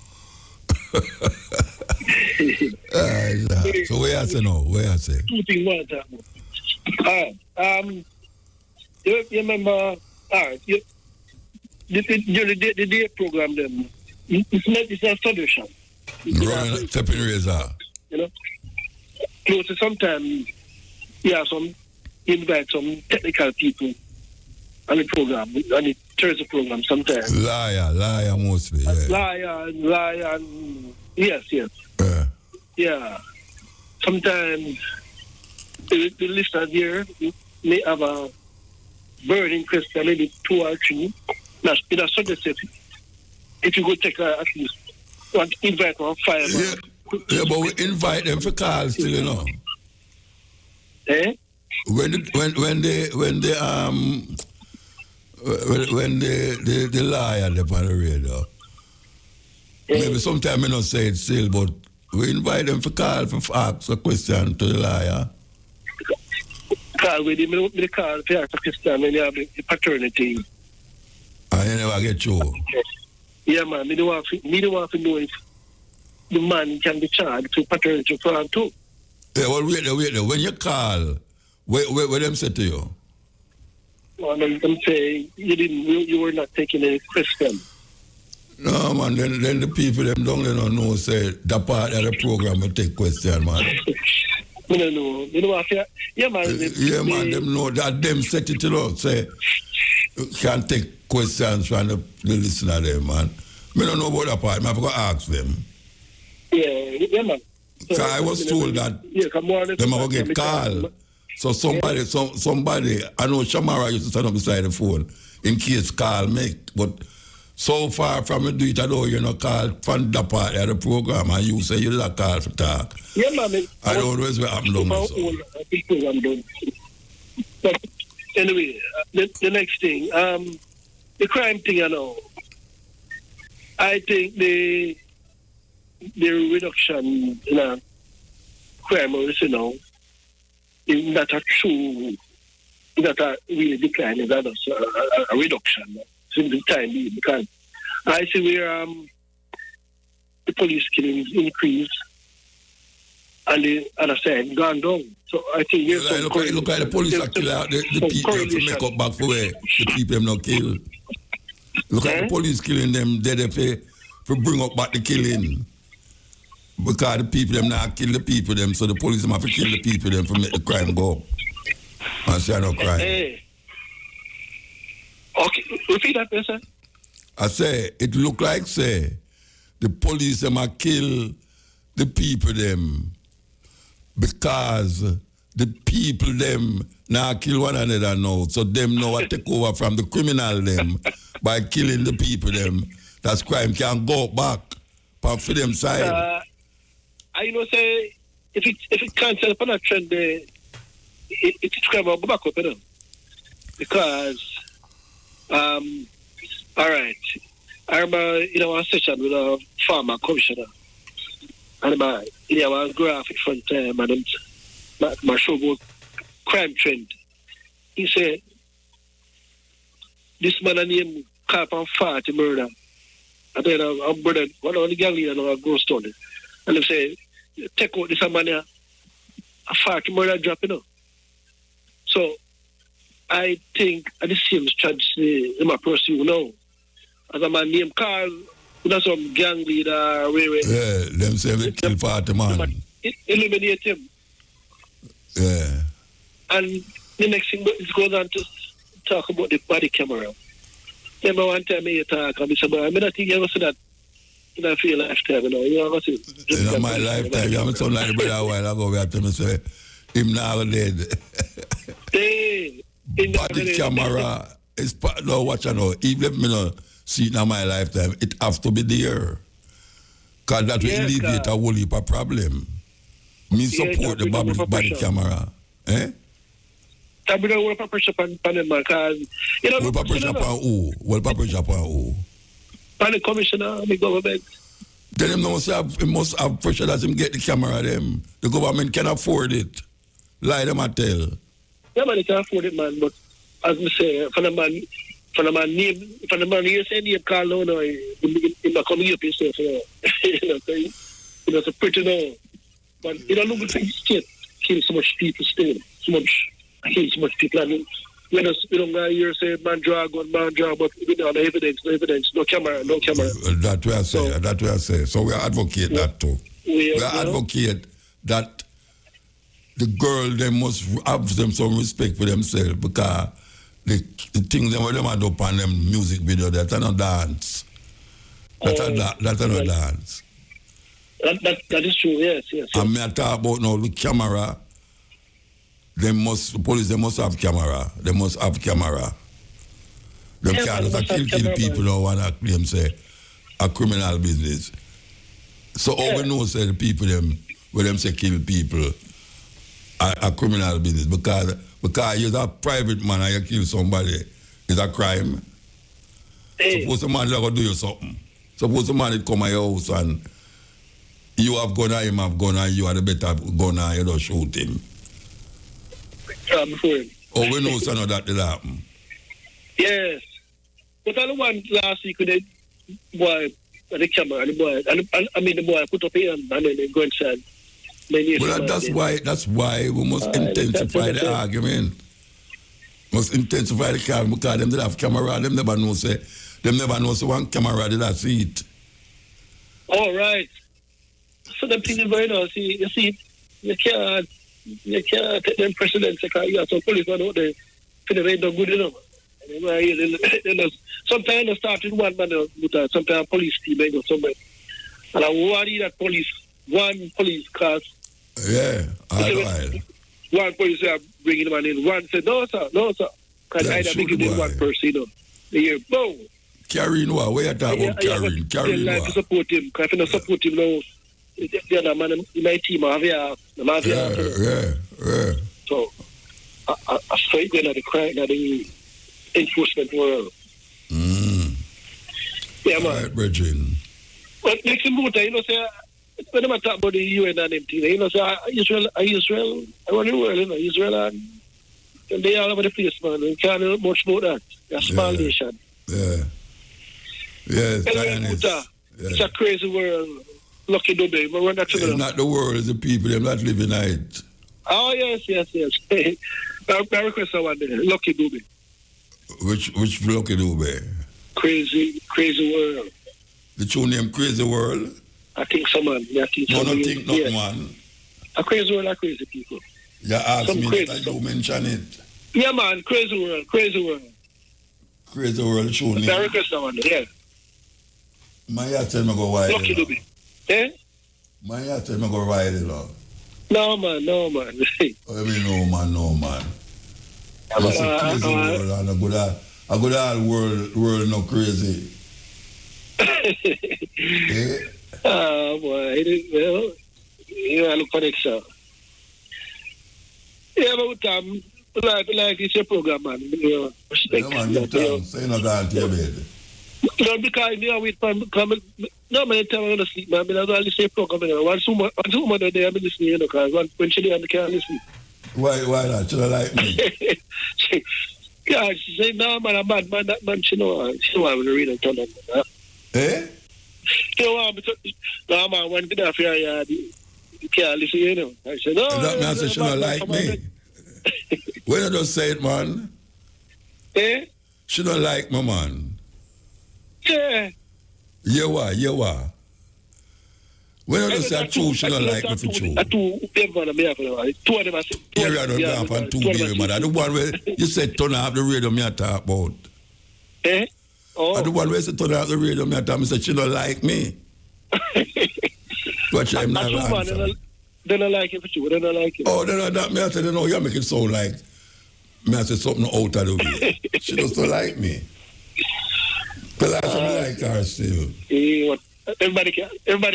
So where I say no? Where I say? 2 things one time. You remember? You the day program them. It's a solution. Running stepping razor. You know, close to sometimes. Yeah, invite some technical people on the program, on the Thursday program sometimes. Liar mostly. Yeah. Liar. Yes. Yeah. Sometimes the listeners here may have a burning question, maybe 2 or 3. That's in a suggestion. If you go take at least invite one 5. Yeah, but we invite them for calls still, you know. Eh? When the liar up on the radio, maybe sometimes I don't say it still, but we invite them for call for ask a question to the liar. Call with the call for ask a question when you have the paternity. And you never get through. Yeah, man. Me don't want to know if the man can be charged to paternity for him too. Yeah, well, wait there. When you call, what them say to you? Well, them say you were not taking any question. No, man, then the people them don't know say that part of the program will take question, man. I don't know. You know what? Yeah, man. Them know that them set it up, say can't take questions from the listener there, man. I don't know about that part. I have to ask them. Yeah, man. So I was told that them are going to get called. So somebody, I know Shamara used to stand up beside the phone in case call me, but so far from you do it, I know you're not called from the part of the program, and you say you're not called for talk. Yeah, man. I don't know what's happening. But anyway, the next thing, the crime thing, I know. I think the reduction in crime, you know, is not a true, not a really decline, it's not a reduction since the time being, because I see where the police killings increase and the other side gone down. So I think there's some look at the police that kill out the people to make up back for where the people them not kill. Look at the police killing them, they pay for bring up back the killing. Because the people them not kill the people them, so the police them have to kill the people them to make the crime go up. And say no crime. Okay, repeat that, sir. I say, it look like, say, the police them a kill the people them because the people them now kill one another now. So them now take over from the criminal them by killing the people them. That's crime can go back for them side. I know say if it can't help on a trend it's crime will go back up, you know. Because all right. I remember a session with a farmer commissioner. And I was graphic front time and my show about crime trend. He said this man named Carp and Fat murder. And then a brother, one of the gang leaders a ghost on it. And they say, take out this man here, a Fat murder drop, you know. So I think at the same strategy in my pursuit now. As a man named Carl, that's some gang leader. Yeah, them say they kill Fat man. Eliminate him. Yeah. And the next thing is going on to talk about the body camera. Remember one time I talk and I said, I don't think you ever see that in a few lifetime, you know. You ever see it? In my lifetime, you haven't told like brother a while ago, we have to say, him now dead. Body camera is no watch I know. Even if me not see it in my lifetime, it have to be there. Because that will alleviate a whole heap of problem. Me support the body camera. Eh? I don't want to pressure on them because you know. What pressure on who? What pressure on who? On the commissioner, the government. Then him must have pressure that him get the camera. Them the government can afford it. Lie them a tell. Yeah, man, they can afford it, man. But as I say, for the man here say name call now, no, he not coming up himself, you know. It's a pretty no. But you don't look at the state kill so much people still, so much people. I mean, we don't hear say man drag, but we don't have evidence, no camera. That way I say. So we advocate that too. We advocate that the girl they must have them some respect for themselves because the things them where them had up on them music video that are not dance. That are not dance. That is true, yes. And me I talk about now the camera. The police they must have camera. They must have camera. Them can't just kill people who wanna claim say a criminal business. So all we know say the people them where them say kill people a criminal business because you're a private man and you kill somebody is a crime. Suppose the man is going to do you something. Suppose the man come at your house and you have gun and him have gun and you are the better gun and you don't shoot him. Oh, we know some of that will happen. Yes. But I the one last week with the boy at the camera and the boy put up here and then they go inside. Well, that's why we must intensify the argument. Must intensify the camera because them have camera, them never know say one camera did not see it. All right. So them things is going on. You see, you can't take them precedents because you have some police out there for the ain't no good enough. Sometimes they start with one man, but sometimes police team may go somewhere. And I worry that police one police car. Yeah, all one police bringing him in. One said, no, sir. Because I don't think it's one person, you know. They hear, boom. Carrying what? Where you talking about carrying? Carrying what? To support him. Because if you don't support him now, the other man in my team have here. Yeah. So, I straight going at the crime, at the enforcement world. Yeah, man. Right, Bridget. But next in Muta, you know, say, when I talk about the UN and them things, you know, say, Israel, around the world, you know, Israel and they all over the place, man. We can't know much about that. They're a small nation. Yeah. It's a crazy world. Lucky Dubai. It's not the world, it's the people. They're not living it. Oh, yes. I request someone there. Lucky Dubai. Which Lucky Dubai? Crazy world. The true name Crazy World? I think so, man. Man. A crazy world, a crazy people. You asked me that you mention it. Yeah, man. Crazy world. Crazy World, true name. I request someone there, yeah. My tell me go wide. Lucky Dubai. Eh? My tell me go wide, Lord. No, man. Oh, I mean, no, man. That's a crazy world, and a good world no crazy. Yeah? Oh, boy. Well, I look for next show. Yeah, but like this your program, man. Respect. Yeah, man, you thanks. So you not going to your bed. No, because me with no, man, tell me I'm going to sleep, man. I don't listen to program. Once woman there, I'm listening, you know, because when she there, I can't listen. Why not? She don't like me? Yeah, she said, no, man, I'm bad, man. That man, she know I want to read and turn on, man. Eh? She want me to, no, man, when get off your yard, you can't listen, you know. I said, no. That man said she don't like me. When you just say it, man. Eh? She don't like me, man. Yeah. Yeah, what? When you just say true, she don't like me for true. Two of them, I said. Yeah, I don't know for two baby, man. The one where you said turn off the radio, me I talk about. Eh? Oh. The one where you said turn off the radio, me I talk, me said she don't like me. Watch I'm not answer. They don't like it for you. They don't like it. Oh, that me I said, no, you make it sound like me I said something out of the way. She just don't like me. Because I like her still. Everybody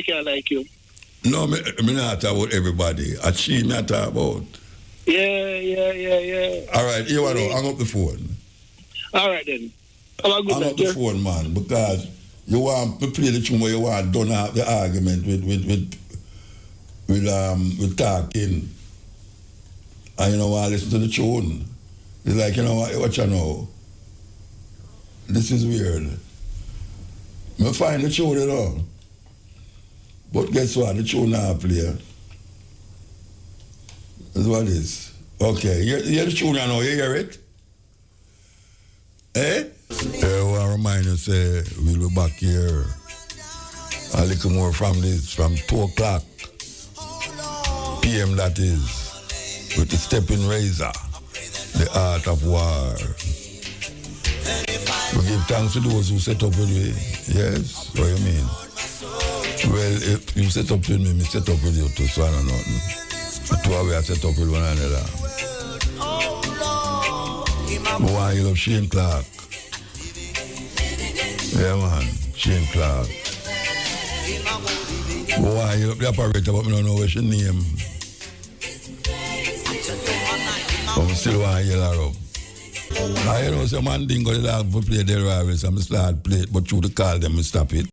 can like you. No, me not talk about everybody. She me talk about. Yeah. All right, here we go. Hang up the phone. All right then. Hang up the phone, man, because you want to play the tune where you want to done up the argument with talking, and you know what, listen to the tune. It's like, you know what you know. This is weird. I find the tune, you know. But guess what? The tune now play. That's what it is. Okay, hear the tune now, you hear it? Eh? I want to remind you, say, we'll be back here a little more from 2 o'clock p.m. that is, with the stepping razor, the art of war. We give thanks to those who set up with me. Yes? What do you mean? Well, if you set up with me set up with you too, so I don't know. The two of us set up with one another. Why you love Shane Clark? Yeah, man, Shane Clark. Why you love the operator, but I don't know what's your name. But I still want to yell her up. I know some man didn't go to the dog for play their rivals, and I start play it, but through the call them, I stop it.